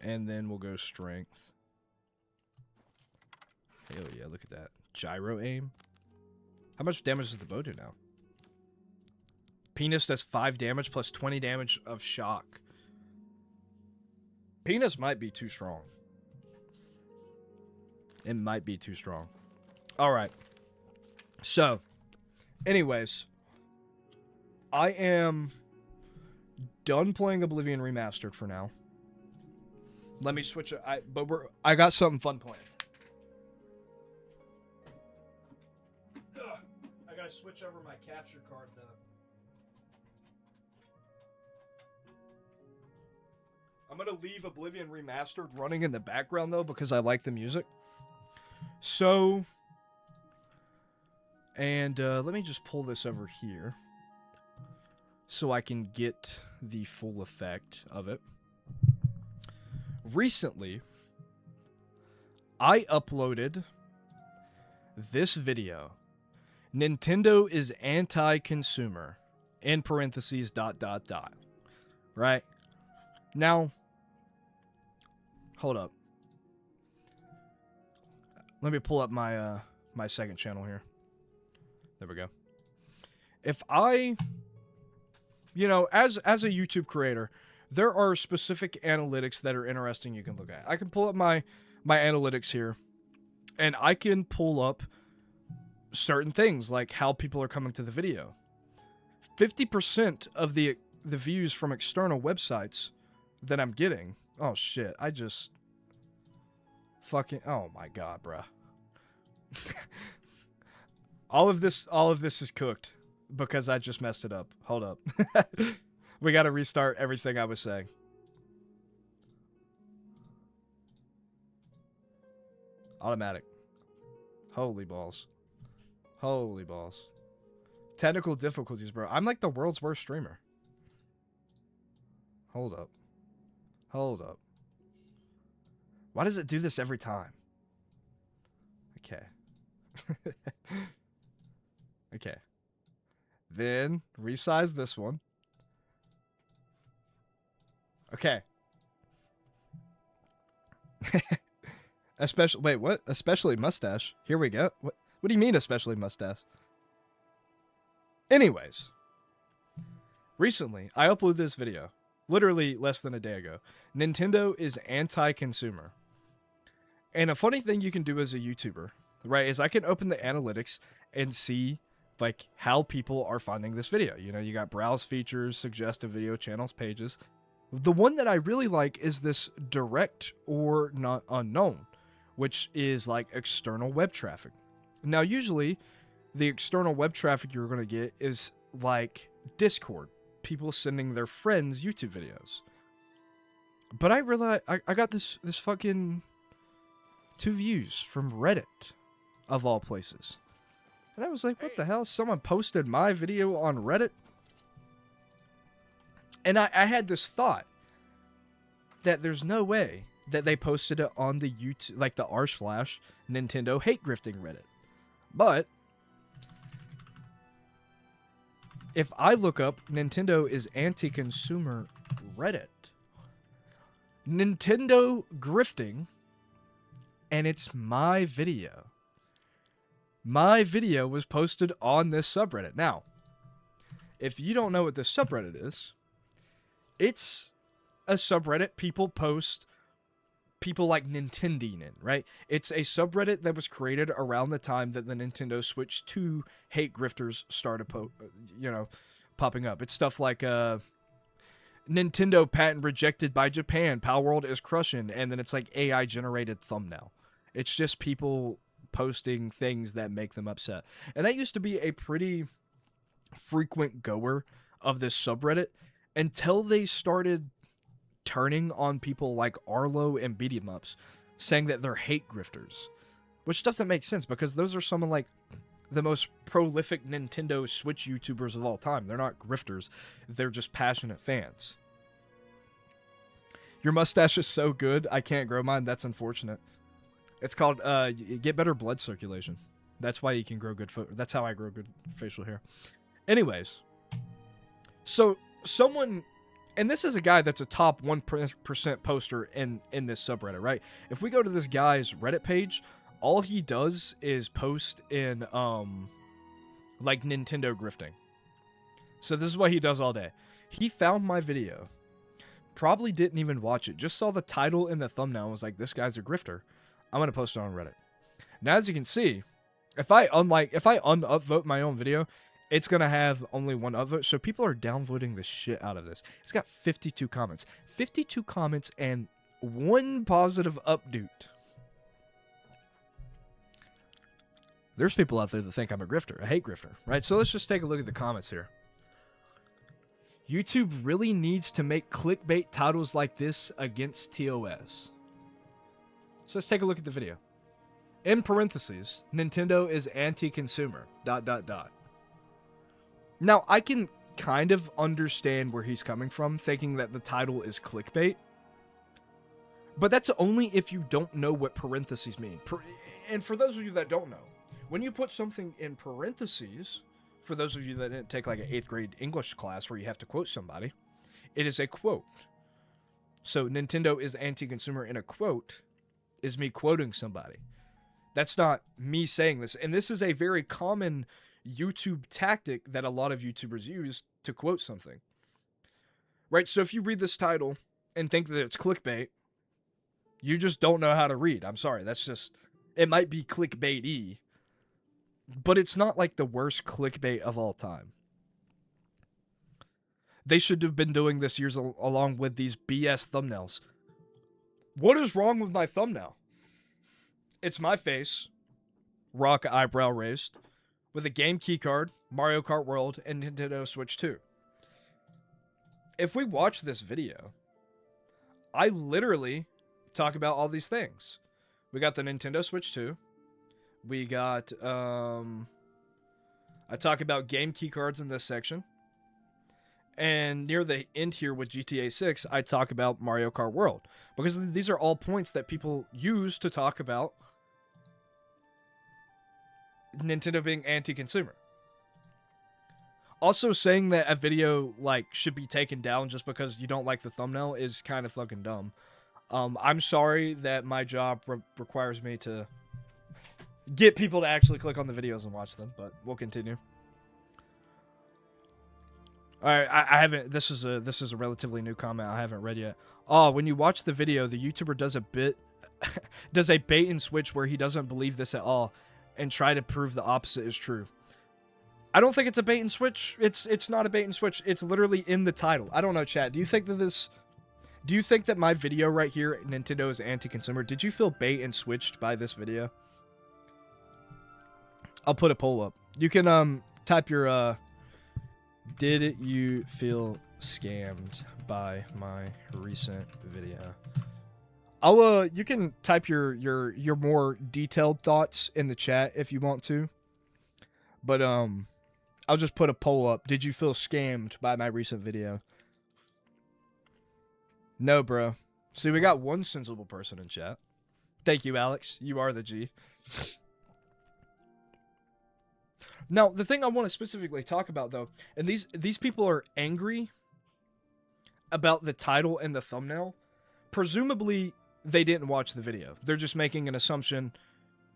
And then we'll go strength. Hell yeah, look at that. Gyro aim. How much damage does the bow do now? Penis does 5 damage plus 20 damage of shock. Penis might be too strong. It might be too strong. Alright. So, anyways, I am done playing Oblivion Remastered for now. Let me switch. I got something fun planned. I gotta switch over my capture card though. I'm gonna leave Oblivion Remastered running in the background though, because I like the music. So. And let me just pull this over here so I can get the full effect of it. Recently, I uploaded this video. Nintendo is anti-consumer, in parentheses, ... Right? Now, hold up. Let me pull up my my second channel here. There we go. If I, you know, as a YouTube creator, there are specific analytics that are interesting you can look at. I can pull up my analytics here, and I can pull up certain things, like how people are coming to the video. 50% of the views from external websites that I'm getting... Oh, shit. I just... Fucking... Oh, my God, bruh. All of this is cooked because I just messed it up. Hold up. We got to restart everything I was saying. Automatic. Holy balls. Holy balls. Technical difficulties, bro. I'm like the world's worst streamer. Hold up. Hold up. Why does it do this every time? Okay. Okay. Then resize this one. Okay. Especially, wait, what? Especially mustache. Here we go. What do you mean, especially mustache? Anyways, recently I uploaded this video, literally less than a day ago. Nintendo is anti-consumer. And a funny thing you can do as a YouTuber, right, is I can open the analytics and see like how people are finding this video. You know, you got browse features, suggested video channels, pages. The one that I really like is this direct or not unknown, which is like external web traffic. Now, usually the external web traffic you're going to get is like Discord, people sending their friends YouTube videos. But I realized I got this fucking 2 views from Reddit, of all places. And I was like, what the hell? Someone posted my video on Reddit? And I had this thought that there's no way that they posted it on the YouTube, like the r/Nintendo hate grifting Reddit. But if I look up Nintendo is anti-consumer Reddit, Nintendo grifting, and it's my video. My video was posted on this subreddit. Now, if you don't know what this subreddit is, it's a subreddit people post people like Nintending in, right? It's a subreddit that was created around the time that the Nintendo Switch 2 hate grifters started popping up. It's stuff like Nintendo patent rejected by Japan, Palworld is crushing, and then it's like AI generated thumbnail. It's just people posting things that make them upset. And that used to be a pretty frequent goer of this subreddit until they started turning on people like Arlo and Beat 'em Ups, saying that they're hate grifters, which doesn't make sense because those are some of like the most prolific Nintendo Switch YouTubers of all time. They're not grifters, they're just passionate fans. Your mustache is so good, I can't grow mine. That's unfortunate. It's called get better blood circulation. That's why you can grow good that's how I grow good facial hair. Anyways, so someone, and this is a guy that's a top 1% poster in this subreddit, right? If we go to this guy's Reddit page, all he does is post in like Nintendo grifting. So this is what he does all day. He found my video, probably didn't even watch it, just saw the title and the thumbnail and was like, this guy's a grifter. I'm going to post it on Reddit. Now, as you can see, if I unupvote my own video, it's going to have only one upvote. So people are downvoting the shit out of this. It's got 52 comments. 52 comments and 1 positive update. There's people out there that think I'm a grifter, a hate grifter, right? So let's just take a look at the comments here. YouTube really needs to make clickbait titles like this against TOS. So let's take a look at the video. In parentheses, Nintendo is anti-consumer, ... Now, I can kind of understand where he's coming from, thinking that the title is clickbait. But that's only if you don't know what parentheses mean. And for those of you that don't know, when you put something in parentheses, for those of you that didn't take like an 8th grade English class where you have to quote somebody, it is a quote. So Nintendo is anti-consumer in a quote is me quoting somebody. That's not me saying this. And this is a very common YouTube tactic that a lot of YouTubers use to quote something. Right? So if you read this title and think that it's clickbait, you just don't know how to read. I'm sorry. That's just, it might be clickbait-y, but it's not like the worst clickbait of all time. They should have been doing this years along with these BS thumbnails. What is wrong with my thumbnail? It's my face, rock eyebrow raised, with a game keycard, Mario Kart World, and Nintendo Switch 2. If we watch this video, I literally talk about all these things. We got the Nintendo Switch 2. We got, I talk about game keycards in this section. And near the end here with GTA 6, I talk about Mario Kart World. Because these are all points that people use to talk about Nintendo being anti-consumer. Also, saying that a video, like, should be taken down just because you don't like the thumbnail is kind of fucking dumb. I'm sorry that my job requires me to get people to actually click on the videos and watch them, but we'll continue. All right, I haven't. This is a relatively new comment I haven't read yet. Oh, when you watch the video, the YouTuber does a bait and switch where he doesn't believe this at all, and try to prove the opposite is true. I don't think it's a bait and switch. It's not a bait and switch. It's literally in the title. I don't know, chat. Do you think that my video right here, Nintendo is anti-consumer? Did you feel bait and switched by this video? I'll put a poll up. You can type your did you feel scammed by my recent video? You can type your more detailed thoughts in the chat if you want to. But I'll just put a poll up. Did you feel scammed by my recent video? No, bro. See, we got one sensible person in chat. Thank you, Alex. You are the G. Now, the thing I want to specifically talk about, though, and these people are angry about the title and the thumbnail. Presumably, they didn't watch the video. They're just making an assumption.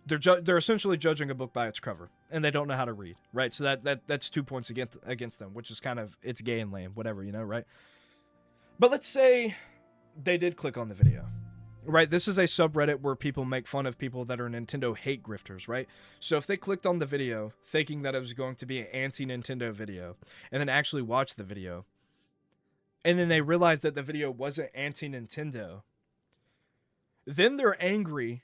They're essentially judging a book by its cover, and they don't know how to read, right? So that's 2 points against them, which is kind of, it's gay and lame, whatever, you know, right? But let's say they did click on the video. Right, this is a subreddit where people make fun of people that are Nintendo hate grifters, right? So if they clicked on the video thinking that it was going to be an anti-Nintendo video, and then actually watched the video, and then they realized that the video wasn't anti-Nintendo, then they're angry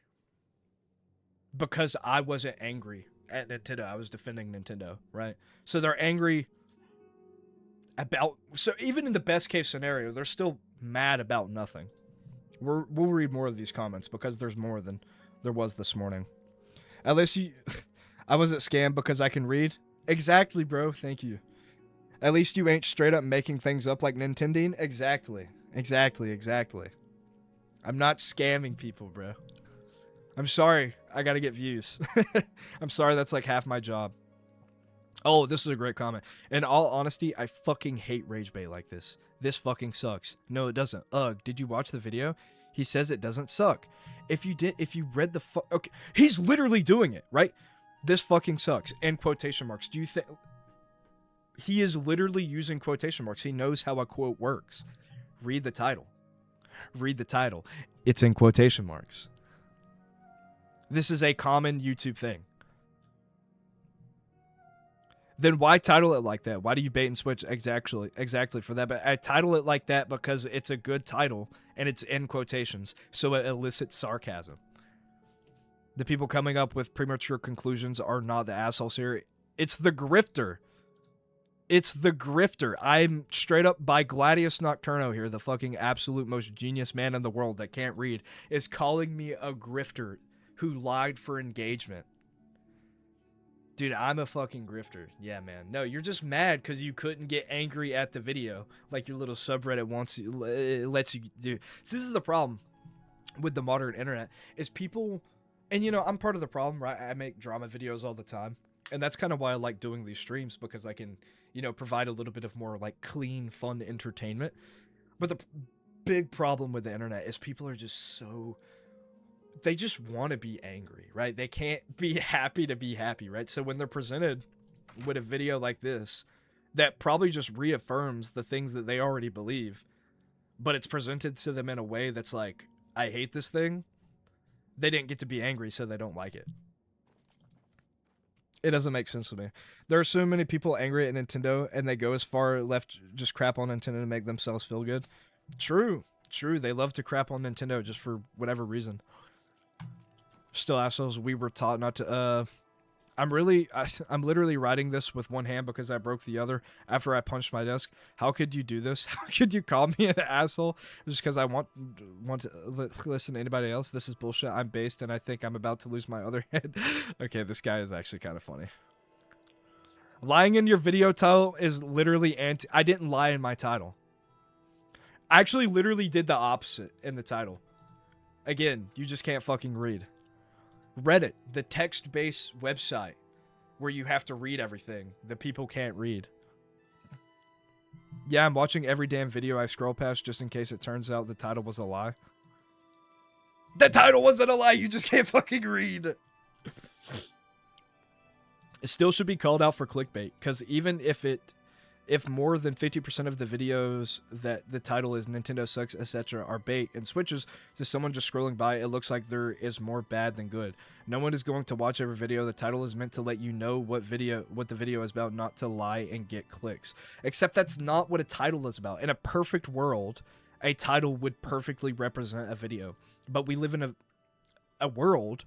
because I wasn't angry at Nintendo. I was defending Nintendo, right? So they're angry about... So even in the best case scenario, they're still mad about nothing. We'll read more of these comments because there's more than there was this morning. At least I wasn't scammed because I can read. Exactly, bro. Thank you. At least you ain't straight up making things up like Nintendine. Exactly. I'm not scamming people, bro. I'm sorry. I gotta get views. I'm sorry. That's like half my job. Oh, this is a great comment. In all honesty, I fucking hate rage bait like this. This fucking sucks. No, it doesn't. Ugh, did you watch the video? He says it doesn't suck. If you read the okay, he's literally doing it, right? This fucking sucks. And quotation marks. Do you think he is literally using quotation marks? He knows how a quote works. Read the title. Read the title. It's in quotation marks. This is a common YouTube thing. Then why title it like that? Why do you bait and switch exactly for that? But I title it like that because it's a good title and it's in quotations, so it elicits sarcasm. The people coming up with premature conclusions are not the assholes here. It's the grifter. It's the grifter. I'm straight up by Gladius Nocturno here, the fucking absolute most genius man in the world that can't read, is calling me a grifter who lied for engagement. Dude, I'm a fucking grifter. Yeah, man. No, you're just mad because you couldn't get angry at the video like your little subreddit lets you do. So this is the problem with the modern internet is people, and you know, I'm part of the problem, right? I make drama videos all the time. And that's kind of why I like doing these streams, because I can, you know, provide a little bit of more like clean, fun entertainment. But the big problem with the internet is people are just so... They just want to be angry, right? They can't be happy to be happy, right? So when they're presented with a video like this that probably just reaffirms the things that they already believe, but it's presented to them in a way that's like, I hate this thing, they didn't get to be angry, so they don't like it. It doesn't make sense to me. There are so many people angry at Nintendo, and they go as far left just crap on Nintendo to make themselves feel good. True. They love to crap on Nintendo just for whatever reason. Still assholes, we were taught not to, I'm literally writing this with one hand because I broke the other after I punched my desk. How could you do this? How could you call me an asshole just because I want to listen to anybody else? This is bullshit. I'm based and I think I'm about to lose my other head. Okay, this guy is actually kind of funny. Lying in your video title is literally I didn't lie in my title. I actually literally did the opposite in the title. Again, you just can't fucking read. Reddit, the text-based website where you have to read everything that people can't read. Yeah, I'm watching every damn video I scroll past just in case it turns out the title was a lie. The title wasn't a lie, you just can't fucking read. It still should be called out for clickbait, because even if more than 50% of the videos that the title is Nintendo sucks, etc. are bait and switches to someone just scrolling by, it looks like there is more bad than good. No one is going to watch every video. The title is meant to let you know what the video is about, not to lie and get clicks. Except that's not what a title is about. In a perfect world, a title would perfectly represent a video. But we live in a world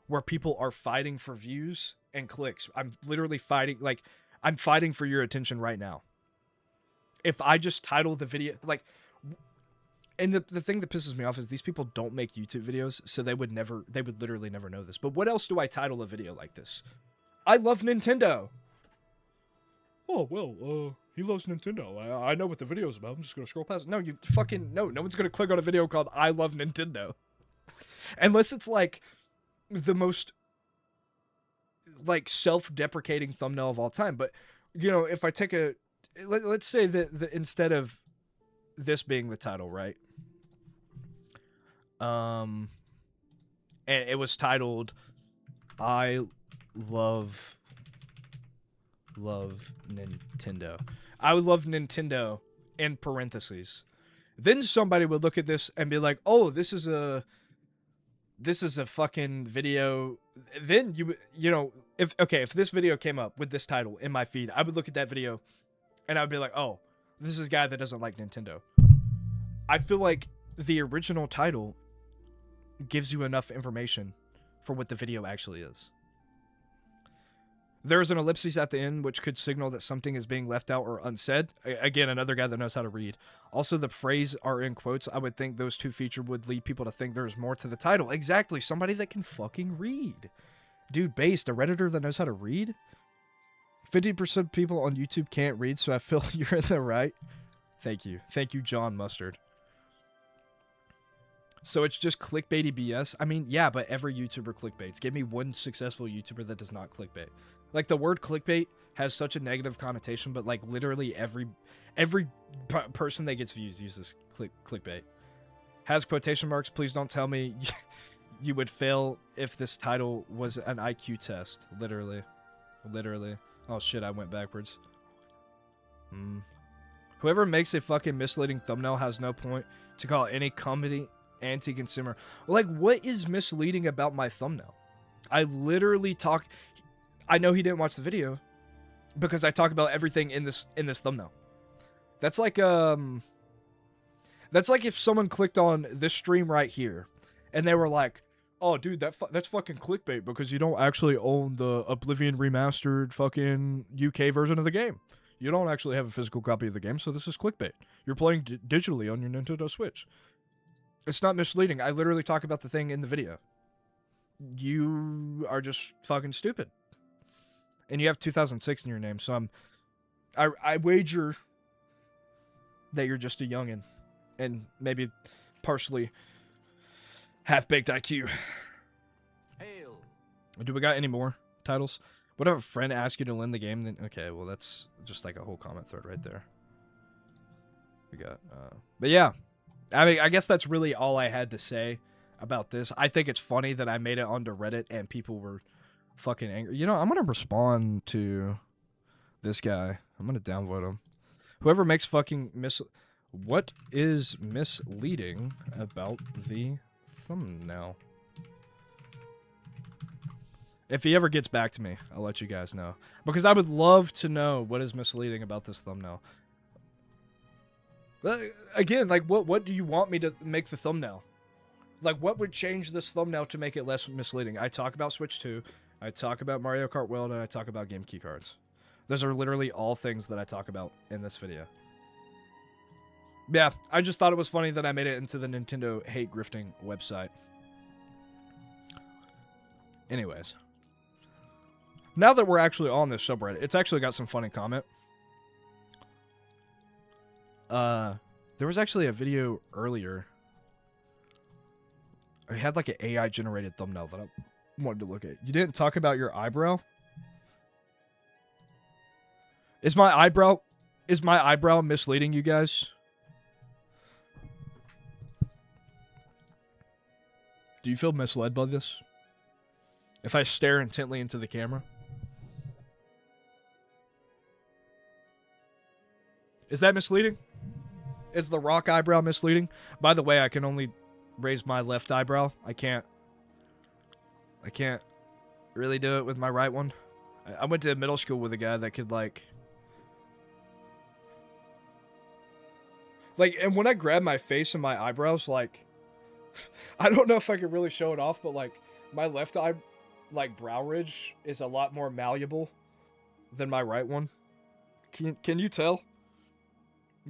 where people are fighting for views and clicks. I'm literally fighting, like, I'm fighting for your attention right now. If I just title the video, like, and the thing that pisses me off is these people don't make YouTube videos, so they would literally never know this. But what else do I title a video like this? I love Nintendo. Oh, well, he loves Nintendo. I know what the video is about. I'm just going to scroll past it. No, no one's going to click on a video called I love Nintendo. Unless it's, like, the most, like, self-deprecating thumbnail of all time. But, you know, if I take let's say that instead of this being the title, right? And it was titled I love Nintendo. I would love Nintendo in parentheses. Then somebody would look at this and be like, "Oh, this is a fucking video." Then you know, if this video came up with this title in my feed, I would look at that video and I would be like, "Oh, this is a guy that doesn't like Nintendo." I feel like the original title gives you enough information for what the video actually is. There is an ellipsis at the end, which could signal that something is being left out or unsaid. Again, another guy that knows how to read. Also, the phrase are in quotes. I would think those two features would lead people to think there's more to the title. Exactly. Somebody that can fucking read. Dude, Based, a Redditor that knows how to read? 50% of people on YouTube can't read, so I feel you're in the right. Thank you. Thank you, John Mustard. So it's just clickbaity BS? I mean, yeah, but every YouTuber clickbaits. Give me one successful YouTuber that does not clickbait. Like, the word clickbait has such a negative connotation, but, like, literally every person that gets views uses clickbait. Has quotation marks. Please don't tell me you would fail if this title was an IQ test. Literally. Oh, shit, I went backwards. Whoever makes a fucking misleading thumbnail has no point to call any company anti-consumer. Like, what is misleading about my thumbnail? I literally talk... I know he didn't watch the video because I talk about everything in this thumbnail. That's like if someone clicked on this stream right here and they were like, "Oh, dude, that's fucking clickbait because you don't actually own the Oblivion Remastered fucking UK version of the game. You don't actually have a physical copy of the game, so this is clickbait. You're playing digitally on your Nintendo Switch." It's not misleading. I literally talk about the thing in the video. You are just fucking stupid. And you have 2006 in your name, so I wager that you're just a youngin' and maybe partially half-baked IQ. Hail. Do we got any more titles? What if a friend asks you to lend the game? Then okay, well that's just like a whole comment thread right there. We got, but yeah, I mean, I guess that's really all I had to say about this. I think it's funny that I made it onto Reddit and people were fucking angry. You know, I'm gonna respond to this guy. I'm gonna downvote him. Whoever makes fucking what is misleading about the thumbnail? If he ever gets back to me, I'll let you guys know. Because I would love to know what is misleading about this thumbnail. Again, like, what do you want me to make the thumbnail? Like, what would change this thumbnail to make it less misleading? I talk about Switch 2. I talk about Mario Kart World, and I talk about game key cards. Those are literally all things that I talk about in this video. Yeah, I just thought it was funny that I made it into the Nintendo hate grifting website. Anyways. Now that we're actually on this subreddit, it's actually got some funny comment. There was actually a video earlier. I had like an AI generated thumbnail that I wanted to look at. You didn't talk about your eyebrow? Is my eyebrow misleading you guys? Do you feel misled by this? If I stare intently into the camera? Is that misleading? Is the rock eyebrow misleading? By the way, I can only raise my left eyebrow. I can't really do it with my right one. I went to middle school with a guy that could like, and when I grab my face and my eyebrows, like, I don't know if I could really show it off, but like, my left eye, like, brow ridge is a lot more malleable than my right one. Can you tell?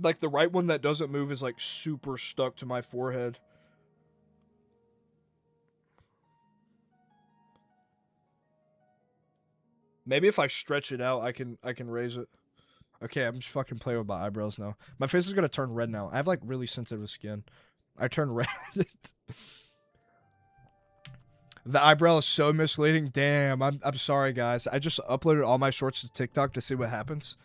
Like, the right one that doesn't move is, like, super stuck to my forehead. Maybe if I stretch it out, I can raise it. Okay, I'm just fucking playing with my eyebrows now. My face is gonna turn red now. I have, like, really sensitive skin. I turn red. The eyebrow is so misleading. Damn, I'm sorry, guys. I just uploaded all my shorts to TikTok to see what happens.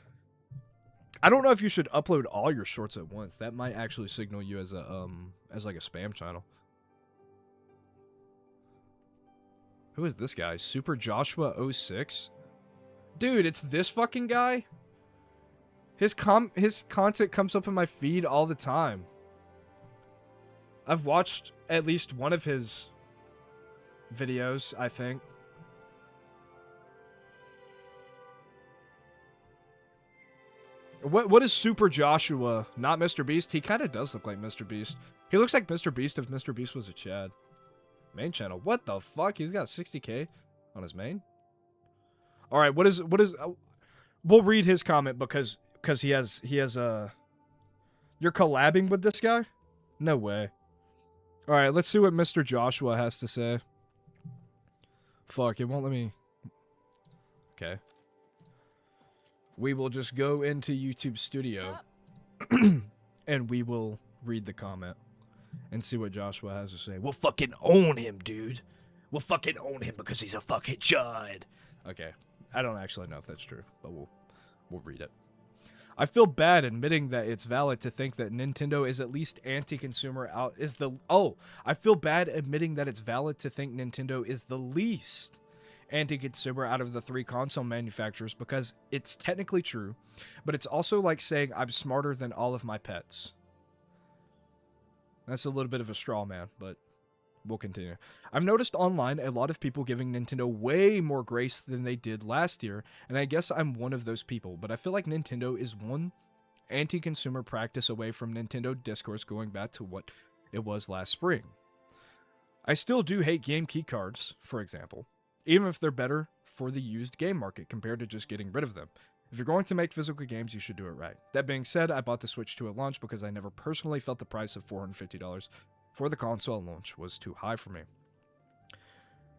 I don't know if you should upload all your shorts at once. That might actually signal you as a as like a spam channel. Who is this guy? Super Joshua 06? Dude, it's this fucking guy? His content comes up in my feed all the time. I've watched at least one of his videos, I think. What is Super Joshua? Not Mr. Beast? He kind of does look like Mr. Beast. He looks like Mr. Beast if Mr. Beast was a Chad. Main channel. What the fuck? He's got 60k on his main? Alright, what is we'll read his comment because he has you're collabing with this guy? No way. Alright, let's see what Mr. Joshua has to say. Fuck, it won't let me. Okay. We will just go into YouTube Studio and we will read the comment and see what Joshua has to say. We'll fucking own him, dude. We'll fucking own him because he's a fucking chud. Okay. I don't actually know if that's true, but we'll read it. I feel bad admitting that it's valid to think that Nintendo is at least anti-consumer I feel bad admitting that it's valid to think Nintendo is the least anti-consumer out of the three console manufacturers because it's technically true, but it's also like saying I'm smarter than all of my pets. That's a little bit of a straw man, but we'll continue. I've noticed online a lot of people giving Nintendo way more grace than they did last year, and I guess I'm one of those people, but I feel like Nintendo is one anti-consumer practice away from Nintendo discourse going back to what it was last spring. I still do hate game key cards, for example, even if they're better for the used game market compared to just getting rid of them. If you're going to make physical games, you should do it right. That being said, I bought the Switch 2 at launch because I never personally felt the price of $450 for the console at launch was too high for me.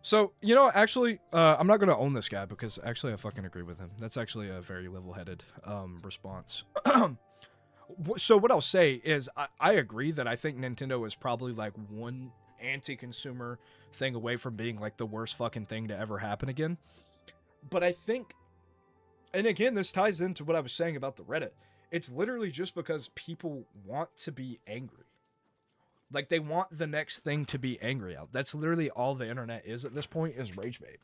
So, you know, actually, I'm not going to own this guy because actually I fucking agree with him. That's actually a very level-headed response. So what I'll say is I agree that I think Nintendo is probably like one anti-consumer thing away from being like the worst fucking thing to ever happen again. But I think, and again, this ties into what I was saying about the Reddit. It's literally just because people want to be angry. Like, they want the next thing to be angry out. That's literally all the internet is at this point, is rage bait.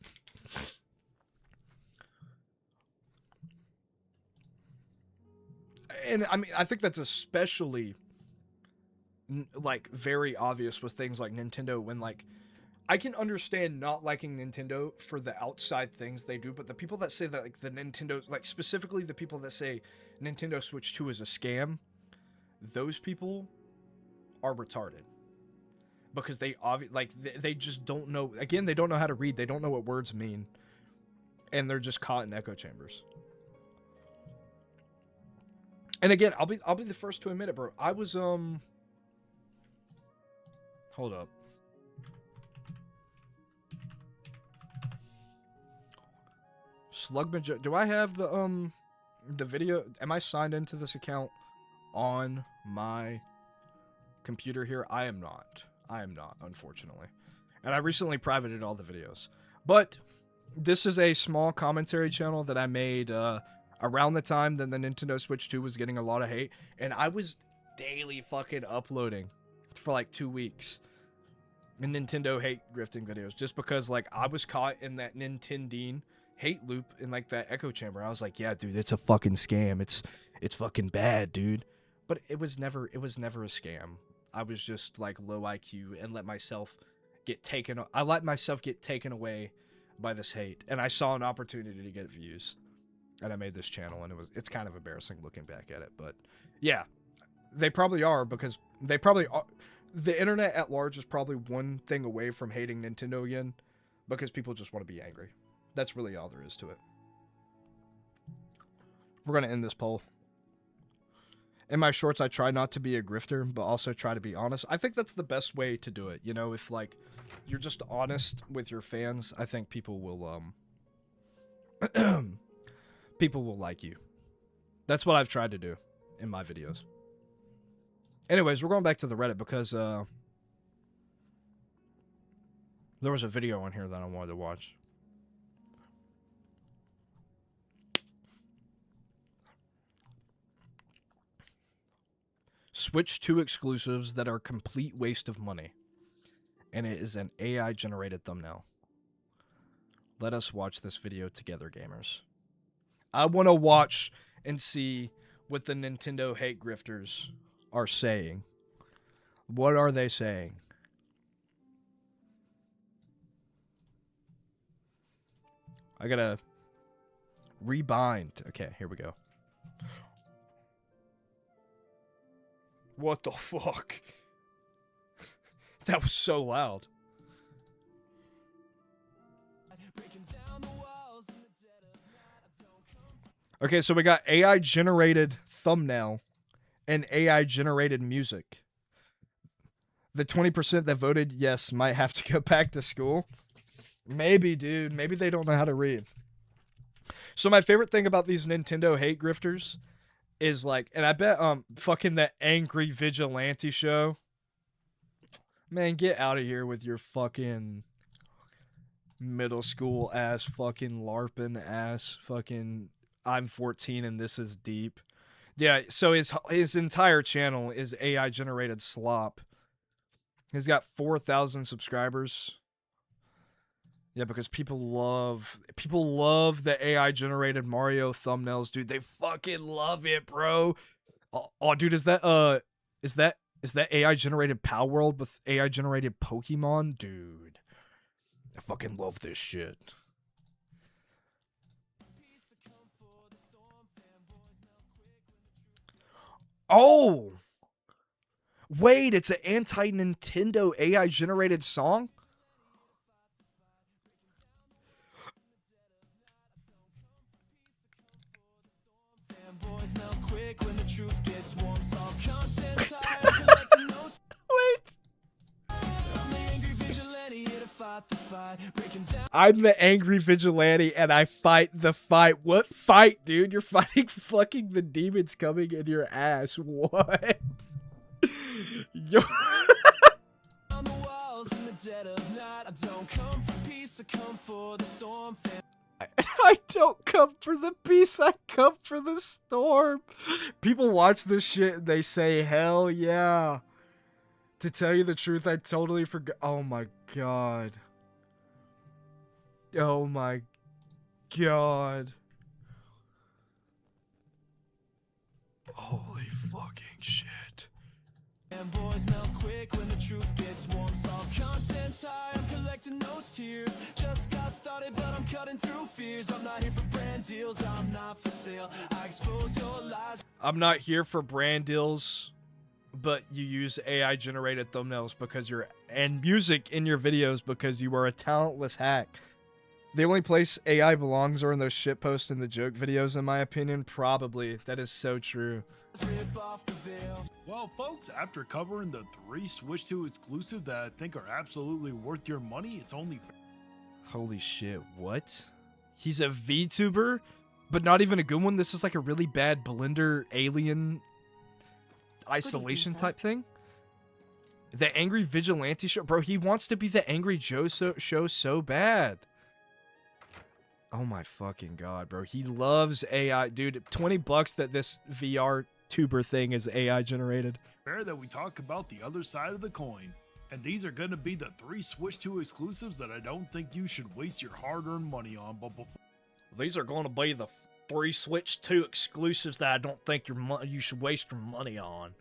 And, I mean, I think that's especially, like, very obvious with things like Nintendo when, like, I can understand not liking Nintendo for the outside things they do, but the people that say that, like, the Nintendo, like, specifically the people that say Nintendo Switch 2 is a scam, those people are retarded. Because they just don't know, again, they don't know how to read, they don't know what words mean, and they're just caught in echo chambers. And again, I'll be the first to admit it, bro. I was hold up. Slugman, do I have the video? Am I signed into this account on my computer here? I am not. I am not, unfortunately. And I recently privated all the videos. But this is a small commentary channel that I made around the time that the Nintendo Switch 2 was getting a lot of hate. And I was daily fucking uploading for like 2 weeks. And Nintendo hate grifting videos. Just because like I was caught in that Nintendine hate loop in like that echo chamber. I was like, yeah, dude, it's a fucking scam. It's fucking bad, dude. But it was never a scam. I was just like low IQ and let myself get taken away by this hate, and I saw an opportunity to get views, and I made this channel, and it's kind of embarrassing looking back at it, but yeah, they probably are, because they probably are. The internet at large is probably one thing away from hating Nintendo again, because people just want to be angry. That's really all there is to it. We're gonna end this poll. In my shorts, I try not to be a grifter, but also try to be honest. I think that's the best way to do it. You know, if, like, you're just honest with your fans, I think people will, people will like you. That's what I've tried to do in my videos. Anyways, we're going back to the Reddit because, there was a video on here that I wanted to watch. Switch 2 exclusives that are a complete waste of money. And it is an AI-generated thumbnail. Let us watch this video together, gamers. I want to watch and see what the Nintendo hate grifters are saying. What are they saying? I gotta rebind. Okay, here we go. What the fuck? That was so loud. Okay, so we got AI generated thumbnail and AI generated music. The 20% that voted yes might have to go back to school. Maybe, dude. Maybe they don't know how to read. So my favorite thing about these Nintendo hate grifters is like, and I bet fucking that Angry Vigilante show. Man, get out of here with your fucking middle school ass fucking LARPing ass fucking I'm 14 and this is deep. Yeah, so his entire channel is AI generated slop. He's got 4,000 subscribers. Yeah, because people love the AI generated Mario thumbnails, dude. They fucking love it, bro. Oh, dude, is that AI generated Power World with AI generated Pokemon, dude? I fucking love this shit. Oh, wait, it's an anti-Nintendo AI generated song? I'm the angry vigilante and I fight the fight. What fight, dude? You're fighting fucking the demons coming in your ass. What? Yo. I don't come for the peace, I come for the storm. People watch this shit and they say, hell yeah. To tell you the truth, I totally forgot. Oh my god. Oh my god. Holy fucking shit. And boys melt quick when the truth gets warm. All content's high, I'm collecting those tears. Just got started, but I'm cutting through fears. I'm not here for brand deals, I'm not for sale. I expose your lies. I'm not here for brand deals, but you use AI generated thumbnails because you're and music in your videos because you are a talentless hack. The only place AI belongs are in those shitpost and the joke videos, in my opinion. Probably. That is so true. Well, folks, after covering the 3 Switch 2 exclusive that I think are absolutely worth your money, it's only... Holy shit, what? He's a VTuber, but not even a good one? This is like a really bad Blender alien isolation type thing? The Angry Vigilante show? Bro, he wants to be the Angry Joe show so bad. Oh my fucking god, bro. He loves AI. Dude, 20 bucks that this VR tuber thing is AI generated. Fair that we talk about the other side of the coin. And these are going to be the 3 Switch 2 exclusives that I don't think you should waste your hard-earned money on. But these are going to be the 3 Switch 2 exclusives that I don't think you should waste your money on.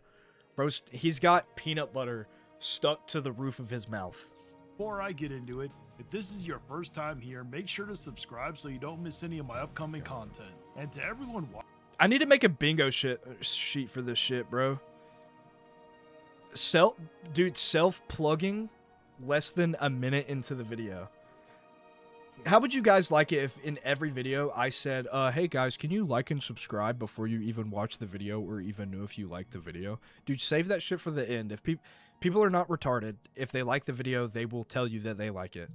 Bro, he's got peanut butter stuck to the roof of his mouth. Before I get into it, if this is your first time here, make sure to subscribe so you don't miss any of my upcoming content. And to everyone watching, I need to make a bingo sheet for this shit, bro. Self-plugging less than a minute into the video. How would you guys like it if in every video I said, hey guys, can you like and subscribe before you even watch the video or even know if you like the video? Dude, save that shit for the end. If people are not retarded, if they like the video, they will tell you that they like it.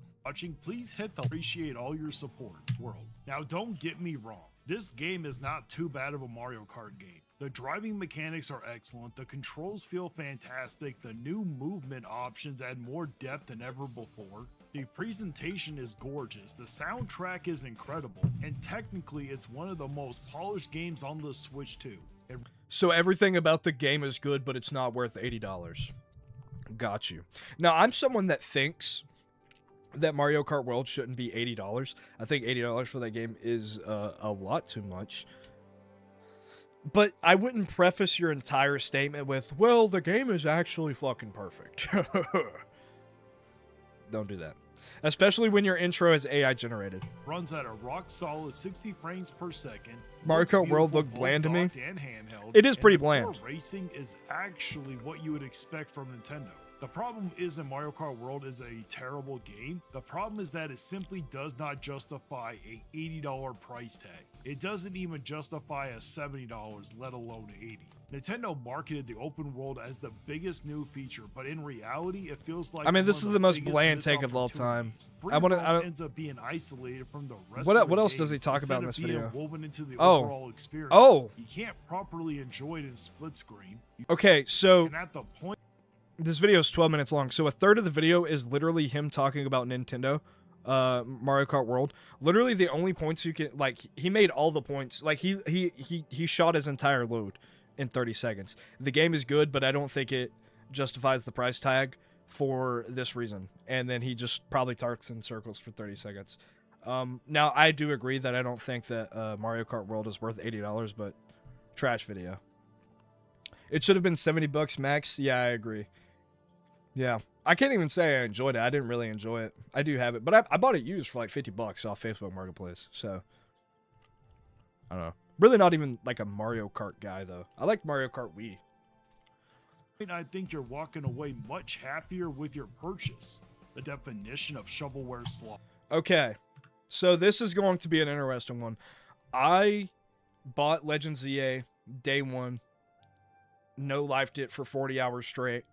please hit the appreciate all your support world. Now, don't get me wrong. This game is not too bad of a Mario Kart game. The driving mechanics are excellent, the controls feel fantastic, the new movement options add more depth than ever before, the presentation is gorgeous, the soundtrack is incredible, and technically it's one of the most polished games on the Switch 2. So everything about the game is good, but it's not worth $80. Got you. Now, I'm someone that thinks that Mario Kart World shouldn't be $80. I think $80 for that game is a lot too much. But I wouldn't preface your entire statement with, well, the game is actually fucking perfect. Don't do that. Especially when your intro is AI generated. Runs at a rock solid 60 frames per second. Mario Kart World looked bland to me. Handheld, it is pretty bland. Racing is actually what you would expect from Nintendo. The problem isn't Mario Kart World is a terrible game. The problem is that it simply does not justify a $80 price tag. It doesn't even justify a $70, let alone $80. Nintendo marketed the open world as the biggest new feature, but in reality, it feels like this is the most bland take of all time. I ends up being isolated from the rest. What else does he talk about in this video? Woven into the overall experience. Oh, you can't properly enjoy it in split screen. Okay, so and at the point. This video is 12 minutes long, so a third of the video is literally him talking about Nintendo, Mario Kart World. Literally the only points you can, like, he made all the points. Like, he shot his entire load in 30 seconds. The game is good, but I don't think it justifies the price tag for this reason. And then he just probably talks in circles for 30 seconds. Now, I do agree that I don't think that Mario Kart World is worth $80, but trash video. It should have been 70 bucks max. Yeah, I agree. Yeah, I can't even say I enjoyed it. I didn't really enjoy it. I do have it, but I bought it used for like 50 bucks off Facebook Marketplace. So, I don't know. Really not even like a Mario Kart guy, though. I like Mario Kart Wii. I think you're walking away much happier with your purchase. The definition of shovelware slot. Okay, so this is going to be an interesting one. I bought Legends EA day one. No-lifed it for 40 hours straight.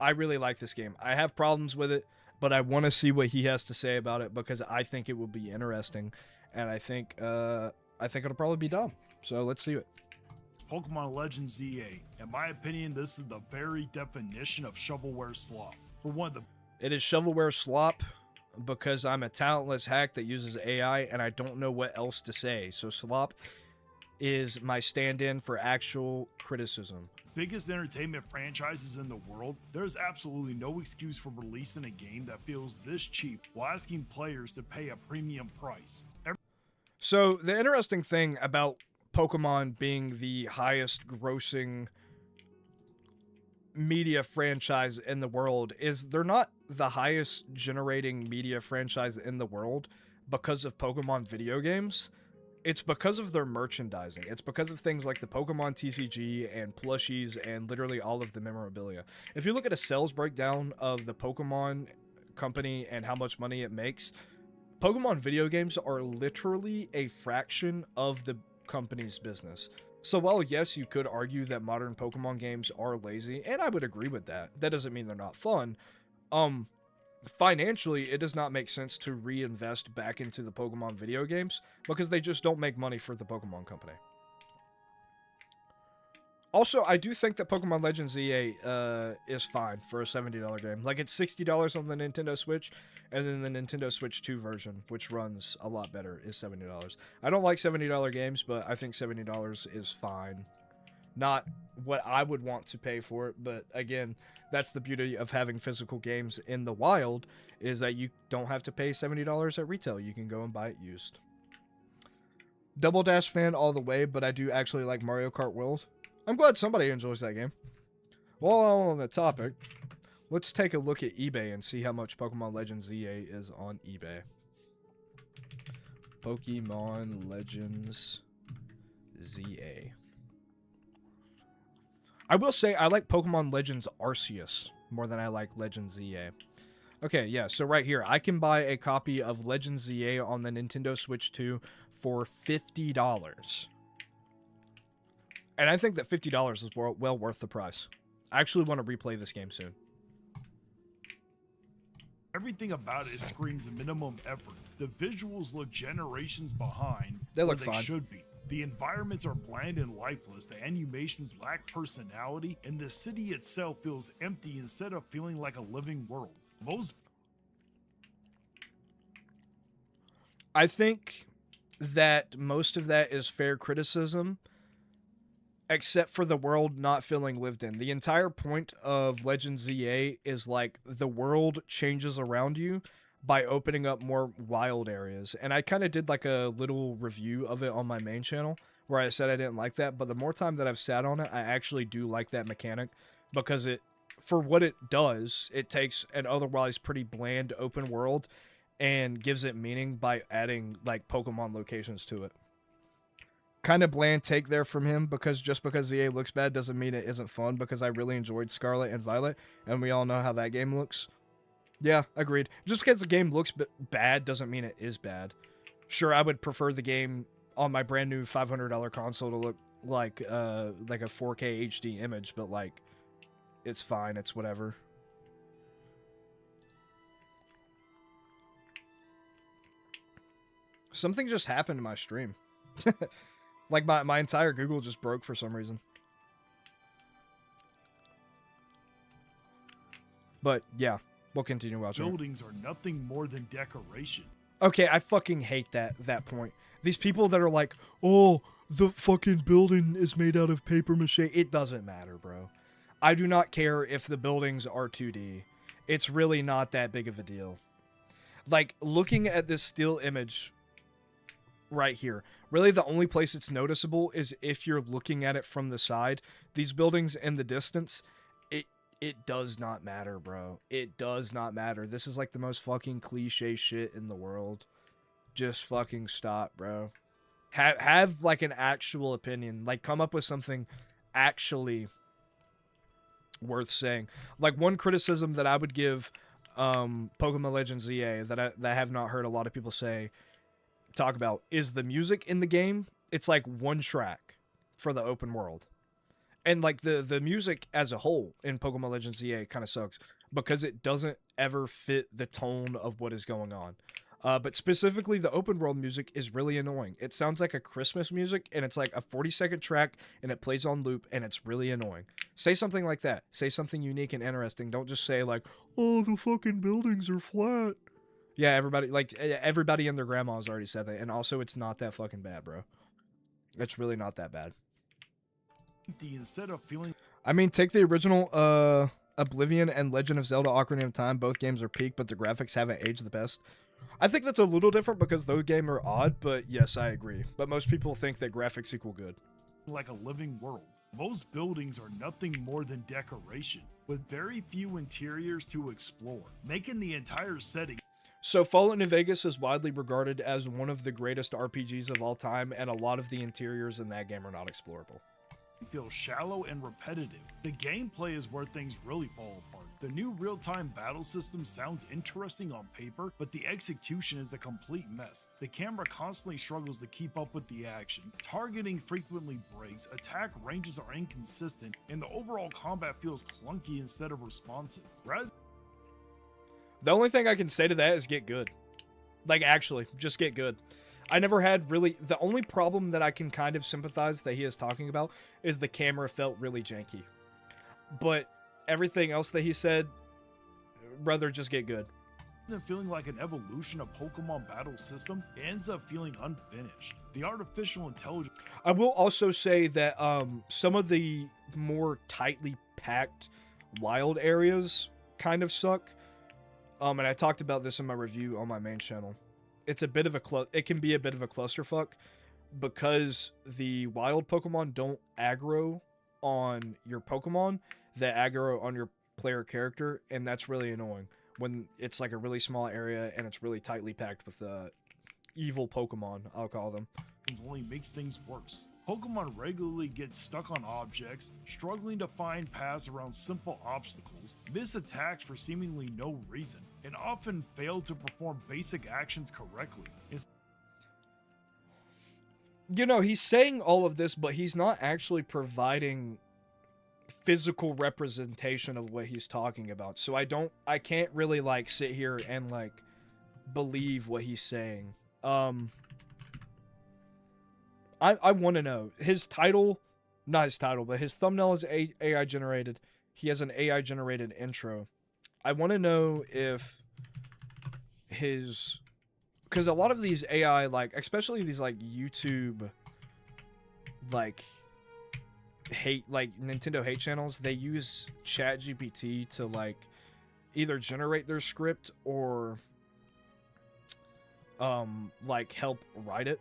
I really like this game. I have problems with it, but I want to see what he has to say about it because I think it will be interesting, and I think it'll probably be dumb. So let's see it. Pokemon Legends EA. In my opinion, this is the very definition of shovelware slop. For one of the It is shovelware slop because I'm a talentless hack that uses AI and I don't know what else to say. So slop is my stand-in for actual criticism. Biggest entertainment franchises in the world, there's absolutely no excuse for releasing a game that feels this cheap while asking players to pay a premium price. So the interesting thing about Pokemon being the highest grossing media franchise in the world is they're not the highest generating media franchise in the world because of Pokemon video games. It's because of their merchandising. It's because of things like the Pokemon TCG and plushies and literally all of the memorabilia. If you look at a sales breakdown of the Pokemon company and how much money it makes, Pokemon video games are literally a fraction of the company's business. So while yes, you could argue that modern Pokemon games are lazy, and I would agree with that. That doesn't mean they're not fun. Financially, it does not make sense to reinvest back into the Pokemon video games because they just don't make money for the Pokemon company. Also, I do think that Pokemon Legends EA is fine for a $70 game. Like, it's $60 on the Nintendo Switch, and then the Nintendo Switch 2 version, which runs a lot better, is $70. I don't like $70 games, but I think $70 is fine. Not what I would want to pay for it, but again, that's the beauty of having physical games in the wild, is that you don't have to pay $70 at retail. You can go and buy it used. Double Dash fan all the way, but I do actually like Mario Kart World. I'm glad somebody enjoys that game. While on the topic, let's take a look at eBay and see how much Pokemon Legends EA is on eBay. Pokemon Legends ZA. I will say I like Pokemon Legends Arceus more than I like Legends ZA. Okay, yeah, so right here, I can buy a copy of Legends ZA on the Nintendo Switch 2 for $50. And I think that $50 is well worth the price. I actually want to replay this game soon. Everything about it screams minimum effort. The visuals look generations behind They where look they fine. should be. The environments are bland and lifeless, the animations lack personality, and the city itself feels empty instead of feeling like a living world. I think that most of that is fair criticism, except for the world not feeling lived in. The entire point of Legends ZA is like the world changes around you by opening up more wild areas. And I kind of did like a little review of it on my main channel where I said I didn't like that, but the more time that I've sat on it, I actually do like that mechanic because it, for what it does, it takes an otherwise pretty bland open world and gives it meaning by adding like Pokemon locations to it. Kind of bland take there from him, because just because ZA looks bad doesn't mean it isn't fun, because I really enjoyed Scarlet and Violet, and we all know how that game looks. Yeah, agreed. Just because the game looks bad doesn't mean it is bad. Sure, I would prefer the game on my brand new $500 console to look like a 4K HD image, but like, it's fine, it's whatever. Something just happened to my stream. Like, my entire Google just broke for some reason. But, yeah. We'll continue watching. Buildings are nothing more than decoration. Okay, I fucking hate that point. These people that are like, oh, the fucking building is made out of paper mache. It doesn't matter, bro. I do not care if the buildings are 2D. It's really not that big of a deal. Like, looking at this still image right here, really the only place it's noticeable is if you're looking at it from the side. These buildings in the distance, it does not matter, bro. It does not matter. This is like the most fucking cliche shit in the world. Just fucking stop, bro. Have like an actual opinion. Like, come up with something actually worth saying. Like, one criticism that I would give Pokemon Legends ZA that I have not heard a lot of people talk about is the music in the game. It's like one track for the open world. And like the music as a whole in Pokemon Legends ZA kind of sucks because it doesn't ever fit the tone of what is going on. But specifically the open world music is really annoying. It sounds like a Christmas music, and it's like a 40-second track and it plays on loop, and it's really annoying. Say something like that. Say something unique and interesting. Don't just say like, oh, the fucking buildings are flat. Yeah, everybody and their grandma has already said that. And also, it's not that fucking bad, bro. It's really not that bad. Instead of feeling, I mean, take the original Oblivion and Legend of Zelda Ocarina of Time. Both games are peak, but the graphics haven't aged the best. I think that's a little different because those games are odd, but yes, I agree. But most people think that graphics equal good. Like a living world. Most buildings are nothing more than decoration, with very few interiors to explore, making the entire setting. So Fallout New Vegas is widely regarded as one of the greatest RPGs of all time, and a lot of the interiors in that game are not explorable. feels shallow and repetitive. The gameplay is where things really fall apart. The new real-time battle system sounds interesting on paper, but the execution is a complete mess. The camera constantly struggles to keep up with the action. Targeting frequently breaks, attack ranges are inconsistent, and the overall combat feels clunky instead of responsive. The only thing I can say to that is get good. Like, actually, just get good. I never had really... The only problem that I can kind of sympathize that he is talking about is the camera felt really janky. But everything else that he said, brother, just get good. Than feeling like an evolution of Pokemon battle system, it ends up feeling unfinished. The artificial intelligence... I will also say that some of the more tightly packed wild areas kind of suck. And I talked about this in my review on my main channel. It's a bit of a it can be a bit of a clusterfuck because the wild Pokemon don't aggro on your Pokemon, they aggro on your player character, and that's really annoying when it's like a really small area and it's really tightly packed with evil Pokemon, I'll call them. Only makes things worse. Pokemon regularly get stuck on objects, struggling to find paths around simple obstacles, miss attacks for seemingly no reason, and often fail to perform basic actions correctly. You know, he's saying all of this, but he's not actually providing physical representation of what he's talking about. So I can't really like sit here and like believe what he's saying. I want to know his title, not his title, but his thumbnail is AI generated. He has an AI generated intro. I want to know if because a lot of these AI, like, especially these like YouTube, like Nintendo hate channels, they use ChatGPT to like either generate their script or like help write it.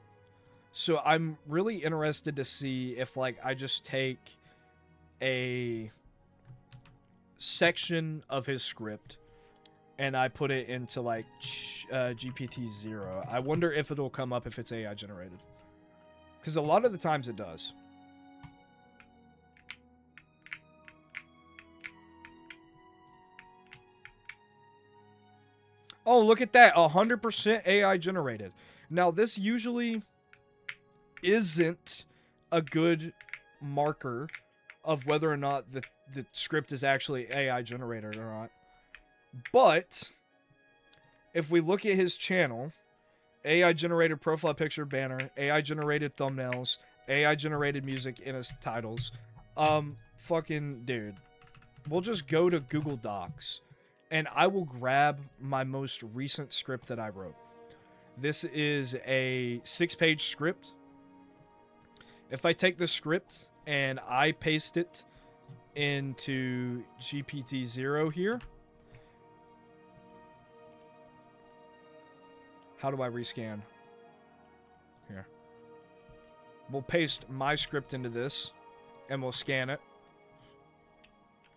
So I'm really interested to see if like I just take a section of his script and I put it into like GPT-0. I wonder if it'll come up if it's AI generated. Because a lot of the times it does. Oh, look at that. 100% AI generated. Now, this usually isn't a good marker of whether or not the script is actually AI generated or not. But if we look at his channel, AI generated profile picture banner, AI generated thumbnails, AI generated music in his titles. Fucking dude. We'll just go to Google Docs and I will grab my most recent script that I wrote. This is a 6-page script. If I take the script and I paste it into GPT-0 here. How do I rescan? Here. We'll paste my script into this and we'll scan it.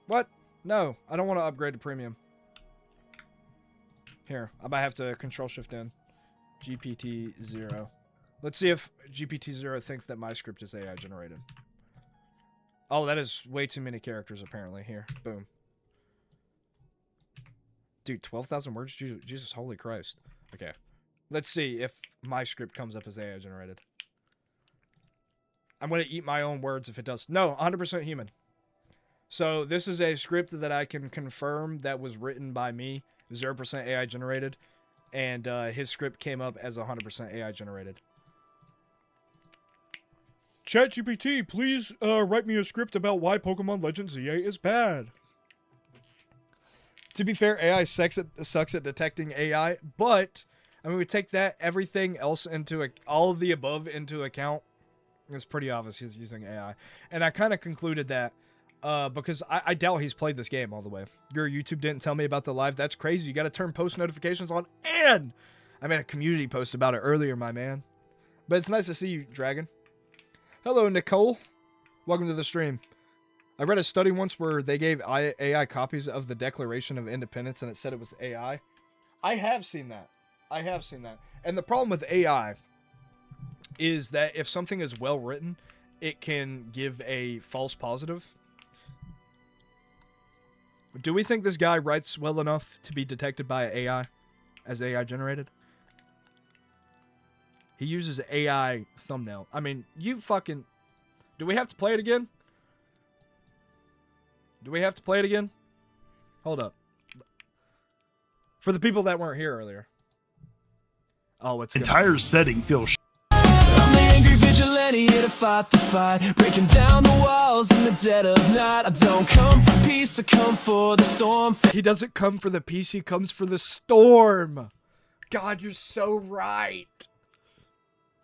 What? No, I don't want to upgrade to premium. Here, I might have to Control-Shift-N. GPT-0. Let's see if GPT-0 thinks that my script is AI generated. Oh, that is way too many characters, apparently. Here, boom. Dude, 12,000 words? Jesus, holy Christ. Okay. Let's see if my script comes up as AI generated. I'm going to eat my own words if it does. No, 100% human. So this is a script that I can confirm that was written by me, 0% AI generated, and his script came up as 100% AI generated. ChatGPT, please write me a script about why Pokemon Legends Z8 is bad. To be fair, AI sucks at detecting AI, but I mean, we take that everything else into all of the above into account. It's pretty obvious he's using AI, and I kind of concluded that because I doubt he's played this game all the way. Your YouTube didn't tell me about the live. That's crazy. You got to turn post notifications on, and I made a community post about it earlier, my man. But it's nice to see you, Dragon. Hello, Nicole. Welcome to the stream. I read a study once where they gave AI copies of the Declaration of Independence, and it said it was AI. I have seen that. I have seen that. And the problem with AI is that if something is well written, it can give a false positive. Do we think this guy writes well enough to be detected by AI as AI generated? He uses AI thumbnail. I mean, you fucking... Do we have to play it again? Do we have to play it again? Hold up. For the people that weren't here earlier. Oh, it's entire setting feels I'm the angry vigilante here to fight the fight, breaking down the walls in the dead of night. I don't come for peace, I come for the storm. He doesn't come for the peace, he comes for the storm. God, you're so right.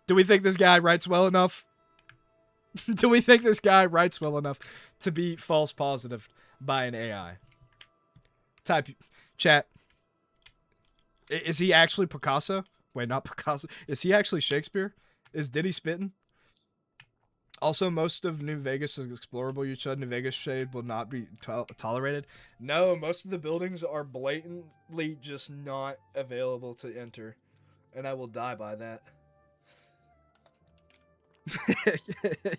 Do we think this guy writes well enough? Do we think this guy writes well enough to be false positive by an AI? Type chat. Is he actually Picasso? Wait, not Picasso. Is he actually Shakespeare? Is Diddy spitting? Also, most of New Vegas is explorable. You said New Vegas shade will not be tolerated. No, most of the buildings are blatantly just not available to enter. And I will die by that.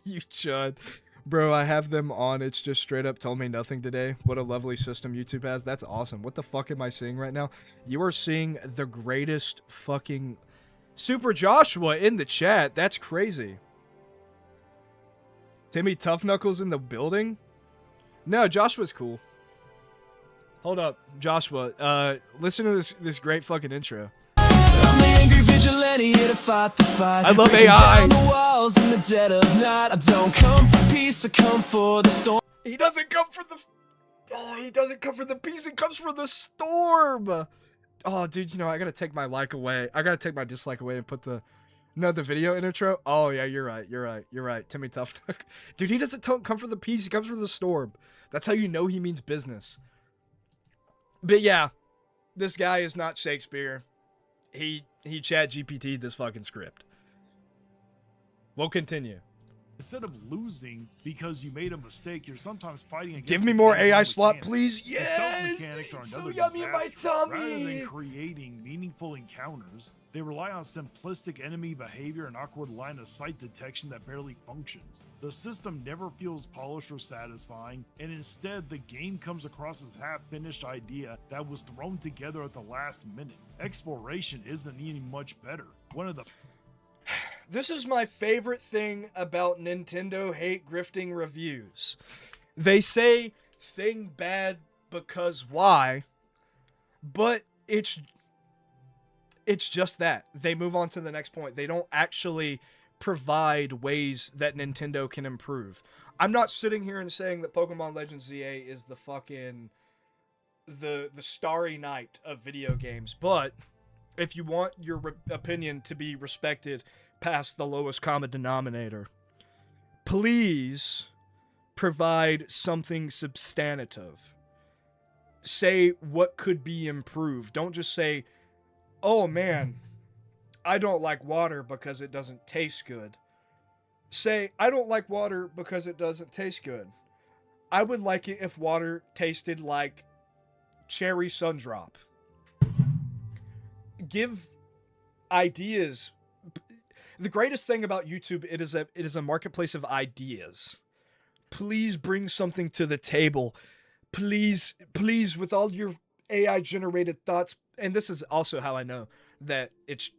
You chud. Bro, I have them on. It's just straight up told me nothing today. What a lovely system YouTube has. That's awesome. What the fuck am I seeing right now? You are seeing the greatest fucking... Super Joshua in the chat. That's crazy. Timmy Tough Knuckles in the building? No, Joshua's cool. Hold up, Joshua. Listen to this great fucking intro. I'm the angry vigilante here to fight the fight. I love breaking AI. down the walls in the dead of night. I don't come for peace, I come for the storm. He doesn't come for the... Oh, he doesn't come for the peace. He comes for the storm. Oh, dude, you know, I gotta take my like away. I gotta take my dislike away and put the... No, the video intro? Oh, yeah, you're right. You're right. You're right. Timmy Tough. Dude, he doesn't come for the peace. He comes for the storm. That's how you know he means business. But yeah, this guy is not Shakespeare. He chat GPT'd this fucking script. We'll continue. Instead of losing because you made a mistake, you're sometimes fighting against... Give me more AI slot, please. Yes! The stealth mechanics are It's another so yummy in my disaster. tummy. Rather than creating meaningful encounters, they rely on simplistic enemy behavior and awkward line of sight detection that barely functions. The system never feels polished or satisfying, and instead the game comes across as half-finished idea that was thrown together at the last minute. Exploration isn't any much better. One of the... This is my favorite thing about Nintendo hate grifting reviews. They say thing bad because why, but it's just that. They move on to the next point. They don't actually provide ways that Nintendo can improve. I'm not sitting here and saying that Pokemon Legends ZA is the fucking the starry night of video games, but if you want your opinion to be respected past the lowest common denominator, please provide something substantive. Say what could be improved. Don't just say, oh man, I don't like water because it doesn't taste good. Say, I don't like water because it doesn't taste good. I would like it if water tasted like cherry sundrop. Give ideas. The greatest thing about YouTube, it is a marketplace of ideas. Please bring something to the table. Please, with all your AI generated thoughts. And this is also how I know that it's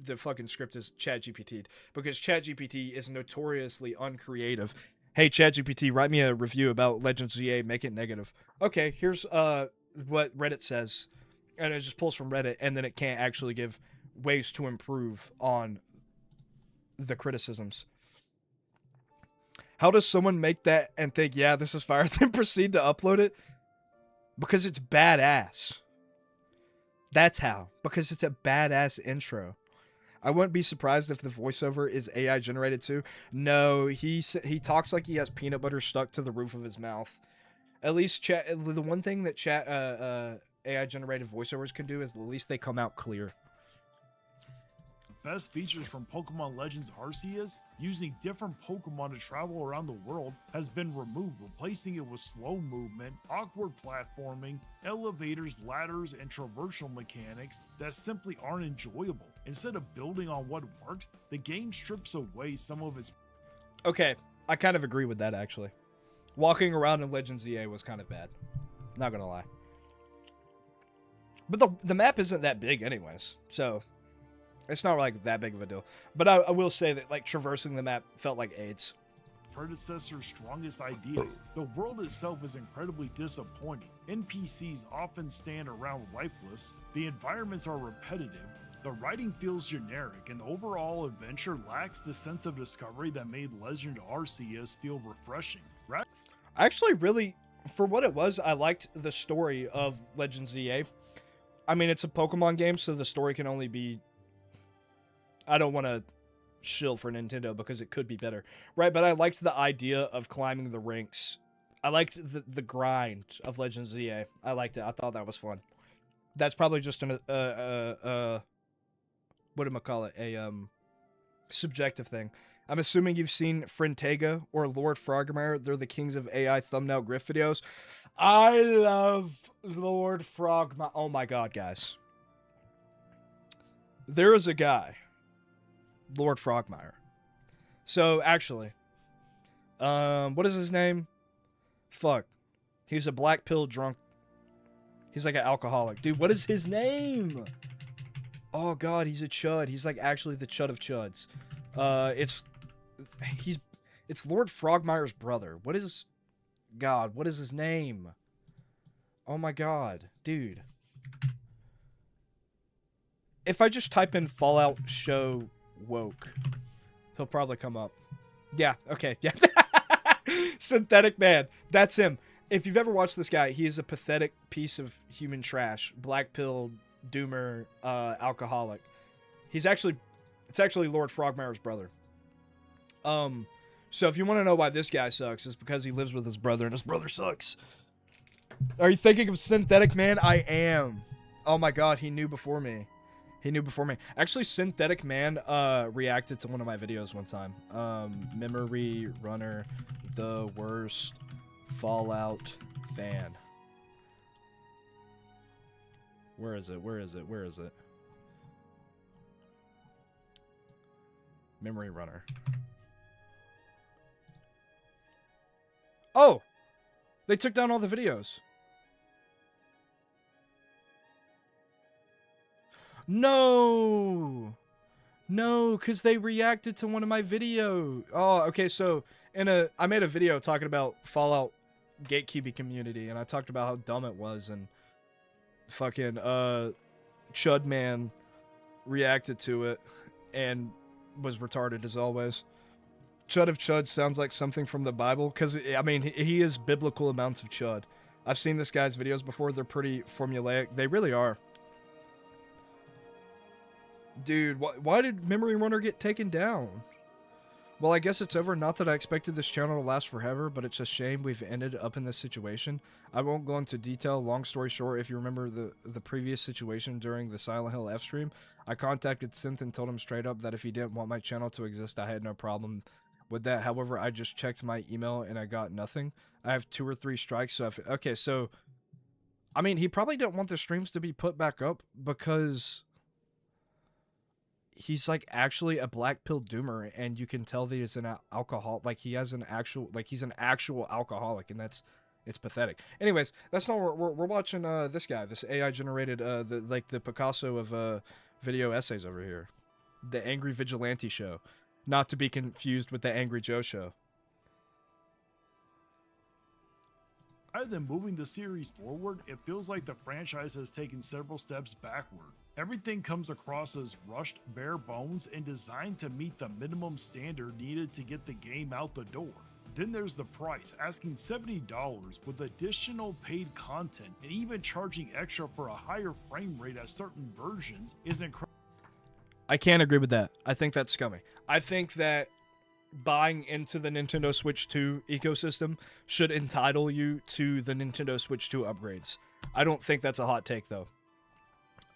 the fucking script is ChatGPT'd, because ChatGPT is notoriously uncreative. Hey ChatGPT, write me a review about Legends ZA, make it negative. Okay, here's what Reddit says, and it just pulls from Reddit, and then it can't actually give ways to improve on the criticisms. How does someone make that and think, yeah, this is fire, then proceed to upload it? Because it's badass. That's how. Because it's a badass intro. I wouldn't be surprised if the voiceover is AI generated too. No, he talks like he has peanut butter stuck to the roof of his mouth. At least the one thing that AI generated voiceovers can do is at least they come out clear. Best features from Pokemon Legends Arceus, using different Pokemon to travel around the world, has been removed, replacing it with slow movement, awkward platforming, elevators, ladders, and traversal mechanics that simply aren't enjoyable. Instead of building on what works, the game strips away some of its... Okay, I kind of agree with that, actually. Walking around in Legends EA was kind of bad. Not gonna lie. But the map isn't that big anyways, so it's not like that big of a deal. But I will say that like traversing the map felt like AIDS. Predecessor's strongest ideas, the world itself is incredibly disappointing. NPCs often stand around lifeless, the environments are repetitive, the writing feels generic, and the overall adventure lacks the sense of discovery that made Legend Arceus feel refreshing. Right? I actually really, for what it was, I liked the story of Legends EA. I mean, it's a Pokemon game, so the story can only be... I don't want to shill for Nintendo because it could be better, right? But I liked the idea of climbing the ranks. I liked the grind of Legends EA. I liked it. I thought that was fun. That's probably just an whatchamacallit, a subjective thing. I'm assuming you've seen Frentega or Lord Frogmire. They're the kings of AI thumbnail grift videos. I love Lord Frogmire. Oh my god, guys. There is a guy, Lord Frogmire. So, actually, what is his name? Fuck. He's a black pill drunk. He's like an alcoholic. Dude, what is his name? Oh god, he's a chud. He's like actually the chud of chuds. It's Lord Frogmire's brother. What is his name? Oh my god, dude. If I just type in Fallout show woke, he'll probably come up. Yeah, okay, yeah. Synthetic Man. That's him. If you've ever watched this guy, he is a pathetic piece of human trash. Black pill, doomer, alcoholic. It's actually Lord Frogmire's brother. So if you want to know why this guy sucks, it's because he lives with his brother and his brother sucks. Are you thinking of Synthetic Man? I am. Oh my god, he knew before me. Actually, Synthetic Man reacted to one of my videos one time. Memory Runner, the worst Fallout fan. Where is it? Memory Runner. Oh! They took down all the videos. No, because they reacted to one of my videos. Oh, okay, so I made a video talking about Fallout gatekeeping community, and I talked about how dumb it was, and fucking Chud Man reacted to it and was retarded as always. Chud of Chud sounds like something from the Bible, because, I mean, he is biblical amounts of chud. I've seen this guy's videos before. They're pretty formulaic. They really are. Dude, why did Memory Runner get taken down? Well, I guess it's over. Not that I expected this channel to last forever, but it's a shame we've ended up in this situation. I won't go into detail. Long story short, if you remember the previous situation during the Silent Hill F stream, I contacted Synth and told him straight up that if he didn't want my channel to exist, I had no problem with that. However, I just checked my email and I got nothing. I have 2 or 3 strikes. So okay, so I mean, he probably didn't want the streams to be put back up because he's like actually a black pill doomer, and you can tell that he's an alcohol. Like he's an actual alcoholic, and it's pathetic. Anyways, that's not what we're watching. This guy, this AI generated the Picasso of video essays over here, the Angry Vigilante show, not to be confused with the Angry Joe show. Rather than moving the series forward, it feels like the franchise has taken several steps backward. Everything comes across as rushed, bare bones, and designed to meet the minimum standard needed to get the game out the door. Then there's the price, asking $70 with additional paid content, and even charging extra for a higher frame rate at certain versions is incredible. I can't agree with that. I think that's scummy. I think that buying into the Nintendo Switch 2 ecosystem should entitle you to the Nintendo Switch 2 upgrades. I don't think that's a hot take, though.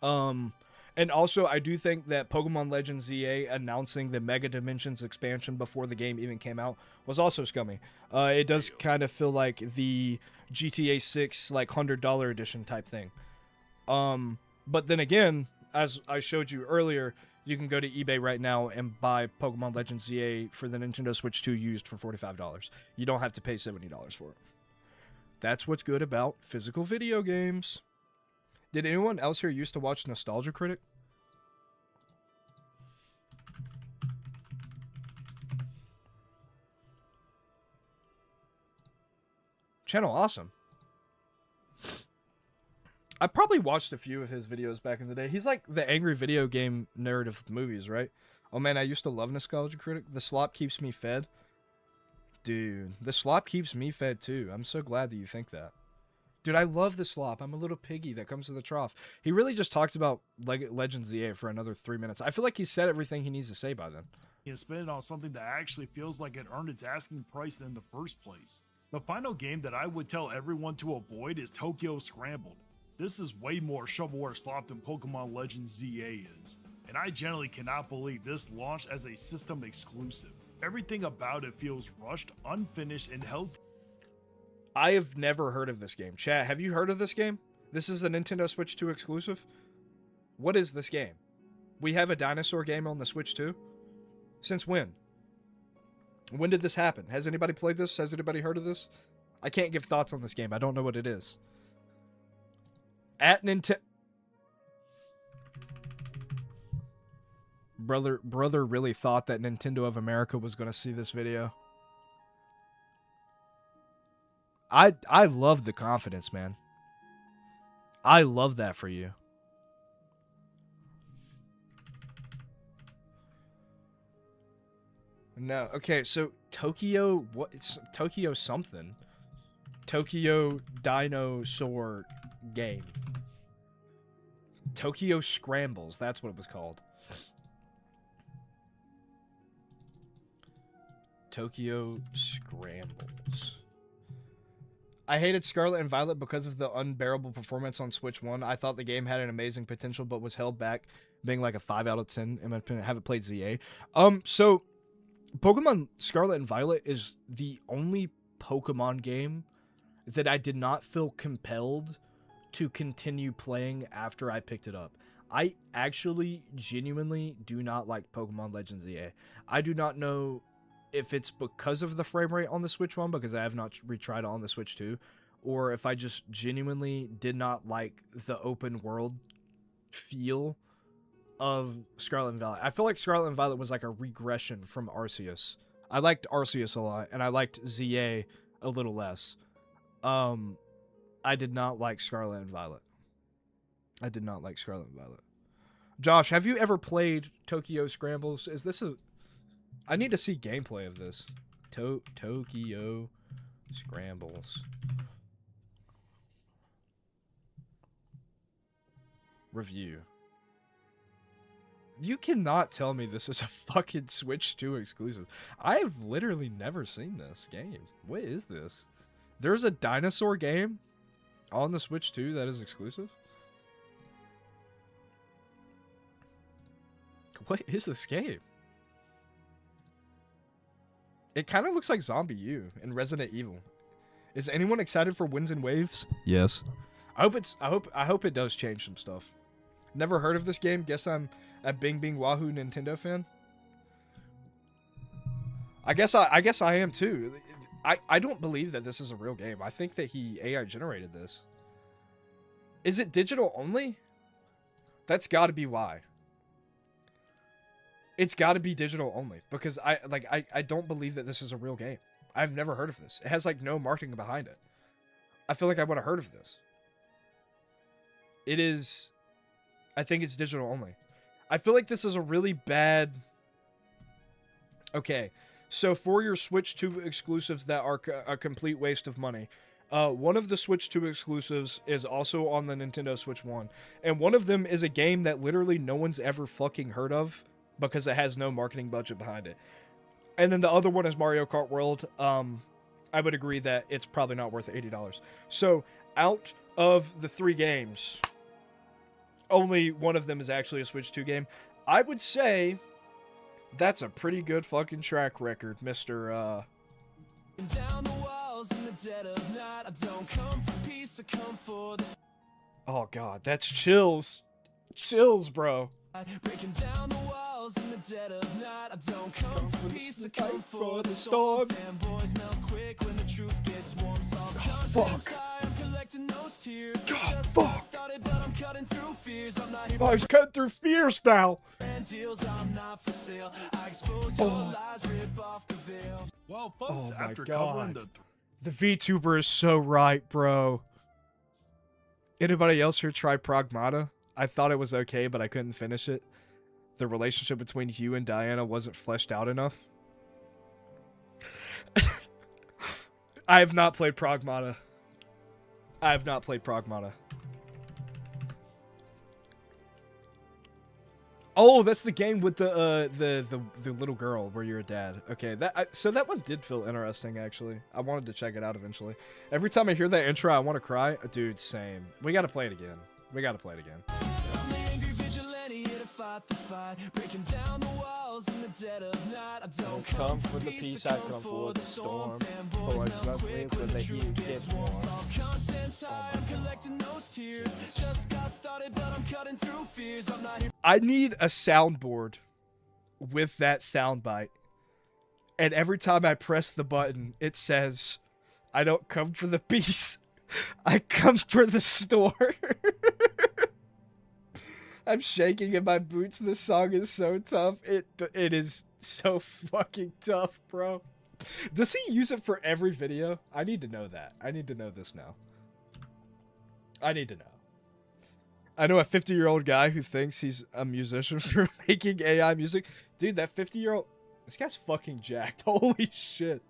And also, I do think that Pokemon Legends EA announcing the Mega Dimensions expansion before the game even came out was also scummy. It does kind of feel like the GTA 6, like, $100 edition type thing. But then again, as I showed you earlier, you can go to eBay right now and buy Pokemon Legends ZA for the Nintendo Switch 2 used for $45. You don't have to pay $70 for it. That's what's good about physical video games. Did anyone else here used to watch Nostalgia Critic? Channel awesome. I probably watched a few of his videos back in the day. He's like the angry video game narrative movies, right? Oh man, I used to love Nostalgia Critic. The slop keeps me fed. Dude, the slop keeps me fed too. I'm so glad that you think that. Dude, I love the slop. I'm a little piggy that comes to the trough. He really just talks about Legends ZA for another 3 minutes. I feel like he said everything he needs to say by then. And spend it on something that actually feels like it earned its asking price in the first place. The final game that I would tell everyone to avoid is Tokyo Scrambled. This is way more shovelware slop than Pokemon Legends ZA is, and I generally cannot believe this launched as a system exclusive. Everything about it feels rushed, unfinished, and held. I have never heard of this game. Chat, have you heard of this game? This is a Nintendo Switch 2 exclusive? What is this game? We have a dinosaur game on the Switch 2? Since when? When did this happen? Has anybody played this? Has anybody heard of this? I can't give thoughts on this game. I don't know what it is. At Nintendo... Brother really thought that Nintendo of America was going to see this video. I love the confidence, man. I love that for you. No, okay, so Tokyo, what? It's Tokyo something. Tokyo Dinosaur game. Tokyo Scrambles, that's what it was called. Tokyo Scrambles. I hated Scarlet and Violet because of the unbearable performance on Switch 1. I thought the game had an amazing potential, but was held back, being like a 5 out of 10. In my opinion, I haven't played ZA. So Pokemon Scarlet and Violet is the only Pokemon game that I did not feel compelled to continue playing after I picked it up. I actually genuinely do not like Pokemon Legends ZA. I do not know if it's because of the frame rate on the Switch 1, because I have not retried it on the Switch 2, or if I just genuinely did not like the open world feel of Scarlet and Violet. I feel like Scarlet and Violet was like a regression from Arceus. I liked Arceus a lot, and I liked ZA a little less. I did not like Scarlet and Violet. I did not like Scarlet and Violet. Josh, have you ever played Tokyo Scrambles? Is this a... I need to see gameplay of this. Tokyo Scrambles. Review. You cannot tell me this is a fucking Switch 2 exclusive. I have literally never seen this game. What is this? There's a dinosaur game on the Switch 2 that is exclusive? What is this game? It kind of looks like Zombie U in Resident Evil. Is anyone excited for Winds and Waves? Yes. I hope it does change some stuff. Never heard of this game. Guess I'm a Bing Bing Wahoo Nintendo fan. I guess I am too. I don't believe that this is a real game. I think that he AI generated this. Is it digital only? That's got to be why. It's got to be digital only, because I don't believe that this is a real game. I've never heard of this. It has like no marketing behind it. I feel like I would have heard of this. It is... I think it's digital only. I feel like this is a really bad... Okay, so for your Switch 2 exclusives that are a complete waste of money, one of the Switch 2 exclusives is also on the Nintendo Switch 1, and one of them is a game that literally no one's ever fucking heard of because it has no marketing budget behind it. And then the other one is Mario Kart World. I would agree that it's probably not worth $80. So out of the 3 games, only one of them is actually a Switch 2 game. I would say that's a pretty good fucking track record, Mr. Down the walls in the dead of night. I don't come for peace, I come for this. Oh god, that's chills. Chills, bro. Breaking down the walls. the dead of night. I don't come for peace, I come for the storm. Fanboys melt quick when the truth gets warm. So content's high, I'm collecting those tears. Just got started, but I'm cutting through fears. I'm not here for he's cutting through fears now. deals, I'm not for sale. I expose your lies, rip off the veil. Well, folks, Oh my after God. covering The VTuber is so right, bro. Anybody else here try Pragmata? I thought it was okay, but I couldn't finish it. The relationship between Hugh and Diana wasn't fleshed out enough. I have not played Pragmata. I have not played Pragmata. Oh, that's the game with the little girl where you're a dad. Okay, so that one did feel interesting, actually. I wanted to check it out eventually. Every time I hear that intro, I want to cry. Dude, same. We got to play it again. We got to play it again. I'm the angry vigilante here to fight the fight, breaking down the walls in the dead of night. I don't come for the peace, I come for the storm. Fanboys melt quick when the truth gets warm. All content's high, I'm collecting those tears. Just got started, but I'm cutting through fears. I'm not here. I need a soundboard with that soundbite. And every time I press the button, it says, I don't come for the peace. I come for the storm. I'm shaking in my boots. This song is so tough. It is so fucking tough, bro. Does he use it for every video? I need to know that. I need to know this now. I need to know. I know a 50-year-old guy who thinks he's a musician for making AI music. Dude, that 50-year-old... This guy's fucking jacked. Holy shit.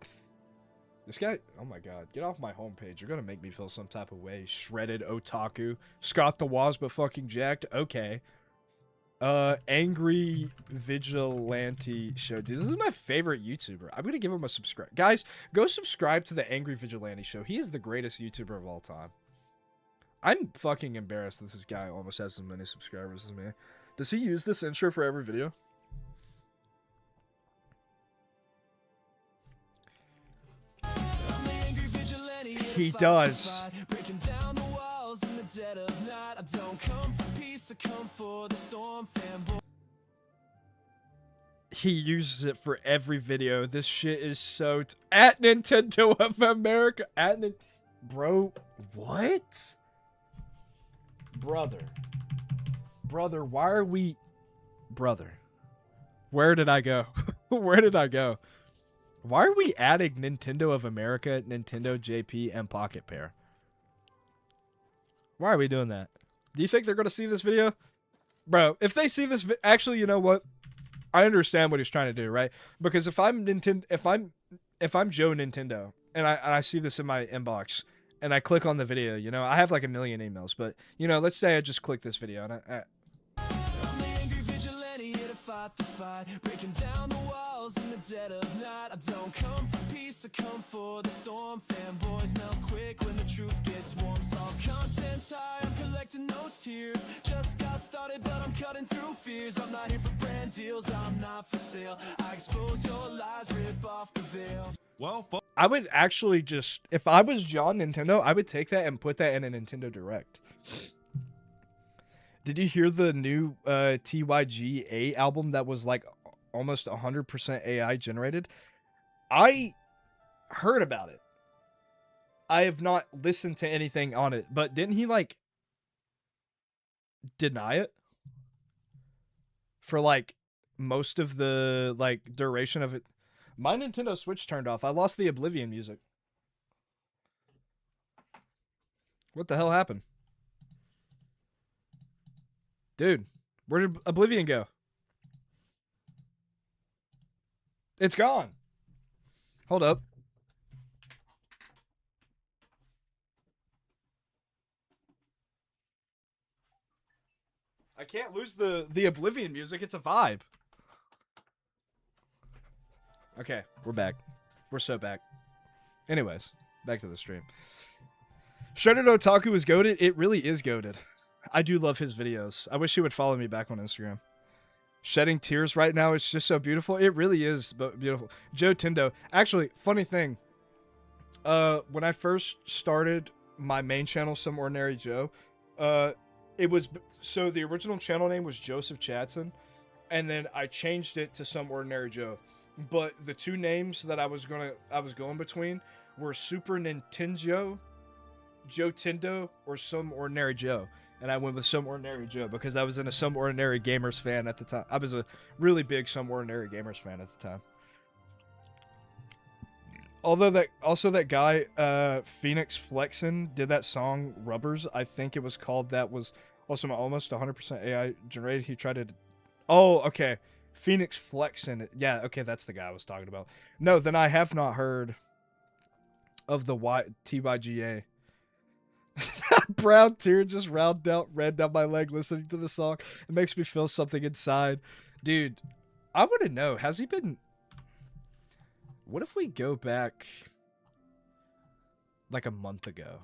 This guy... Oh my god. Get off my homepage. You're gonna make me feel some type of way. Shredded otaku. Scott the Woz, but fucking jacked. Okay. Angry Vigilante Show. Dude, this is my favorite YouTuber. I'm gonna give him a subscribe. Guys, go subscribe to the Angry Vigilante Show. He is the greatest YouTuber of all time. I'm fucking embarrassed that this guy almost has as many subscribers as me. Does he use this intro for every video? He does. Breaking down the walls in the dead of night. I don't come for peace, I come for the storm. Fanboy. He uses it for every video. This shit is so... At Nintendo of America. Bro, what? Brother, why are we... Brother. Where did I go? Where did I go? Why are we adding Nintendo of America, Nintendo JP, and Pocket Pair? Why are we doing that? Do you think they're going to see this video? Bro, if they see this... Actually, you know what? I understand what he's trying to do, right? Because if I'm Nintendo... If I'm Joe Nintendo, and I see this in my inbox... And I click on the video, you know, I have like 1 million emails, but, you know, let's say I just click this video and I'm the angry vigilante here to fight the fight, breaking down the walls in the dead of night. I don't come for peace, I come for the storm. Fanboys melt quick when the truth gets warm. So content's high, I'm collecting those tears. Just got started, but I'm cutting through fears. I'm not here for brand deals, I'm not for sale. I expose your lies, rip off the veil. Well, I would actually just, if I was John Nintendo, I would take that and put that in a Nintendo Direct. Did you hear the new TYGA album that was like almost 100% AI generated? I heard about it. I have not listened to anything on it, but didn't he like deny it for like most of the like duration of it? My Nintendo Switch turned off. I lost the Oblivion music. What the hell happened? Dude, where did Oblivion go? It's gone. Hold up. I can't lose the Oblivion music. It's a vibe. Okay, we're back. We're so back. Anyways, back to the stream. Shredded Otaku is goated. It really is goated. I do love his videos. I wish he would follow me back on Instagram. Shedding tears right now. It's just so beautiful. It really is beautiful. Joe Tindo. Actually, funny thing. When I first started my main channel, Some Ordinary Joe, it was... So the original channel name was Joseph Chatson. and then I changed it to Some Ordinary Joe. But the two names that I was going between were Super Nintendo, Joe Tindo, or Some Ordinary Joe. And I went with Some Ordinary Joe because I was in a Some Ordinary Gamers fan at the time. I was a really big Some Ordinary Gamers fan at the time. Although that guy, Phoenix Flexin, did that song Rubbers. I think it was called. That was also almost 100% AI generated. He tried to... Oh, okay. Phoenix Flexin. Yeah, okay, that's the guy I was talking about. No, then I have not heard of the TYGA. Brown tear just ran down my leg listening to the song. It makes me feel something inside. Dude, I want to know, has he been... What if we go back like a month ago?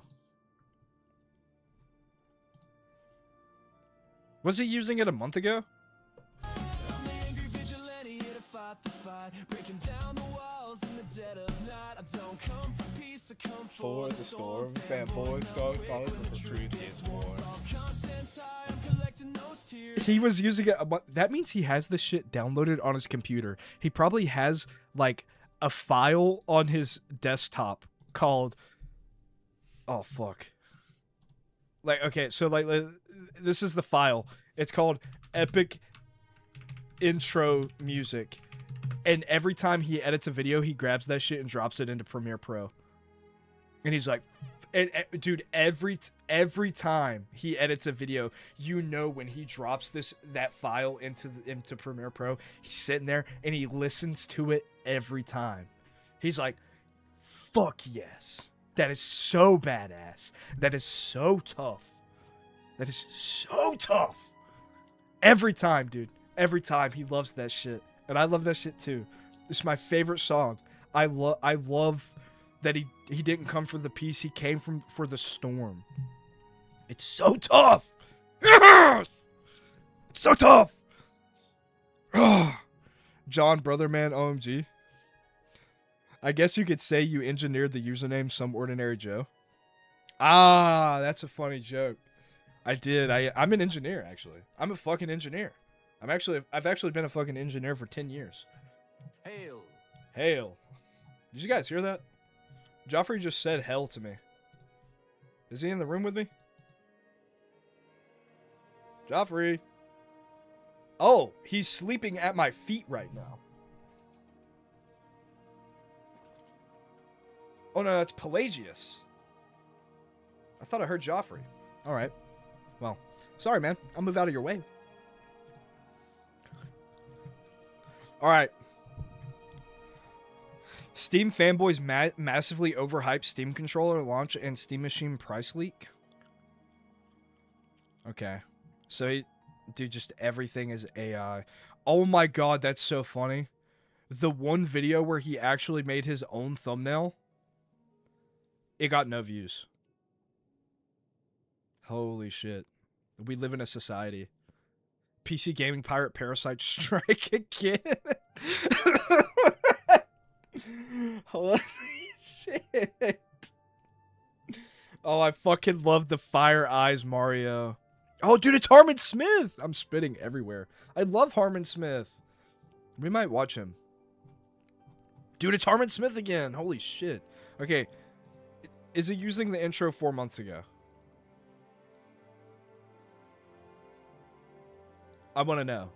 Was he using it a month ago? For the storm, fanboys start calling for the truth is more. He was using it. That means he has this shit downloaded on his computer. He probably has like a file on his desktop called. Oh fuck. Like okay, so like this is the file. It's called Epic Intro Music, and every time he edits a video, he grabs that shit and drops it into Premiere Pro. And he's like, dude, every time he edits a video, you know when he drops that file into Premiere Pro, he's sitting there and he listens to it every time. He's like, fuck yes. That is so badass. That is so tough. That is so tough. Every time, dude. Every time. He loves that shit. And I love that shit too. It's my favorite song. I love that he didn't come for the peace. He came for the storm. It's so tough. Yes! It's so tough. John Brotherman OMG. I guess you could say you engineered the username Some Ordinary Joe. Ah, that's a funny joke. I did. I'm an engineer, actually. I'm a fucking engineer. I've actually been a fucking engineer for 10 years. Hail. Hail. Did you guys hear that? Joffrey just said hell to me. Is he in the room with me? Joffrey. Oh, he's sleeping at my feet right now. Oh no, that's Pelagius. I thought I heard Joffrey. Alright. Well, sorry man. I'll move out of your way. Alright. Steam fanboys massively overhyped Steam controller launch and Steam Machine price leak. Okay. So, dude, just everything is AI. Oh my god, that's so funny. The one video where he actually made his own thumbnail, it got no views. Holy shit. We live in a society. PC Gaming Pirate Parasite Strike again. Holy shit. Oh, I fucking love the Fire Eyes Mario. Oh, dude, it's Harmon Smith. I'm spitting everywhere. I love Harmon Smith. We might watch him. Dude, it's Harmon Smith again. Holy shit. Okay. Is he using the intro 4 months ago? I want to know.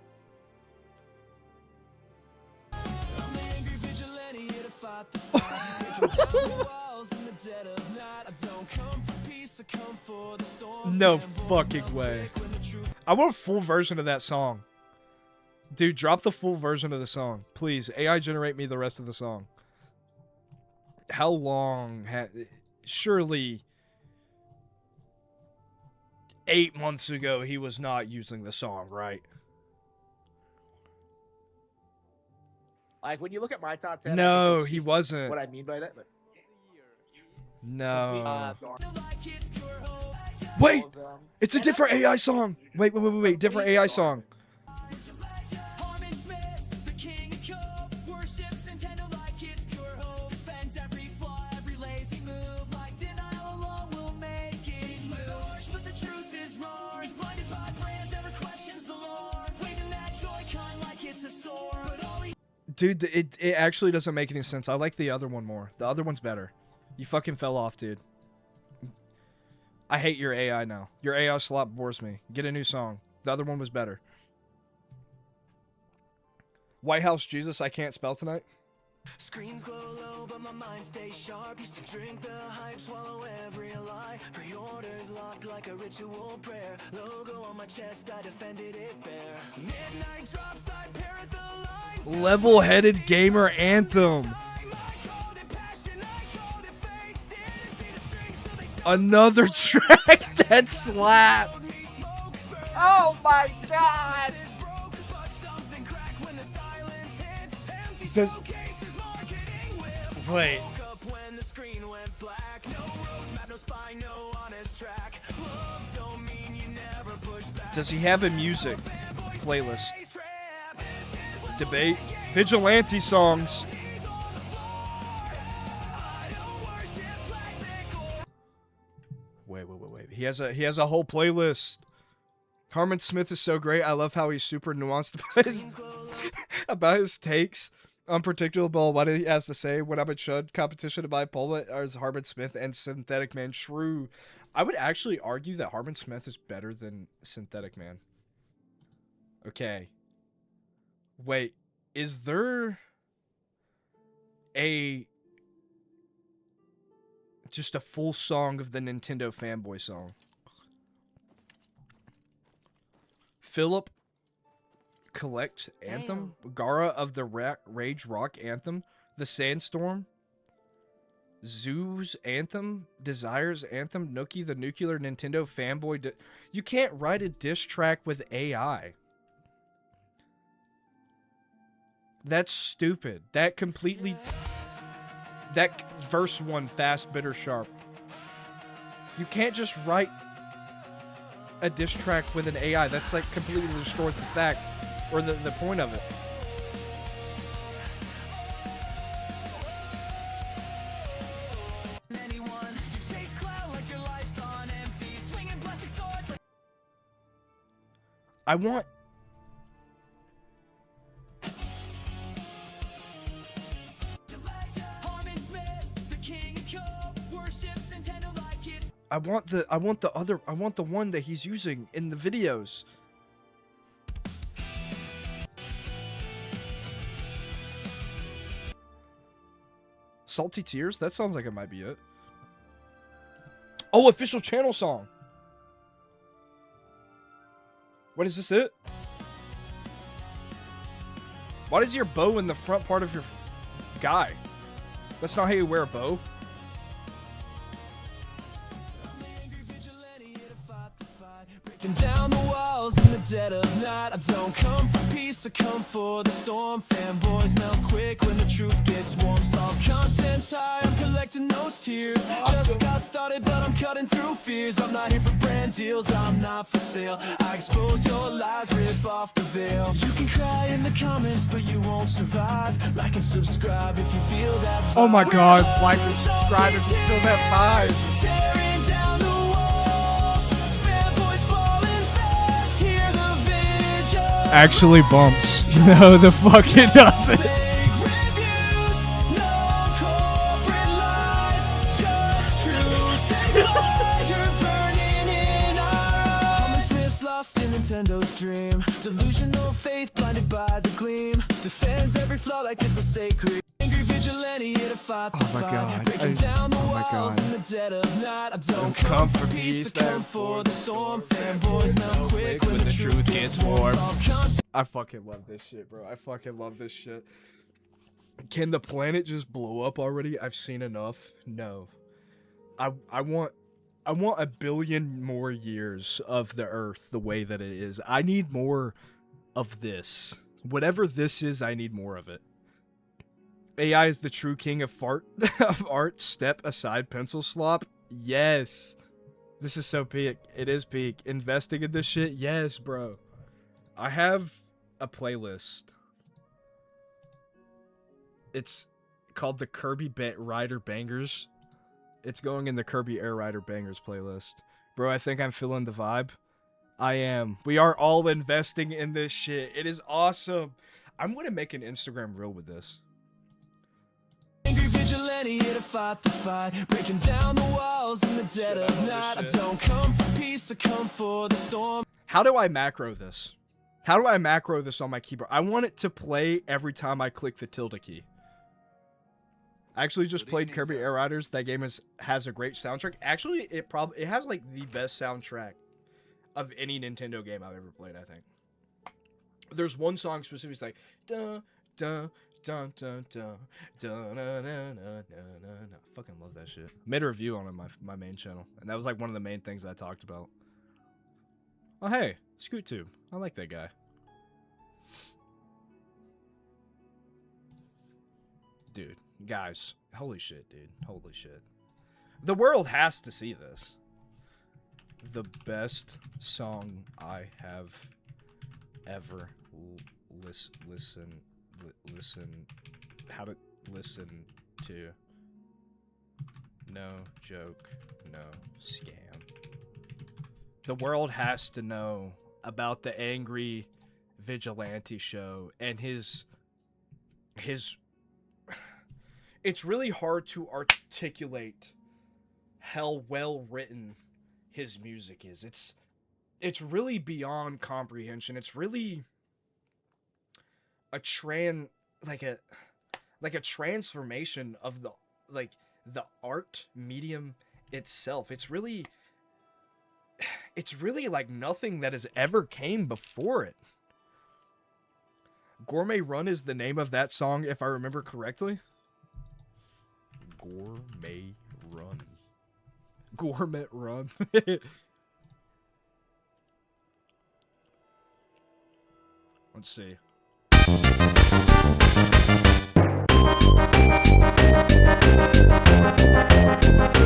No fucking way. I want a full version of that song. Dude, drop the full version of the song. Please, AI generate me the rest of the song. How long surely 8 months ago he was not using the song, right? Like when you look at my top 10, no, he wasn't. What I mean by that, but no. Wait, it's a different AI song. Wait, different AI song. Dude, it actually doesn't make any sense. I like the other one more. The other one's better. You fucking fell off, dude. I hate your AI now. Your AI slop bores me. Get a new song. The other one was better. White House Jesus, I can't spell tonight. Screens glow low, but my mind stays sharp. Used to drink the hype, swallow every lie. Pre-orders locked like a ritual prayer. Logo on my chest, I defended it bare. Midnight drops, I parrot the lines. Level-headed gamer anthem. Another track that slapped. Oh my god! Wait. Does he have a music playlist? Debate. Vigilante songs. Wait. He has a whole playlist. Harmon Smith is so great. I love how he's super nuanced about his takes. Unpredictable what he has to say. When I'm a chud, competition to bipolar are Harmon Smith and Synthetic Man. True. I would actually argue that Harmon Smith is better than Synthetic Man. Okay. Wait. Is there just a full song of the Nintendo fanboy song? Philip Collect Anthem, Gara of the Rage Rock Anthem, The Sandstorm, Zoo's Anthem, Desires Anthem, Nookie the Nuclear Nintendo Fanboy. You can't write a diss track with AI. That's stupid. That completely... That verse one, fast, bitter, sharp. You can't just write a diss track with an AI. That's like completely destroys the fact. Or the point of it. I want... I want the one that he's using in the videos. Salty Tears? That sounds like it might be it. Oh, official channel song. What is this it? Why does your bow in the front part of your guy? That's not how you wear a bow. Down the walls in the dead of night. I don't come for peace, I come for the storm. Fanboys melt quick when the truth gets warm. Solve content's high, I'm collecting those tears. Just got started, but I'm cutting through fears. I'm not here for brand deals, I'm not for sale. I expose your lies, rip off the veil. You can cry in the comments, but you won't survive. Like and subscribe if you feel that vibe. Oh my god, like and subscribe if you feel that vibe. Tearing down the walls, fanboys falling fast. Hear the vigil. Actually bumps. No, the fuck it doesn't. Fake reviews, no corporate lies, just truth and fire burning in our eyes. Smith's lost in Nintendo's dream. Delusional faith blinded by the gleam. Defends every flaw like it's a sacred. Angry vigilante here to fight the fight. Breaking down the walls in the dead of night. I don't come for peace, I come for the storm. Fanboys melt quick when the truth gets warm. I fucking love this shit, bro. I fucking love this shit. Can the planet just blow up already? I've seen enough. No. I want a billion more years of the Earth the way that it is. I need more of this. Whatever this is, I need more of it. AI is the true king of art. Step aside, pencil slop. Yes. This is so peak. It is peak. Investing in this shit? Yes, bro. I have a playlist. It's called the Kirby Rider Bangers. It's going in the Kirby Air Rider Bangers playlist. Bro, I think I'm feeling the vibe. I am. We are all investing in this shit. It is awesome. I'm gonna make an Instagram reel with this. Angry vigilante here to fight the fight, breaking down the walls in the dead of night. I don't come for peace, I come for the storm. How do I macro this? How do I macro this on my keyboard? I want it to play every time I click the tilde key. I actually just played Kirby Air Riders. That game has a great soundtrack. Actually, it has like the best soundtrack of any Nintendo game I've ever played, I think. There's one song specifically, it's like dun dun dun dun dun dun dun dun dun dun. I fucking love that shit. Made a review on it on my main channel, and that was like one of the main things I talked about. Oh hey, ScootTube. I like that guy. Dude, guys, holy shit, dude. Holy shit. The world has to see this. The best song I have ever listen how to listen to. No joke, no scam. The world has to know about the Angry Vigilante show and his it's really hard to articulate how well written his music is. It's really beyond comprehension. It's really a transformation of the art medium itself. It's really like nothing that has ever came before it. Gourmet Run is the name of that song, if I remember correctly. Gourmet Run. Gourmet Run. Let's see.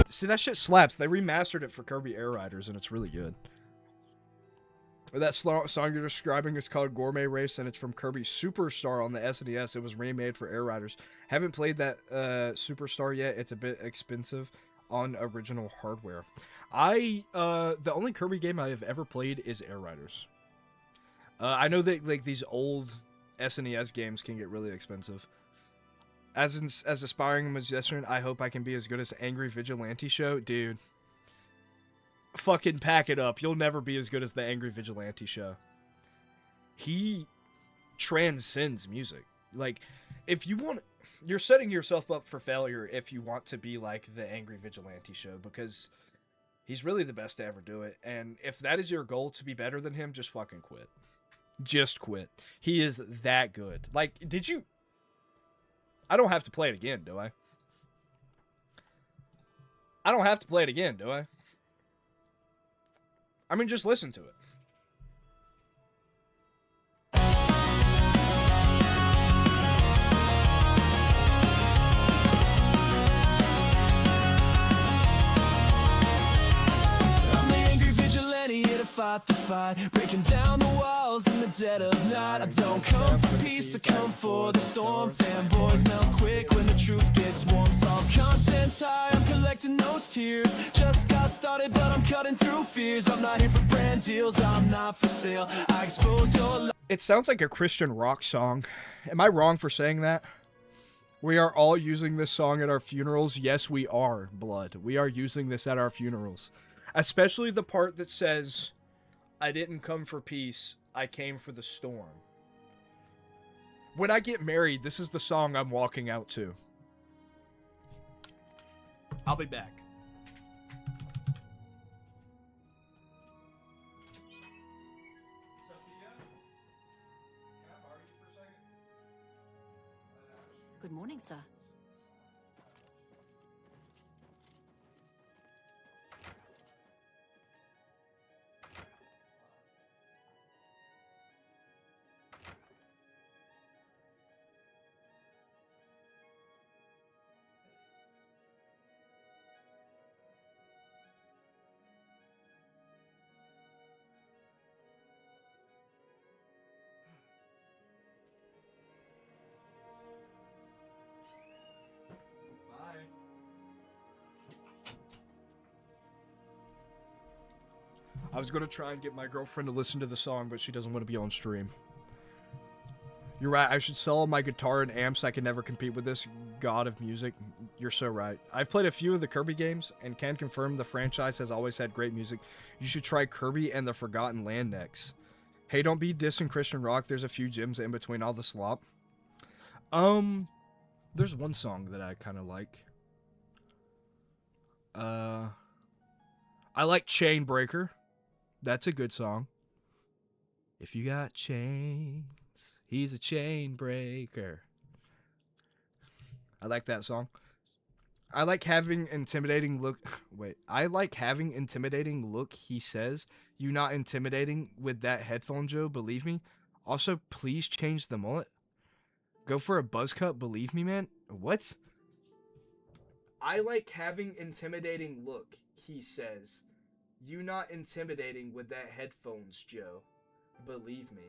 See, that shit slaps. They remastered it for Kirby Air Riders, and it's really good. That song you're describing is called Gourmet Race, and it's from Kirby Superstar on the SNES. It was remade for Air Riders. Haven't played that Superstar yet. It's a bit expensive on original hardware. The only Kirby game I have ever played is Air Riders. I know that like these old SNES games can get really expensive. As aspiring musician, I hope I can be as good as Angry Vigilante show, dude. Fucking pack it up. You'll never be as good as the Angry Vigilante show. He transcends music. Like, if you want, you're setting yourself up for failure if you want to be like the Angry Vigilante show, because he's really the best to ever do it. And if that is your goal, to be better than him, just fucking quit. Just quit. He is that good. Like, did you... I don't have to play it again, do I? I don't have to play it again, do I? I mean, just listen to it. Fight the fight, breaking down the walls in the dead of night. I don't come for peace, I come for the storm. Fanboys melt quick when the truth gets warm. Solve content's high, I'm collecting those tears. Just got started, but I'm cutting through fears. I'm not here for brand deals, I'm not for sale. I expose your life. It sounds like a Christian rock song. Am I wrong for saying that? We are all using this song at our funerals. Yes, we are, Blood. We are using this at our funerals. Especially the part that says, I didn't come for peace, I came for the storm. When I get married, this is the song I'm walking out to. I'll be back. Good morning, sir. I was going to try and get my girlfriend to listen to the song, but she doesn't want to be on stream. You're right. I should sell my guitar and amps. I can never compete with this god of music. You're so right. I've played a few of the Kirby games and can confirm the franchise has always had great music. You should try Kirby and the Forgotten Land next. Hey, don't be dissing Christian rock. There's a few gems in between all the slop. There's one song that I kind of like. I like Chain Breaker. That's a good song. If you got chains, he's a chain breaker. I like that song. I like having intimidating look. Wait, I like having intimidating look, he says. You not intimidating with that headphone, Joe, believe me. Also, please change the mullet. Go for a buzz cut, believe me, man. What? I like having intimidating look, he says. You not intimidating with that headphones, Joe. Believe me.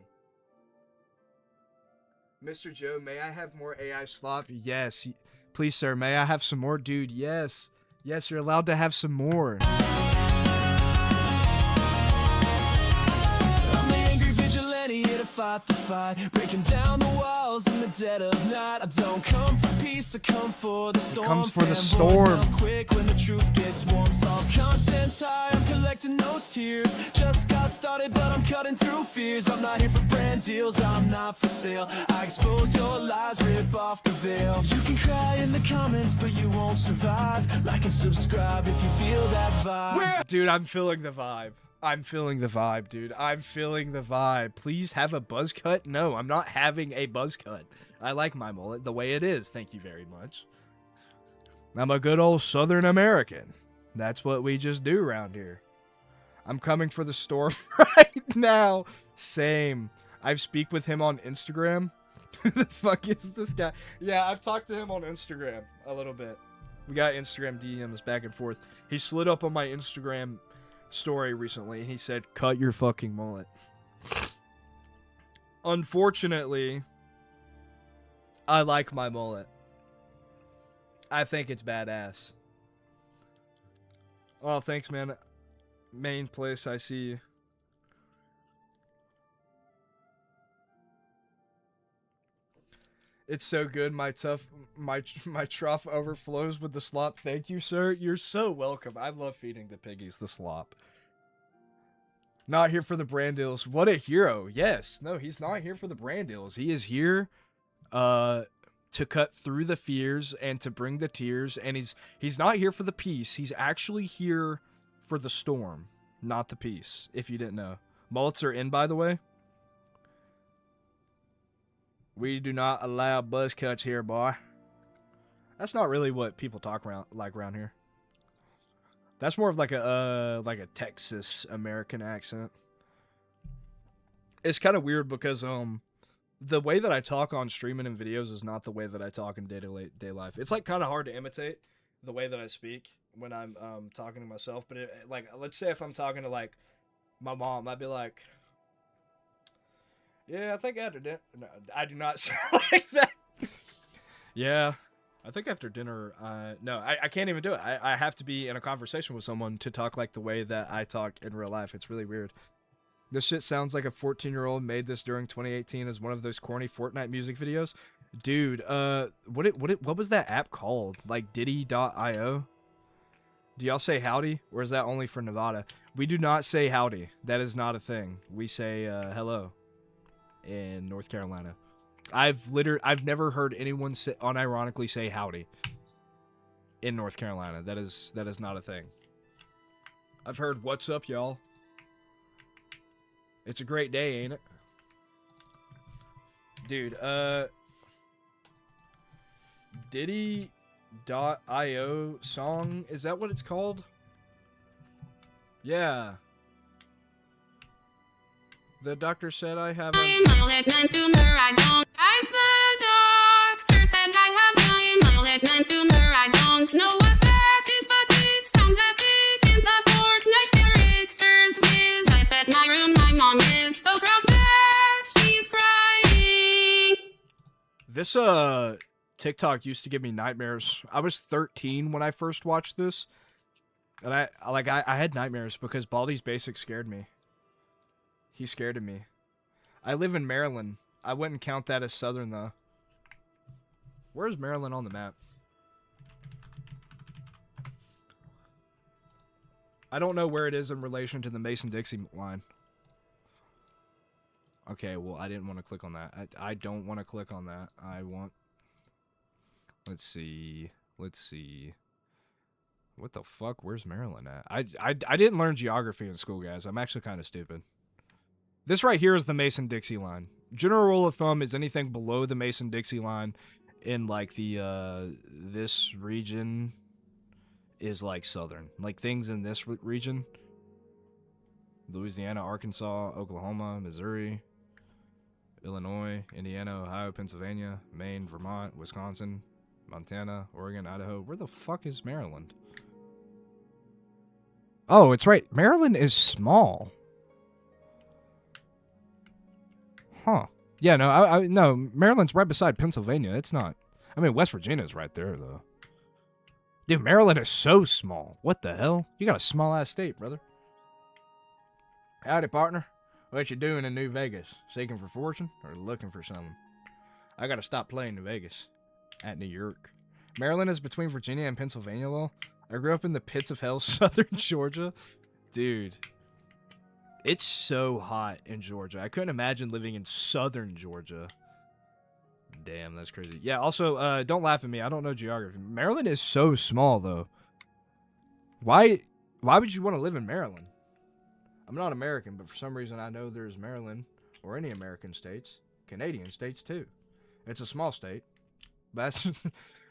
Mr. Joe, may I have more AI slop? Yes. Please, sir, may I have some more? Dude, yes. Yes, you're allowed to have some more. Here to fight the fight, breaking down the walls in the dead of night. I don't come for peace, I come for the storm. Comes for the storm. Quick when the truth gets warm. Solve content's high, I'm collecting those tears. Just got started, but I'm cutting through fears. I'm not here for brand deals, I'm not for sale. I expose your lies, rip off the veil. You can cry in the comments, but you won't survive. Like and subscribe if you feel that vibe. Dude, I'm feeling the vibe. I'm feeling the vibe, dude. I'm feeling the vibe. Please have a buzz cut? No, I'm not having a buzz cut. I like my mullet the way it is. Thank you very much. I'm a good old Southern American. That's what we just do around here. I'm coming for the storm right now. Same. I speak with him on Instagram. Who the fuck is this guy? Yeah, I've talked to him on Instagram a little bit. We got Instagram DMs back and forth. He slid up on my Instagram story recently and he said, cut your fucking mullet. Unfortunately, I like my mullet. I think it's badass. Oh, thanks, man. Main place, I see. It's so good. My trough overflows with the slop. Thank you, sir. You're so welcome. I love feeding the piggies the slop. Not here for the brand deals. What a hero. Yes. No, he's not here for the brand deals. He is here to cut through the fears and to bring the tears. And he's not here for the peace. He's actually here for the storm, not the peace, if you didn't know. Mullets are in, by the way. We do not allow buzz cuts here, boy. That's not really what people talk around here. That's more of like a Texas American accent. It's kind of weird because the way that I talk on streaming and videos is not the way that I talk in day-to-day life. It's like kind of hard to imitate the way that I speak when I'm talking to myself. But like, let's say if I'm talking to like my mom, I'd be like, yeah, I think after dinner. No, I do not sound like that. Yeah, I think after dinner. No, I can't even do it. I have to be in a conversation with someone to talk like the way that I talk in real life. It's really weird. This shit sounds like a 14-year-old made this during 2018 as one of those corny Fortnite music videos. Dude, what was that app called? Like Diddy.io? Do y'all say howdy, or is that only for Nevada? We do not say howdy. That is not a thing. We say hello in North Carolina. I've never heard anyone unironically say howdy in North Carolina. That is not a thing. I've heard what's up, y'all. It's a great day, ain't it? Dude, Diddy.io song, is that what it's called? Yeah. The doctor said I have a malignant tumor. I don't. As the doctor said I have a malignant tumor. I don't know what that is, but it sounds epic in the Fortnite characters. Whiz, I bet my room. My mom is so proud that she's crying. This TikTok used to give me nightmares. I was 13 when I first watched this, and I had nightmares because Baldi's Basics scared me. He's scared of me. I live in Maryland, I wouldn't count that as southern though. Where's Maryland on the map? I don't know where it is in relation to the Mason-Dixie line. Okay, well, I didn't want to click on that. I don't want to click on that. I want... Let's see. Let's see. What the fuck? Where's Maryland at? I didn't learn geography in school, guys. I'm actually kind of stupid. This right here is the Mason-Dixie line. General rule of thumb is anything below the Mason-Dixie line in, like, the, this region is, like, southern. Like, things in this region. Louisiana, Arkansas, Oklahoma, Missouri, Illinois, Indiana, Ohio, Pennsylvania, Maine, Vermont, Wisconsin, Montana, Oregon, Idaho. Where the fuck is Maryland? Oh, it's right. Maryland is small. Huh. Yeah, no, no, Maryland's right beside Pennsylvania. It's not. I mean, West Virginia's right there, though. Dude, Maryland is so small. What the hell? You got a small-ass state, brother. Howdy, partner. What you doing in New Vegas? Seeking for fortune or looking for something? I gotta stop playing New Vegas. At New York. Maryland is between Virginia and Pennsylvania, though. I grew up in the pits of hell, southern Georgia. Dude. It's so hot in Georgia. I couldn't imagine living in southern Georgia. Damn, that's crazy. Yeah, also, don't laugh at me. I don't know geography. Maryland is so small, though. Why would you want to live in Maryland? I'm not American, but for some reason I know there's Maryland, or any American states, Canadian states, too. It's a small state, but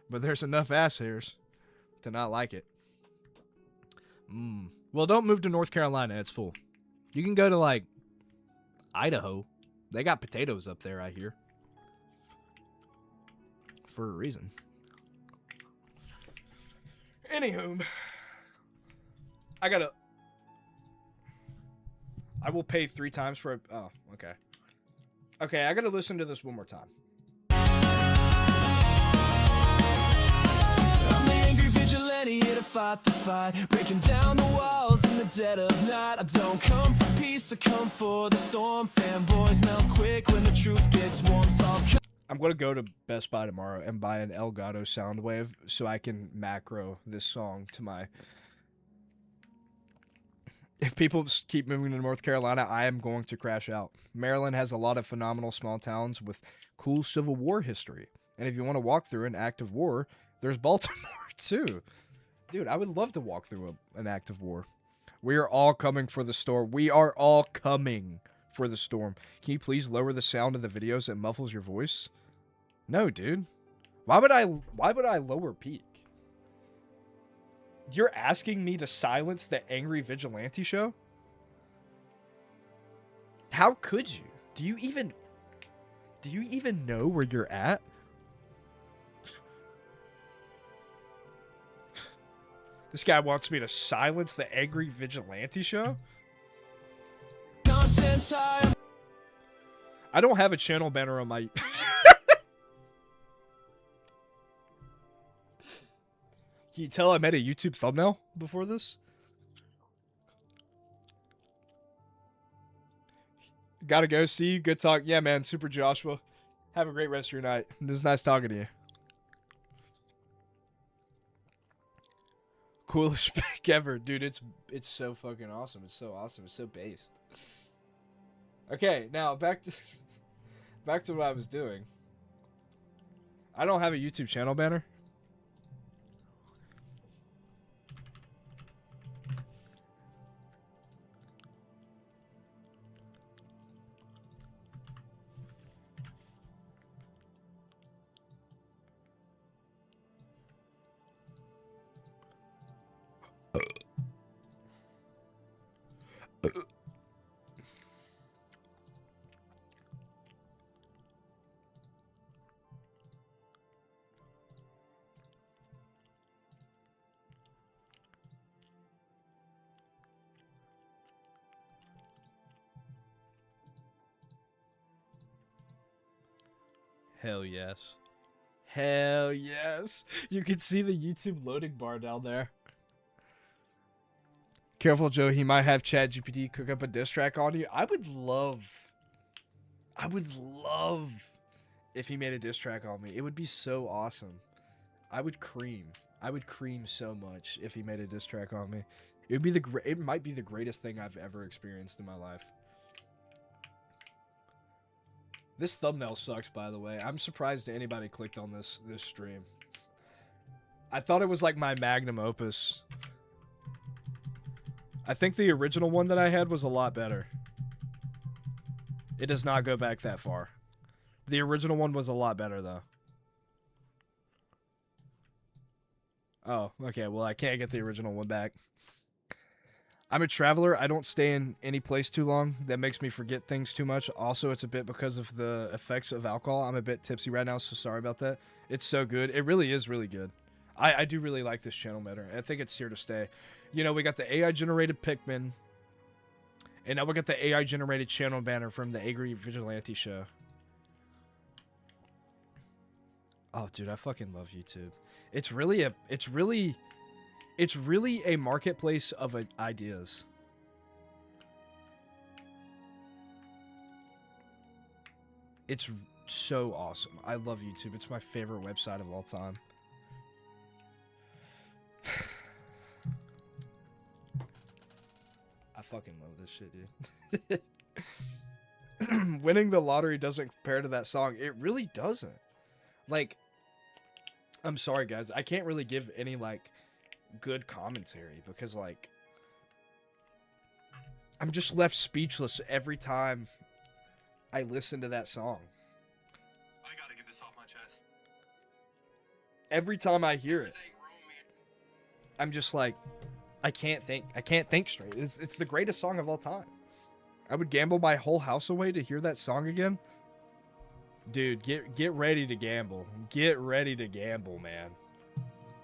there's enough ass hairs to not like it. Well, don't move to North Carolina. It's full. You can go to, like, Idaho. They got potatoes up there, I hear. For a reason. Anywho, I will pay 3 times for a... Oh, okay. Okay, I gotta listen to this one more time. I'm the angry vigilante here to fight the fight, breaking down the walls in the dead of night. I don't come for peace, I come for the storm. Fanboys melt quick when the truth gets warm, so I'll come. I'm going to go to Best Buy tomorrow and buy an Elgato Soundwave so I can macro this song to my... If people keep moving to North Carolina, I am going to crash out. Maryland has a lot of phenomenal small towns with cool Civil War history. And if you want to walk through an active war, there's Baltimore too. Dude, I would love to walk through an active war. We are all coming for the storm. We are all coming for the storm. Can you please lower the sound of the videos that muffles your voice? No, dude. Why would I lower peak? You're asking me to silence the Angry Vigilante show? How could you? Do you even know where you're at? This guy wants me to silence the Angry Vigilante show? I don't have a channel banner on my... Can you tell I made a YouTube thumbnail before this? Gotta go. See you. Good talk. Yeah, man. Super Joshua. Have a great rest of your night. This is nice talking to you. Coolest pick ever. Dude, it's so fucking awesome. It's so awesome. It's so based. Okay, now back to what I was doing. I don't have a YouTube channel banner. Hell yes. Hell yes. You can see the YouTube loading bar down there. Careful, Joe. He might have ChatGPT cook up a diss track on you. I I would love if he made a diss track on me. It would be so awesome. I would cream. I would cream so much if he made a diss track on me. It would be it might be the greatest thing I've ever experienced in my life. This thumbnail sucks, by the way. I'm surprised anybody clicked on this stream. I thought it was like my magnum opus. I think the original one that I had was a lot better. It does not go back that far. The original one was a lot better, though. Oh, okay. Well, I can't get the original one back. I'm a traveler. I don't stay in any place too long. That makes me forget things too much. Also, it's a bit because of the effects of alcohol. I'm a bit tipsy right now, so sorry about that. It's so good. It really is really good. I do really like this channel better. I think it's here to stay. You know, we got the AI-generated Pikmin. And now we got the AI-generated channel banner from the Angry Vigilante show. Oh, dude, I fucking love YouTube. It's really a marketplace of ideas. It's so awesome. I love YouTube. It's my favorite website of all time. I fucking love this shit, dude. Winning the lottery doesn't compare to that song. It really doesn't. Like, I'm sorry, guys. I can't really give any, like, good commentary because, like, I'm just left speechless every time I listen to that song. I gotta get this off my chest. Every time I hear it, I'm just like, I can't think straight. It's the greatest song of all time. I would gamble my whole house away to hear that song again. Dude, get ready to gamble. Get ready to gamble, man.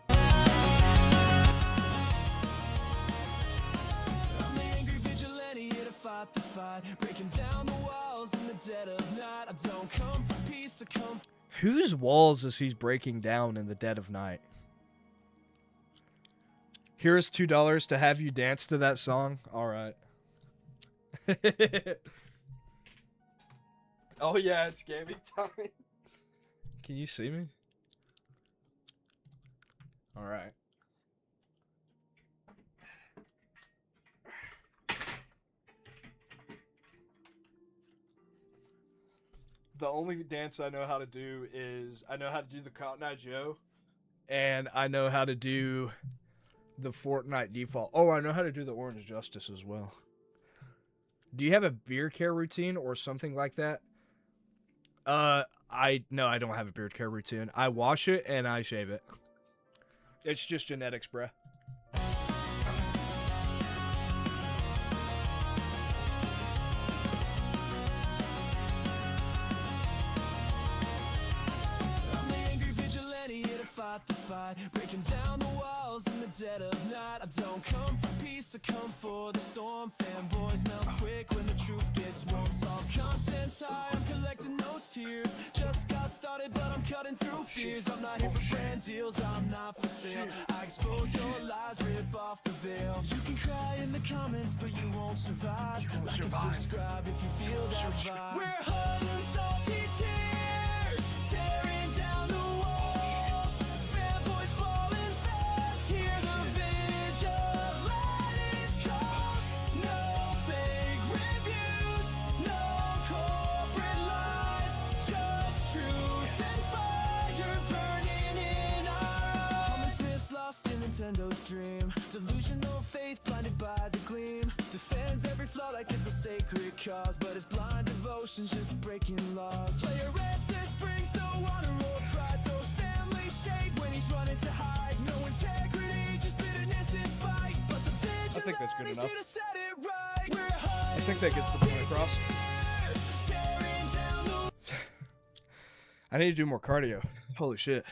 I'm the angry vigilante here to fight the fight, breaking down the walls in the dead of night. I don't come for peace, I come for... Whose walls is he breaking down in the dead of night? Here's $2 to have you dance to that song. All right. Oh yeah, it's gaming time. Can you see me? All right. The only dance I know how to do is I know how to do the Cotton Eye Joe, and I know how to do the Fortnite default. Oh, I know how to do the Orange Justice as well. Do you have a beard care routine or something like that? No, I don't have a beard care routine. I wash it and I shave it. It's just genetics, bruh. I'm the angry vigilante here to fight the fight, breaking down the walls in the dead of night. I don't come for peace, I come for the storm. Fanboys melt quick when the truth gets warm. Solve content's high, I'm collecting those tears. Just got started, but I'm cutting through fears. I'm not here for brand deals, I'm not for sale. I expose your lies, rip off the veil. You can cry in the comments, but you won't survive. Like and subscribe if you feel that vibe. We're huddling salty tears, tearing down the walls. Fanboys falling fast, hear the vigilantes calls. No fake reviews, no corporate lies, just truth and fire burning in our eyes. Promise lost in Nintendo's dream, delusional faith blinded by the gleam. Defends every flaw like it's a sacred cause, but his blind devotion's just breaking laws. Player SS brings no honor or pride, throws family shade when he's running to hide. No integrity, just bitterness and spite. But the I think that's good vigilante's enough. here to set it right. We're I think that gets the point across. tearing down the I need to do more cardio. Holy shit.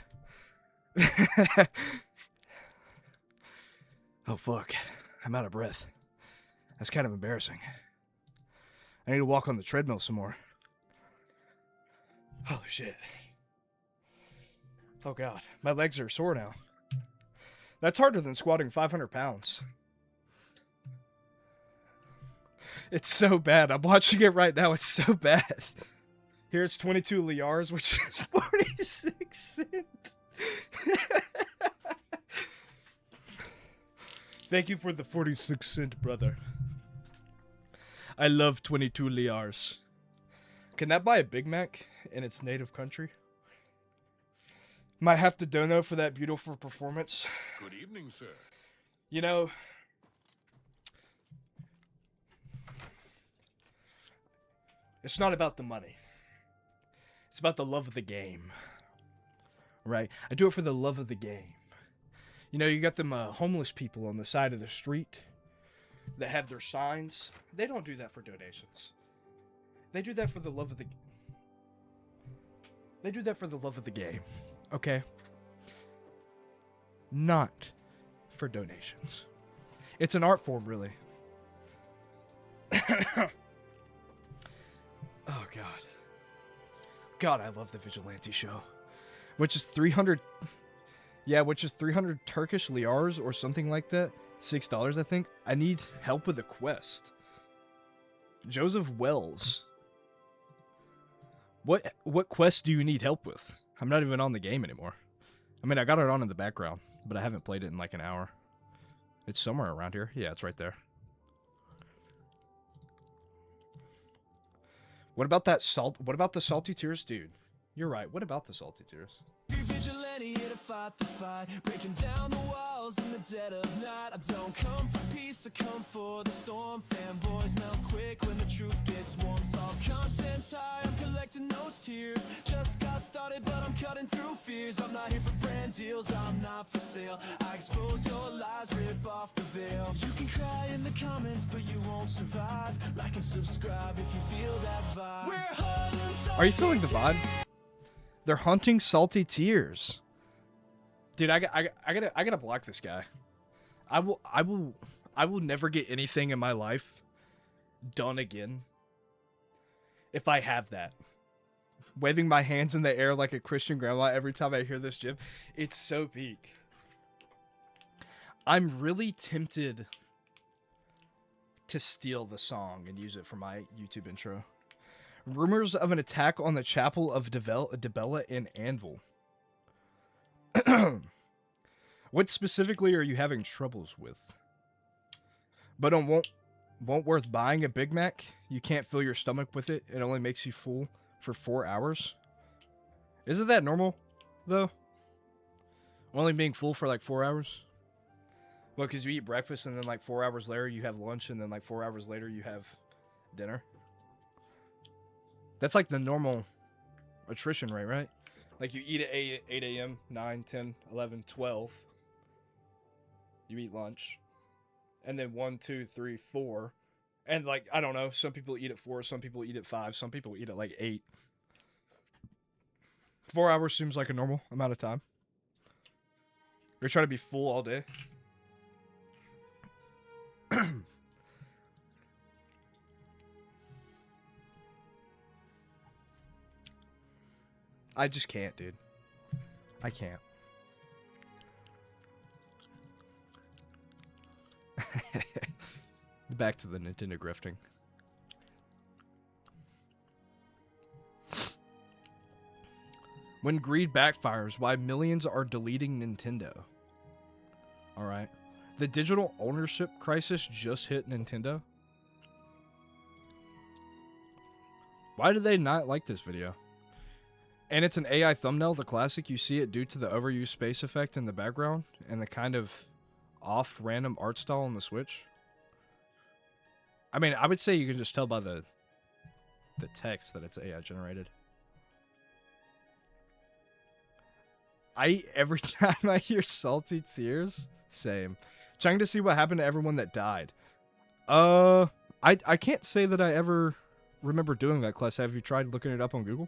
Oh fuck. I'm out of breath. That's kind of embarrassing. I need to walk on the treadmill some more. Holy shit. Oh god. My legs are sore now. That's harder than squatting 500 pounds. It's so bad. I'm watching it right now. It's so bad. Here's 22 liars, which is 46 cents. Thank you for the 46 cent, brother. I love 22 liars. Can that buy a Big Mac in its native country? Might have to dono for that beautiful performance. Good evening, sir. You know, it's not about the money. It's about the love of the game. Right? I do it for the love of the game. You know, you got them homeless people on the side of the street that have their signs. They don't do that for donations. They do that for the love of the... They do that for the love of the game. Okay? Not for donations. It's an art form, really. Oh, God. God, I love the Vigilante show. Which is 300... Yeah, which is 300 Turkish liars or something like that. $6, I think. I need help with a quest. Joseph Wells. What quest do you need help with? I'm not even on the game anymore. I mean, I got it on in the background, but I haven't played it in like an hour. It's somewhere around here. Yeah, it's right there. What about that salt? What about the salty tears, dude? You're right. What about the salty tears? Vigilante here to fight the fight, breaking down the walls in the dead of night. I don't come for peace, I come for the storm. Fanboys melt quick when the truth gets warm. Solve content high, I'm collecting those tears. Just got started, but I'm cutting through fears. I'm not here for brand deals, I'm not for sale. I expose your lies, rip off the veil. You can cry in the comments, but you won't survive. Like and subscribe if you feel that vibe. We're hunting. Are you feeling the vibe? They're hunting salty tears. Dude, I gotta block this guy. I will never get anything in my life done again if I have that. Waving my hands in the air like a Christian grandma every time I hear this gif. It's so peak. I'm really tempted to steal the song and use it for my YouTube intro. Rumors of an attack on the chapel of Debella in Anvil. What specifically are you having troubles with? But won't worth buying a Big Mac? You can't fill your stomach with it. It only makes you full for 4 hours. Isn't that normal, though? Only being full for like 4 hours? Well, because you eat breakfast and then like 4 hours later you have lunch and then like 4 hours later you have dinner. That's like the normal attrition rate, right? Like you eat at 8 a.m., 9, 10, 11, 12. You eat lunch. And then 1, 2, 3, 4. And like, I don't know, some people eat at 4, some people eat at 5, some people eat at like 8. 4 hours seems like a normal amount of time. You're trying to be full all day. I just can't, dude. I can't. Back to the Nintendo grifting. When greed backfires, why millions are deleting Nintendo. Alright. The digital ownership crisis just hit Nintendo. Why do they not like this video? And it's an AI thumbnail, the classic. You see it due to the overused space effect in the background and the kind of off random art style on the Switch. I mean, I would say you can just tell by the text that it's AI generated. Every time I hear salty tears, same. Trying to see what happened to everyone that died. I can't say that I ever remember doing that, Kless. Have you tried looking it up on Google?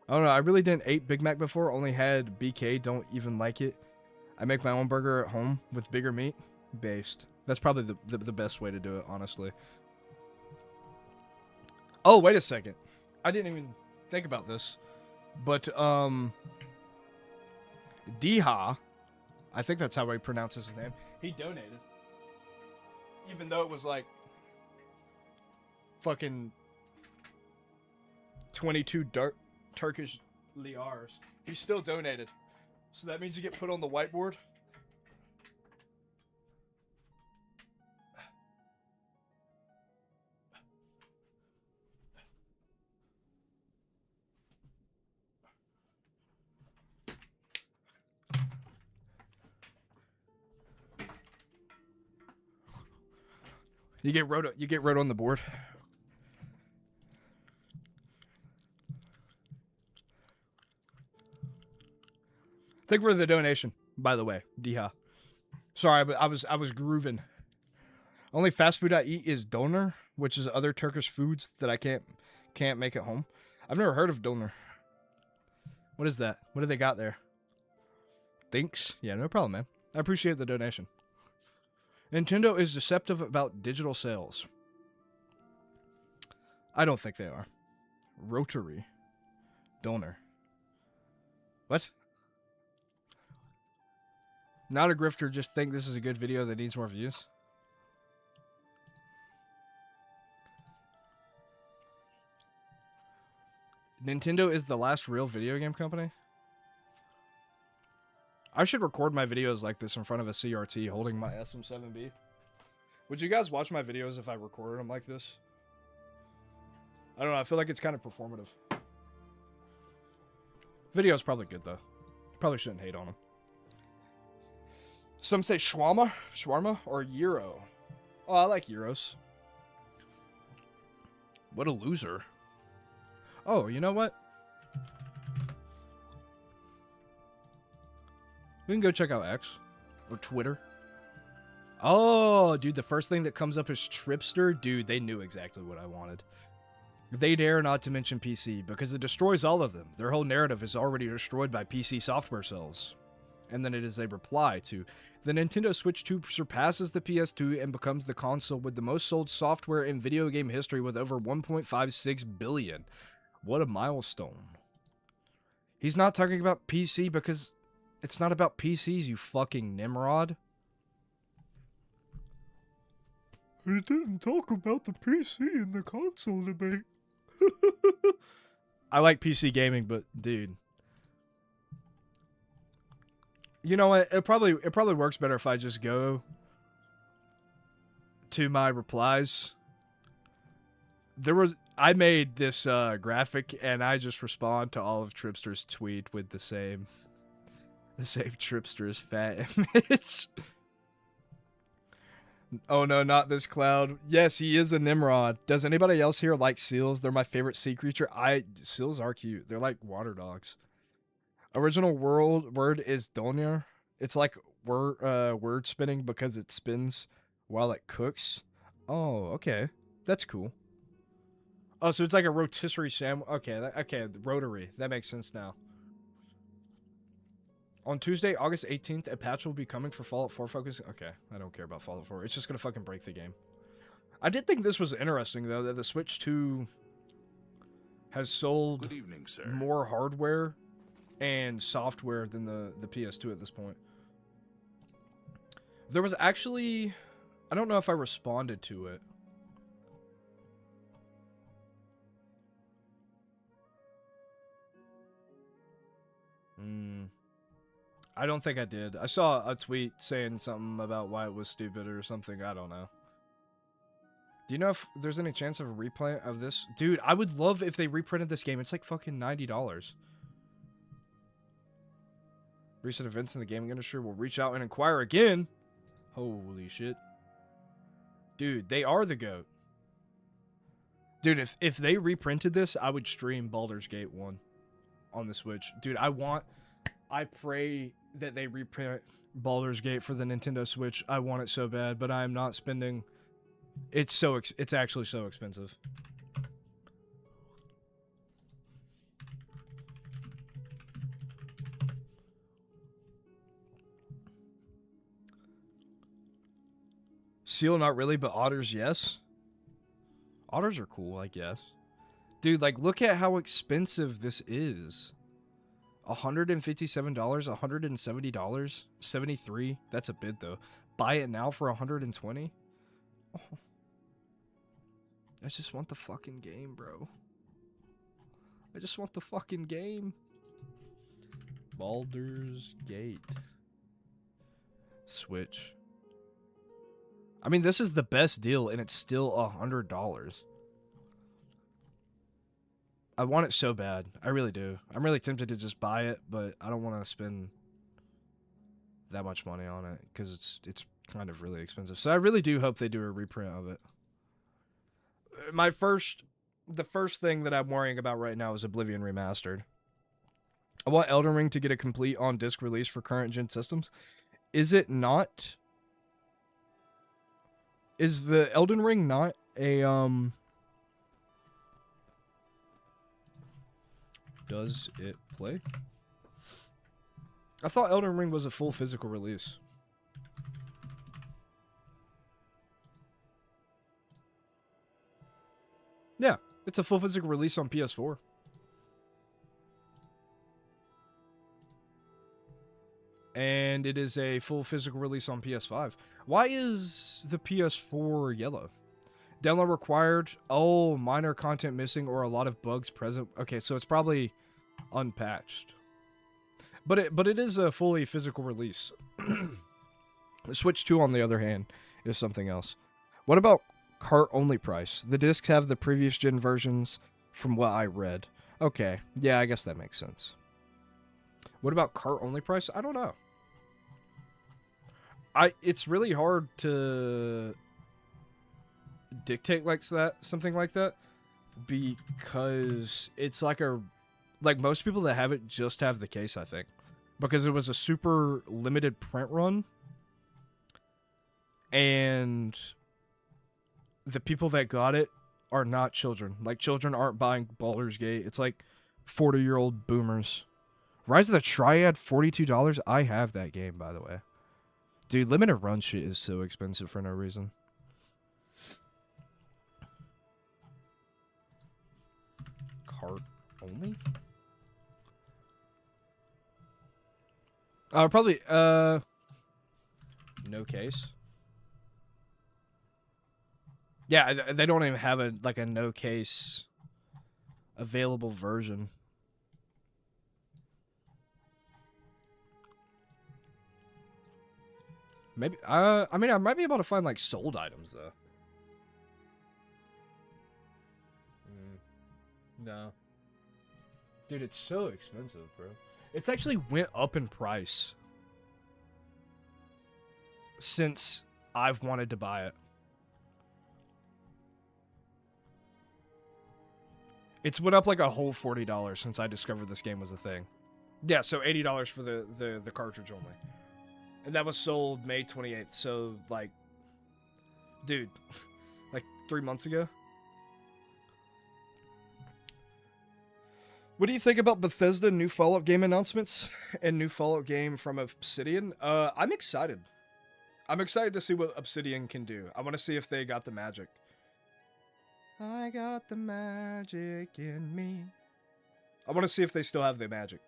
I don't know. I really didn't eat Big Mac before. Only had BK. Don't even like it. I make my own burger at home with bigger meat. Based. That's probably the best way to do it, honestly. Oh, wait a second. I didn't even think about this. But, Diha, I think that's how he pronounces his name. He donated. Even though it was like fucking 22 Turkish liars. He still donated. So that means you get put on the whiteboard. You get wrote on the board. Thank you for the donation, by the way, Diha. Sorry, but I was grooving. Only fast food I eat is doner, which is other Turkish foods that I can't make at home. I've never heard of doner. What is that? What do they got there? Thanks. Yeah, no problem, man. I appreciate the donation. Nintendo is deceptive about digital sales. I don't think they are. Rotary. Donor. What? Not a grifter, just think this is a good video that needs more views. Nintendo is the last real video game company? I should record my videos like this in front of a CRT holding my SM7B. Would you guys watch my videos if I recorded them like this? I don't know, I feel like it's kind of performative. Video's probably good though. Probably shouldn't hate on them. Some say shawarma or gyro. Oh, I like gyros. What a loser. Oh, you know what? We can go check out X or Twitter. Oh, dude, the first thing that comes up is Tripster. Dude, they knew exactly what I wanted. They dare not to mention PC because it destroys all of them. Their whole narrative is already destroyed by PC software sales. And then it is a reply to, the Nintendo Switch 2 surpasses the PS2 and becomes the console with the most sold software in video game history with over 1.56 billion. What a milestone. He's not talking about PC because it's not about PCs, you fucking Nimrod. He didn't talk about the PC in the console debate. I like PC gaming, but dude. You know what? It probably works better if I just go to my replies. I made this graphic and I just respond to all of Tripster's tweet with the same Tripster's fat image. Oh no, not this cloud. Yes, he is a Nimrod. Does anybody else here like seals? They're my favorite sea creature. Seals are cute. They're like water dogs. Original word is doner. It's like word spinning because it spins while it cooks. Oh, okay. That's cool. Oh, so it's like a rotisserie sandwich. Okay, rotary. That makes sense now. On Tuesday, August 18th, a patch will be coming for Fallout 4 Focus. Okay, I don't care about Fallout 4. It's just going to fucking break the game. I did think this was interesting, though, that the Switch 2 has sold Good evening, sir. more hardware and software than the PS2 at this point. There was actually... I don't know if I responded to it. I don't think I did. I saw a tweet saying something about why it was stupid or something. I don't know. Do you know if there's any chance of a replay of this? Dude, I would love if they reprinted this game. It's like fucking $90. Recent events in the gaming industry will reach out and inquire again. Holy shit. Dude, they are the GOAT. Dude, if they reprinted this, I would stream Baldur's Gate 1 on the Switch. Dude, I pray that they reprint Baldur's Gate for the Nintendo Switch. I want it so bad, but I am not spending... It's actually so expensive. Seal, not really, but otters, yes. Otters are cool, I guess. Dude, like, look at how expensive this is. $157, $170, $73. That's a bid, though. Buy it now for $120. Oh. I just want the fucking game, bro. I just want the fucking game. Baldur's Gate. Switch. I mean, this is the best deal, and it's still $100. I want it so bad. I really do. I'm really tempted to just buy it, but I don't want to spend that much money on it because it's kind of really expensive. So I really do hope they do a reprint of it. The first thing that I'm worrying about right now is Oblivion Remastered. I want Elden Ring to get a complete on-disc release for current-gen systems. Is it not? Is the Elden Ring not a, Does it play? I thought Elden Ring was a full physical release. Yeah, it's a full physical release on PS4. And it is a full physical release on PS5. Why is the PS4 yellow? Download required. Oh, minor content missing or a lot of bugs present. Okay, so it's probably unpatched. But it is a fully physical release. Switch 2, on the other hand, is something else. What about cart-only price? The discs have the previous gen versions from what I read. Okay, yeah, I guess that makes sense. What about cart-only price? I don't know. It's really hard to dictate something like that because it's like most people that have it just have the case, I think, because it was a super limited print run, and the people that got it are not children. Like, children aren't buying Baldur's Gate. It's like 40-year-old boomers. Rise of the Triad, $42. I have that game, by the way. Dude, limited run shit is so expensive for no reason. Cart only? Probably, no case. Yeah, they don't even have a no case available version. Maybe, I mean, I might be able to find, like, sold items, though. No. Dude, it's so expensive, bro. It's actually went up in price since I've wanted to buy it. It's went up like a whole $40 since I discovered this game was a thing. Yeah, so $80 for the cartridge only. And that was sold May 28th, so, like, dude, like 3 months ago. What do you think about Bethesda new Fallout game announcements and new Fallout game from Obsidian? I'm excited. I'm excited to see what Obsidian can do. I want to see if they got the magic. I got the magic in me. I want to see if they still have the magic.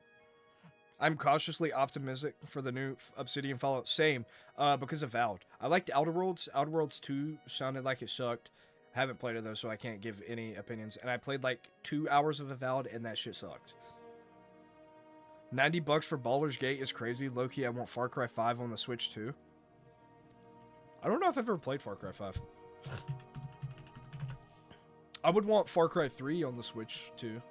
I'm cautiously optimistic for the new Obsidian Fallout. Same, because of Avowed. I liked Outer Worlds. Outer Worlds 2 sounded like it sucked. I haven't played it, though, so I can't give any opinions. And I played, like, 2 hours of Avowed, and that shit sucked. $90 for Baldur's Gate is crazy. Low-key, I want Far Cry 5 on the Switch, too. I don't know if I've ever played Far Cry 5. I would want Far Cry 3 on the Switch, too.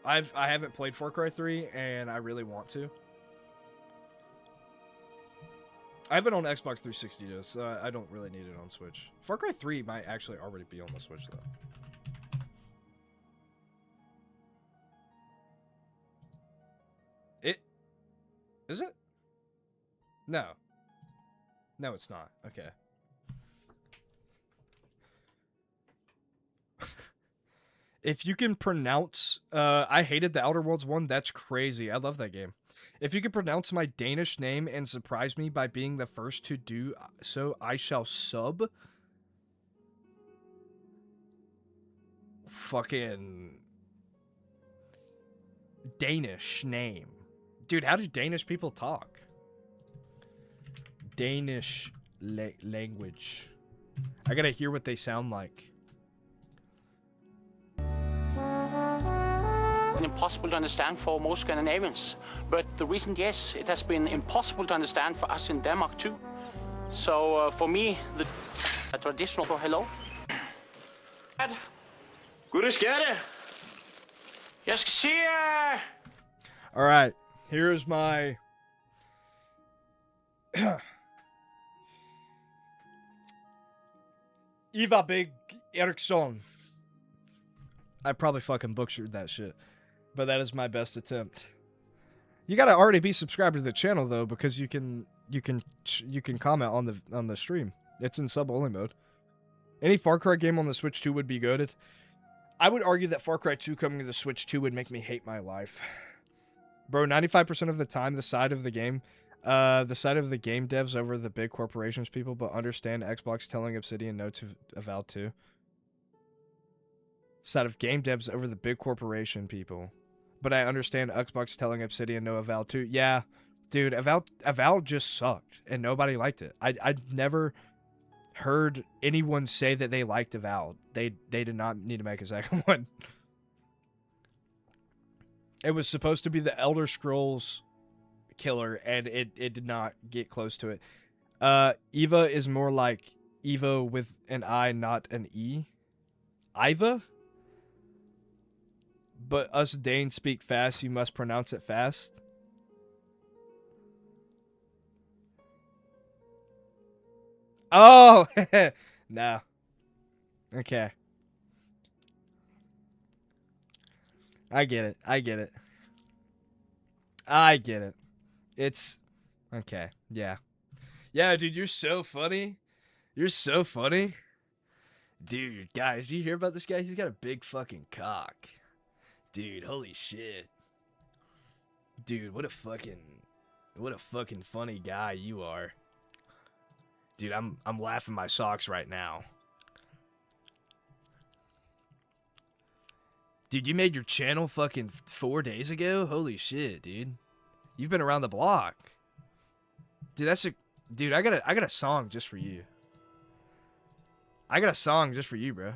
I haven't played Far Cry 3, and I really want to. I have it on Xbox 360, though, so I don't really need it on Switch. Far Cry 3 might actually already be on the Switch, though. Is it? No. No, it's not. Okay. If you can pronounce... I hated the Outer Worlds one. That's crazy. I love that game. If you can pronounce my Danish name and surprise me by being the first to do so, I shall sub. Fucking... Danish name. Dude, how do Danish people talk? Danish language. I gotta hear what they sound like. impossible to understand for most Scandinavians. But the recent years, it has been impossible to understand for us in Denmark too. So for me, the traditional hello. Gud skatte. Jeg skal se All right, here's my Eva Big Eriksson. I probably fucking butchered that shit, but that is my best attempt. You gotta already be subscribed to the channel though, because you can comment on the stream. It's in sub only mode. Any Far Cry game on the Switch 2 would be goated. I would argue that Far Cry 2 coming to the Switch 2 would make me hate my life. Bro, 95% of the time, the side of the game devs over the big corporations people, but understand Xbox telling Obsidian no to Avowed 2. Side of game devs over the big corporation people. But I understand Xbox telling Obsidian no Avowed 2. Yeah, dude, Avowed just sucked, and nobody liked it. I never heard anyone say that they liked Avowed. They did not need to make a second one. It was supposed to be the Elder Scrolls killer, and it did not get close to it. Eva is more like Evo with an I, not an E. Iva? But us Danes speak fast, you must pronounce it fast. Oh! No. Okay. I get it. I get it. I get it. It's... Okay. Yeah. Yeah, dude, you're so funny. You're so funny. Dude, guys, you hear about this guy? He's got a big fucking cock. Dude, holy shit. Dude, what a fucking funny guy you are. Dude, I'm laughing my socks right now. Dude, you made your channel fucking 4 days ago? Holy shit, dude. You've been around the block. Dude, dude, I got a song just for you. I got a song just for you, bro.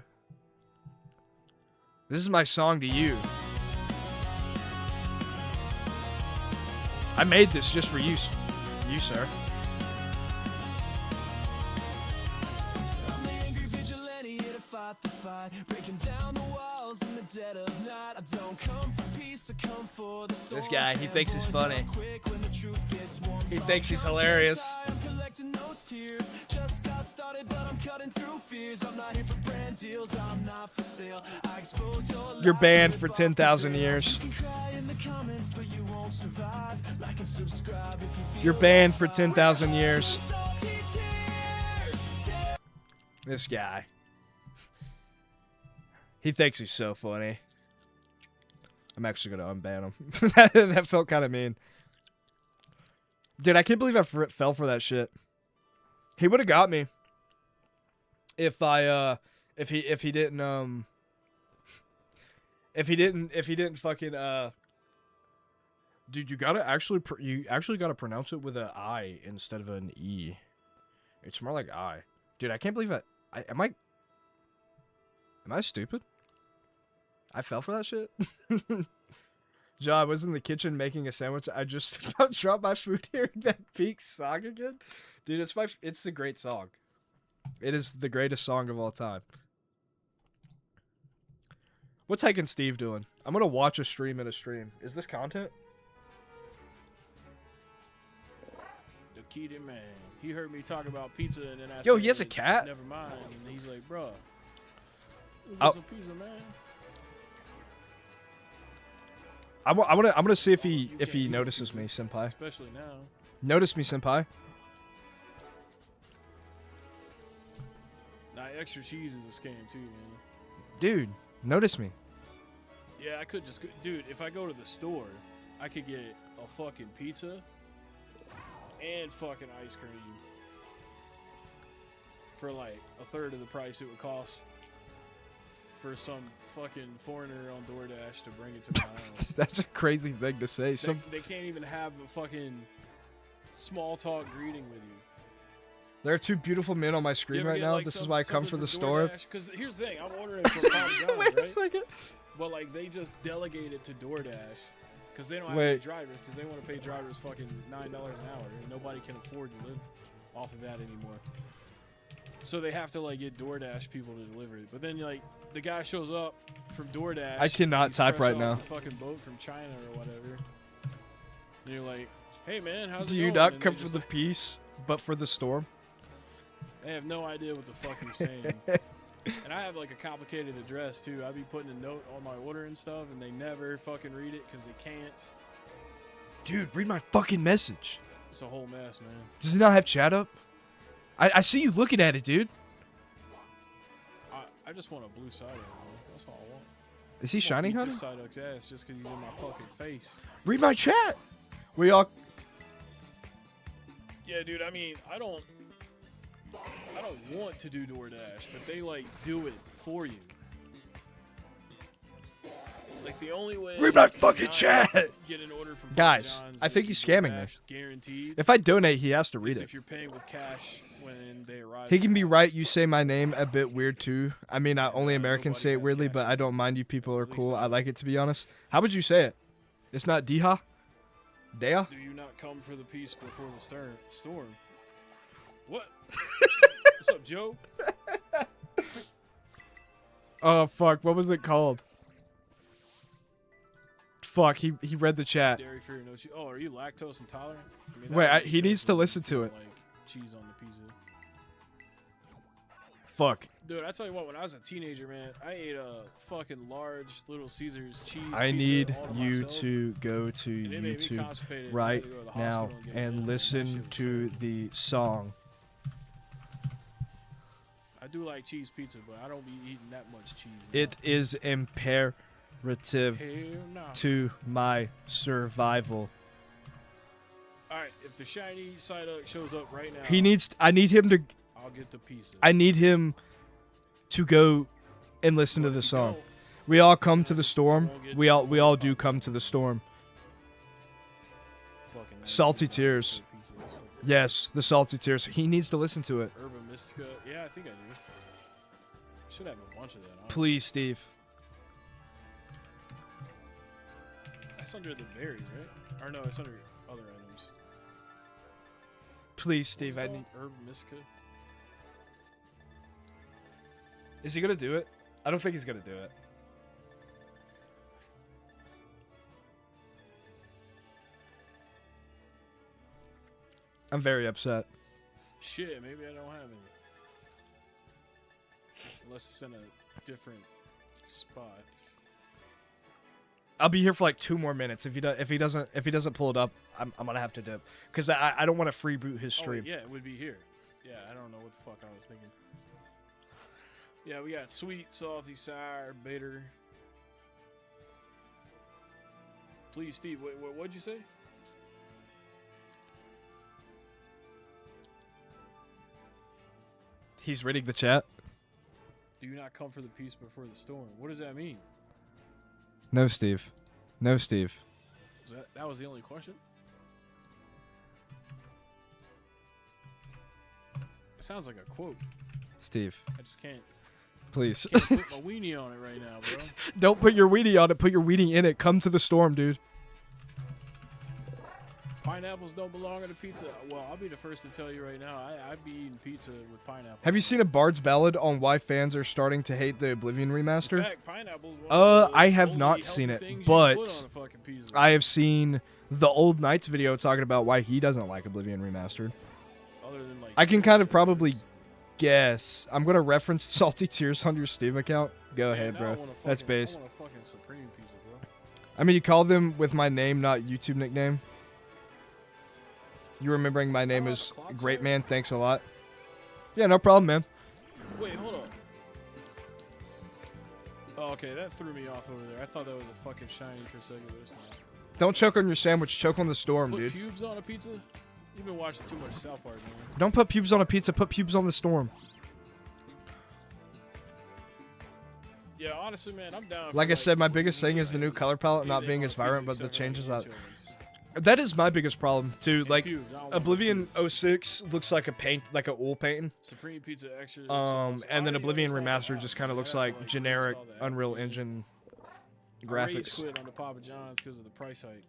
This is my song to you. I made this just for you, sir. I'm the angry vigilante here to fight the fight, breaking down the walls in the dead of night. I don't come for peace, I come for the storm. This guy, he thinks he's funny. He thinks he's hilarious. I'm collecting those tears. Just got started, but I'm cutting through fears. I'm not here for brand deals, I'm not for sale. I expose your You're banned for 10,000 years. You're banned for 10,000 years. This guy. He thinks he's so funny. I'm actually going to unban him. That felt kind of mean. Dude, I can't believe I fell for that shit. He would have got me if he didn't fucking dude, you actually gotta pronounce it with an I instead of an E. It's more like I. Dude, I can't believe am I stupid? I fell for that shit. Joe, I was in the kitchen making a sandwich. I just about dropped my food hearing that peak song again. Dude, it's a great song. It is the greatest song of all time. What's Hank and Steve doing? I'm gonna watch a stream in a stream. Is this content? The Keaton man. He heard me talk about pizza and then I Yo, said, he has a cat? Never mind. And he's like, bro, Oh. some pizza, man. I'm gonna see if he notices me, senpai. Especially now. Notice me, senpai. Nah, extra cheese is a scam too, man. Dude, notice me. Yeah, I could just, dude. If I go to the store, I could get a fucking pizza and fucking ice cream for like a third of the price it would cost for some fucking foreigner on DoorDash to bring it to my house. That's a crazy thing to say. They can't even have a fucking small talk greeting with you. There are two beautiful men on my screen right now. This is why I come for the store. Because here's the thing, I'm ordering for Papa John's, Wait a right? second. But like they just delegate it to DoorDash because they don't have any drivers because they want to pay drivers fucking $9 an hour and nobody can afford to live off of that anymore. So they have to like get DoorDash people to deliver it. But then like the guy shows up from DoorDash. I cannot he's type fresh right off now. the fucking boat from China or whatever. And you're like, hey man, how's it Do going? you not And come they for just the like, peace, but for the storm? I have no idea what the fuck you're saying. And I have like a complicated address too. I be putting a note on my order and stuff, and they never fucking read it because they can't. Dude, read my fucking message. It's a whole mess, man. Does it not have chat up? I see you looking at it, dude. I just want a blue Psyduck, man. That's all I want. Is he shiny, honey? This Psyduck's ass just because he's in my fucking face. Read my chat. We all. Yeah, dude. I mean, I don't want to do DoorDash, but they like do it for you. Like the only way. Read my to fucking not chat. Get an order from Guys, John's I think is he's scamming me. DoorDash guaranteed. If I donate, he has to read is it. If you're paying with cash when they arrive. He can be right. You say my name a bit weird too. I mean, only Americans say it weirdly, but I don't mind. You people are cool. I like it, to be honest. How would you say it? It's not Deha? Dea? Do you not come for the peace before the storm? What? What's up, Joe? Oh fuck! What was it called? Fuck! He read the chat. Dairy free, no cheese. Oh, are you lactose intolerant? I mean, Wait, that he makes needs sense to when listen you to put, it. Like cheese on the pizza. Fuck. Dude, I tell you what, when I was a teenager, man, I ate a fucking large Little Caesars cheese. I pizza need all to you myself, to go to and it made me YouTube constipated. right I had to go to the now hospital and get and it. That listen shit was to the song. I do like cheese pizza, but I don't be eating that much cheese. It is imperative Hell no. to my survival. All right, if the shiny Psyduck shows up right now, I need him to. I'll get the pizza. I need him to go and listen to the song. We all come to the storm. We all do come to the storm. Salty tears. Yes, the salty tears. He needs to listen to it. Urban Mystica. Yeah, I think I do. Should have a bunch of that. Honestly. Please, Steve. That's under the berries, right? Or no, it's under other items. Please, Steve. I need. Urban Mystica. Is he gonna do it? I don't think he's gonna do it. I'm very upset. Shit, maybe I don't have any. Unless it's in a different spot. I'll be here for like 2 more minutes. If he doesn't pull it up, I'm gonna have to dip because I don't want to freeboot his stream. Oh, yeah, it would be here. Yeah, I don't know what the fuck I was thinking. Yeah, we got sweet, salty, sour, bitter. Please, Steve, what'd you say? He's reading the chat. Do you not come for the peace before the storm? What does that mean? No, Steve. No, Steve. That was the only question? It sounds like a quote. Steve. I just can't. Please. Can't put my weenie on it right now, bro. Don't put your weenie on it. Put your weenie in it. Come to the storm, dude. Pineapples don't belong in a pizza. Well, I'll be the first to tell you right now. I'd be eating pizza with pineapple. Have you seen a Bard's Ballad on why fans are starting to hate the Oblivion remaster? In fact, pineapple's one of the I have only not seen healthy it, things you but can put on a fucking pizza. I have seen the Old Knights video talking about why he doesn't like Oblivion remastered. Other than like I can kind of probably guess. I'm gonna reference Salty Tears on your Steam account. Go ahead, bro. That's base. I want a fucking Supreme pizza, bro. I mean, you call them with my name, not YouTube nickname. You remembering my name is Great Man. Thanks a lot. Yeah, no problem, man. Wait, hold on. Oh, okay, that threw me off over there. I thought that was a fucking shiny for a second, but it's not. Don't choke on your sandwich. Choke on the storm, Put dude. pubes on a pizza? You've been watching too much South Park, man. Don't put pubes on a pizza. Put pubes on the storm. Yeah, honestly, man, I'm down. Like I said, my biggest thing is the new color palette not being as vibrant, but the changes that. That is my biggest problem too. Like Oblivion 06 looks like a paint, like a oil painting. Supreme Pizza Extra. And then Oblivion Remastered just kind of looks like generic Unreal Engine I rage graphics. quit on the Papa John's because of the price hike.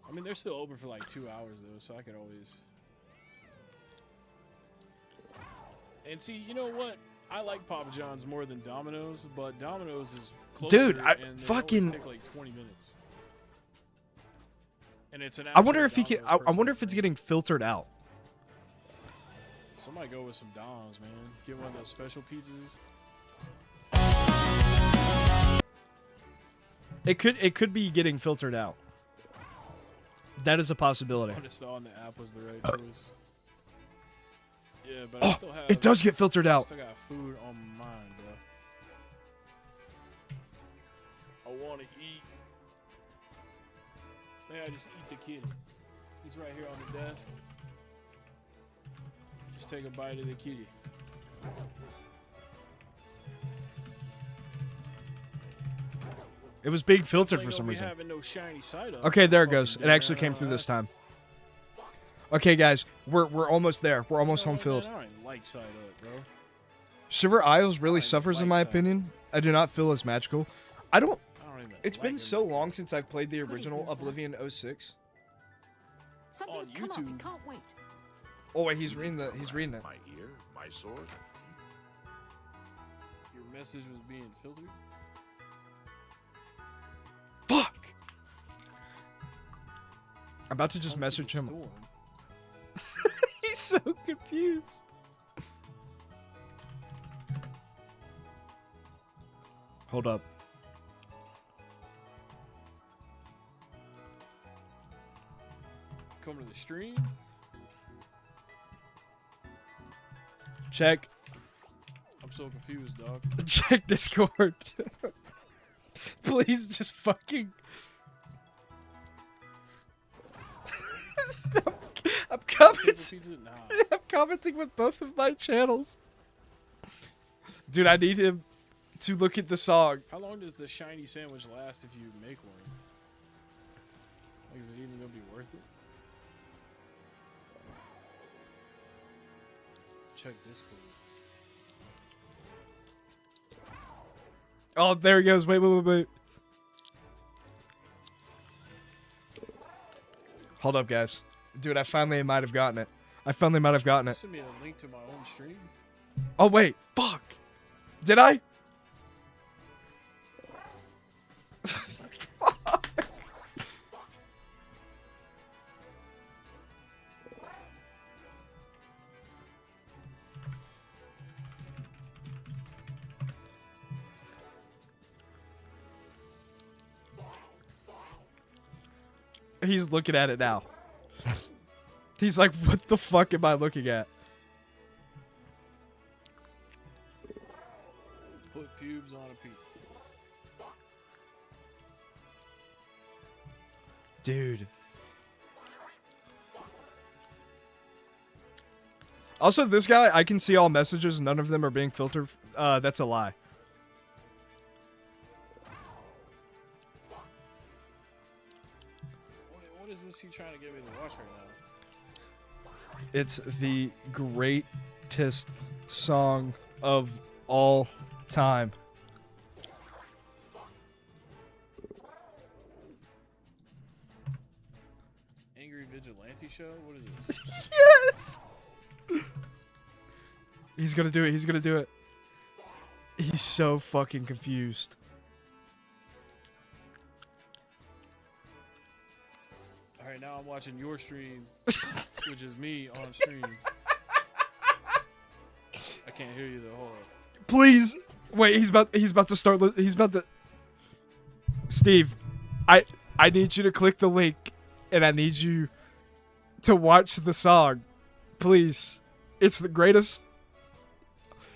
I mean, they're still open for like 2 hours though, so I could always. And see, you know what? I like Papa John's more than Domino's, but Domino's is closer. Dude, I and they fucking- always take like 20 minutes. And it's an. I wonder if actual he can. Domino's I wonder person if it's thing. getting filtered out. Somebody go with some Doms, man. Get one of those special pizzas. It could be getting filtered out. That is a possibility. I just thought the app was the right choice. Yeah, but I still have. It does get filtered I out. still got food on my mind, bro. I want to eat. May I just eat the kitty? He's right here on the desk. Just take a bite of the kitty. It was being filtered Like, for some don't be reason. having no shiny side up. Okay, there it Fucking goes. It dude, actually man. came through this That's- time. Okay, guys, we're almost there. We're almost You know home what, field. man? I don't even like side up, bro. Silver Isles really I suffers, in like my side. opinion. I do not feel as magical. I don't. I don't even. It's like been it. so long since I've played the Good original evening, sir. Oblivion 06. Something's On come up. YouTube. It can't wait. Oh wait, he's reading the. He's reading it. My ear, my sword. Your message was being filtered. Fuck. I'm about to just Come to message the him. storm. He's so confused. Hold up. Come to the stream. Check. I'm so confused, dog. Check Discord. Please just fucking. I'm commenting. Pizza? Nah. I'm commenting with both of my channels. Dude, I need him to look at the song. How long does the shiny sandwich last if you make one? Like, is it even gonna be worth it? Check Discord. Oh, there he goes. Wait. Hold up, guys. Dude, I finally might have gotten it. Send me a link to my own stream. Oh, wait. Fuck. Did I? He's looking at it now. He's like, what the fuck am I looking at? Put pubes on a pizza. Dude. Also, this guy, I can see all messages. None of them are being filtered. That's a lie. What is this you trying to get me to watch right now? It's the greatest song of all time. Angry Vigilante Show? What is this? Yes! He's gonna do it. He's so fucking confused. Alright, now I'm watching your stream, which is me on stream. I can't hear you though. Hold up. Please. Wait, he's about to start. Steve, I need you to click the link, and I need you to watch the song. Please. It's the greatest.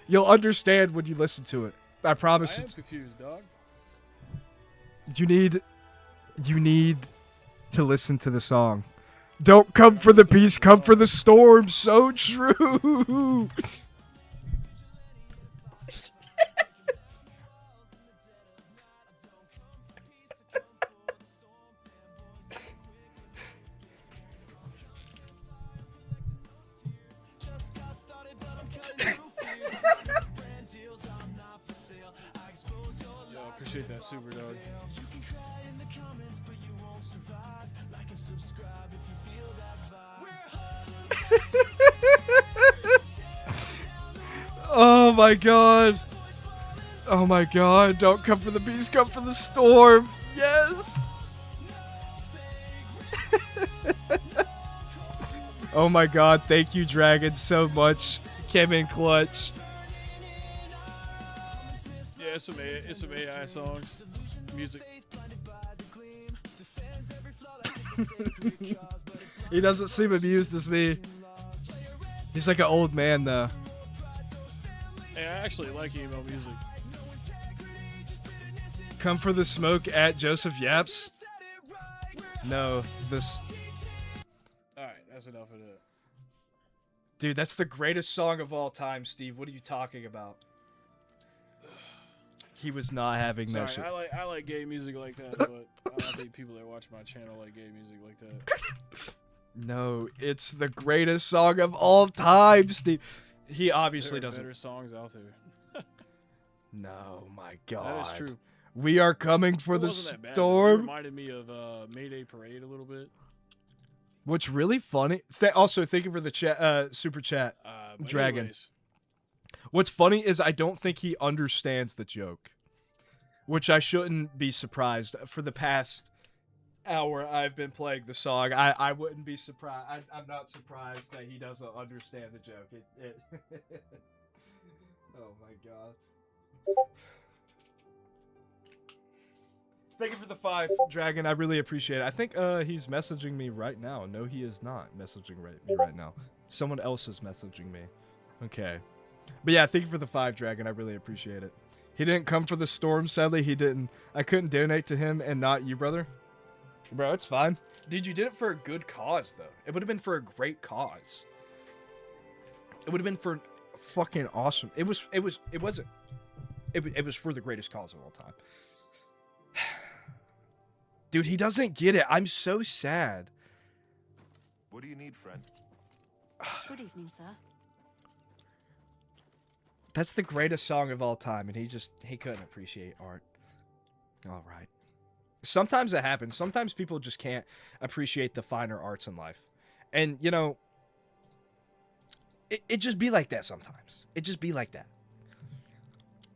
You'll understand when you listen to it. I promise. I am confused, dog. You need to listen to the song. Don't come for the peace, come for the storm. So true. Yo, appreciate that super dog. Oh my god. Oh my god. Don't come for the beast, come for the storm. Yes. Oh my god. Thank you, Dragon, so much. Came in clutch. Yeah, it's some AI songs. Music. He doesn't seem amused as me. He's like an old man, though. Hey, I actually like emo music. Come for the smoke at Joseph Yaps. No, this... Alright, that's enough of that. Dude, that's the greatest song of all time, Steve. What are you talking about? He was not having that shit. I like gay music like that, but I don't think people that watch my channel like gay music like that. No, it's the greatest song of all time, Steve. He obviously there are doesn't. better songs out there. No, my God. That is true. We are coming for the wasn't that bad, though. It storm. reminded me of Mayday Parade a little bit. What's really funny? Also, thank you for the chat, super chat, Dragon. Anyways. What's funny is I don't think he understands the joke, which I shouldn't be surprised. For the past hour I've been playing the song, I wouldn't be surprised. I'm not surprised that he doesn't understand the joke. Oh my god. Thank you for the 5, Dragon. I really appreciate it. I think he's messaging me right now. No, he is not messaging me right now. Someone else is messaging me. Okay. But yeah, thank you for the 5, Dragon. I really appreciate it. He didn't come for the storm, sadly. He didn't. I couldn't donate to him and not you, brother. Bro, it's fine. Dude, you did it for a good cause, though. It would have been for a great cause. It would have been for fucking awesome. It was for the greatest cause of all time. Dude, he doesn't get it. I'm so sad. What do you need, friend? Good evening, sir. That's the greatest song of all time, and he couldn't appreciate art. All right. Sometimes it happens. Sometimes people just can't appreciate the finer arts in life. And, you know, it just be like that sometimes. It just be like that.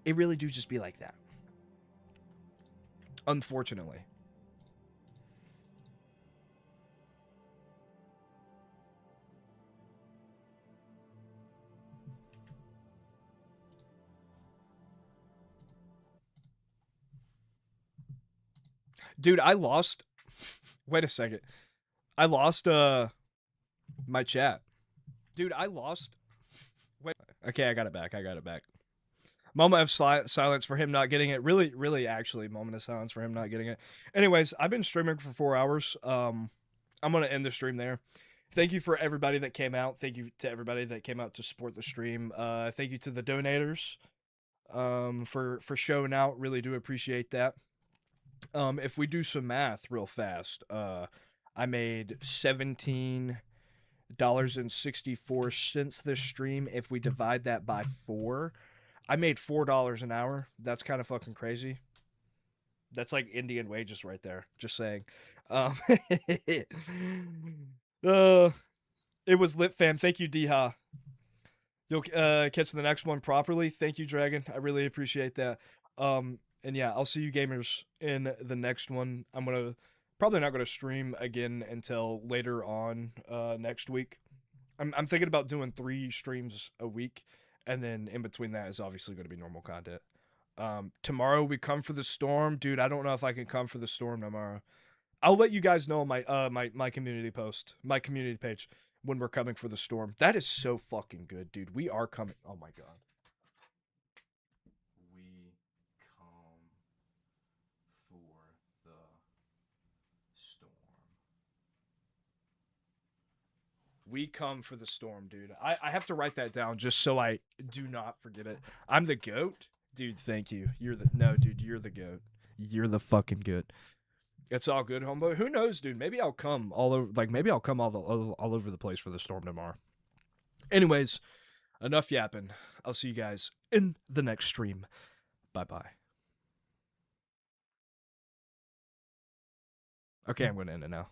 It really do just be like that. Unfortunately. Dude, I lost... Wait a second. I lost, my chat. Dude, I lost... Wait. Okay, I got it back. Moment of silence for him not getting it. Really, actually, moment of silence for him not getting it. Anyways, I've been streaming for 4 hours. I'm going to end the stream there. Thank you for everybody that came out. Thank you to everybody that came out to support the stream. Thank you to the donators for showing out. Really do appreciate that. If we do some math real fast, I made $17.64 this stream. If we divide that by 4, I made $4 an hour. That's kind of fucking crazy. That's like Indian wages right there. Just saying. It was lit, fam. Thank you, Deha. You'll catch the next one properly. Thank you, Dragon. I really appreciate that. And yeah, I'll see you gamers in the next one. I'm probably not gonna stream again until later on next week. I'm thinking about doing 3 streams a week, and then in between that is obviously going to be normal content. Tomorrow we come for the storm, dude. I don't know if I can come for the storm tomorrow. I'll let you guys know on my community post, my community page, when we're coming for the storm. That is so fucking good, dude. We are coming. Oh my god. We come for the storm, dude. I have to write that down just so I do not forget it. I'm the GOAT? Dude, thank you. No, dude, you're the GOAT. You're the fucking GOAT. It's all good, homeboy. Who knows, dude? Maybe I'll come all over, maybe I'll come all over the place for the storm tomorrow. Anyways, enough yapping. I'll see you guys in the next stream. Bye-bye. Okay, I'm going to end it now.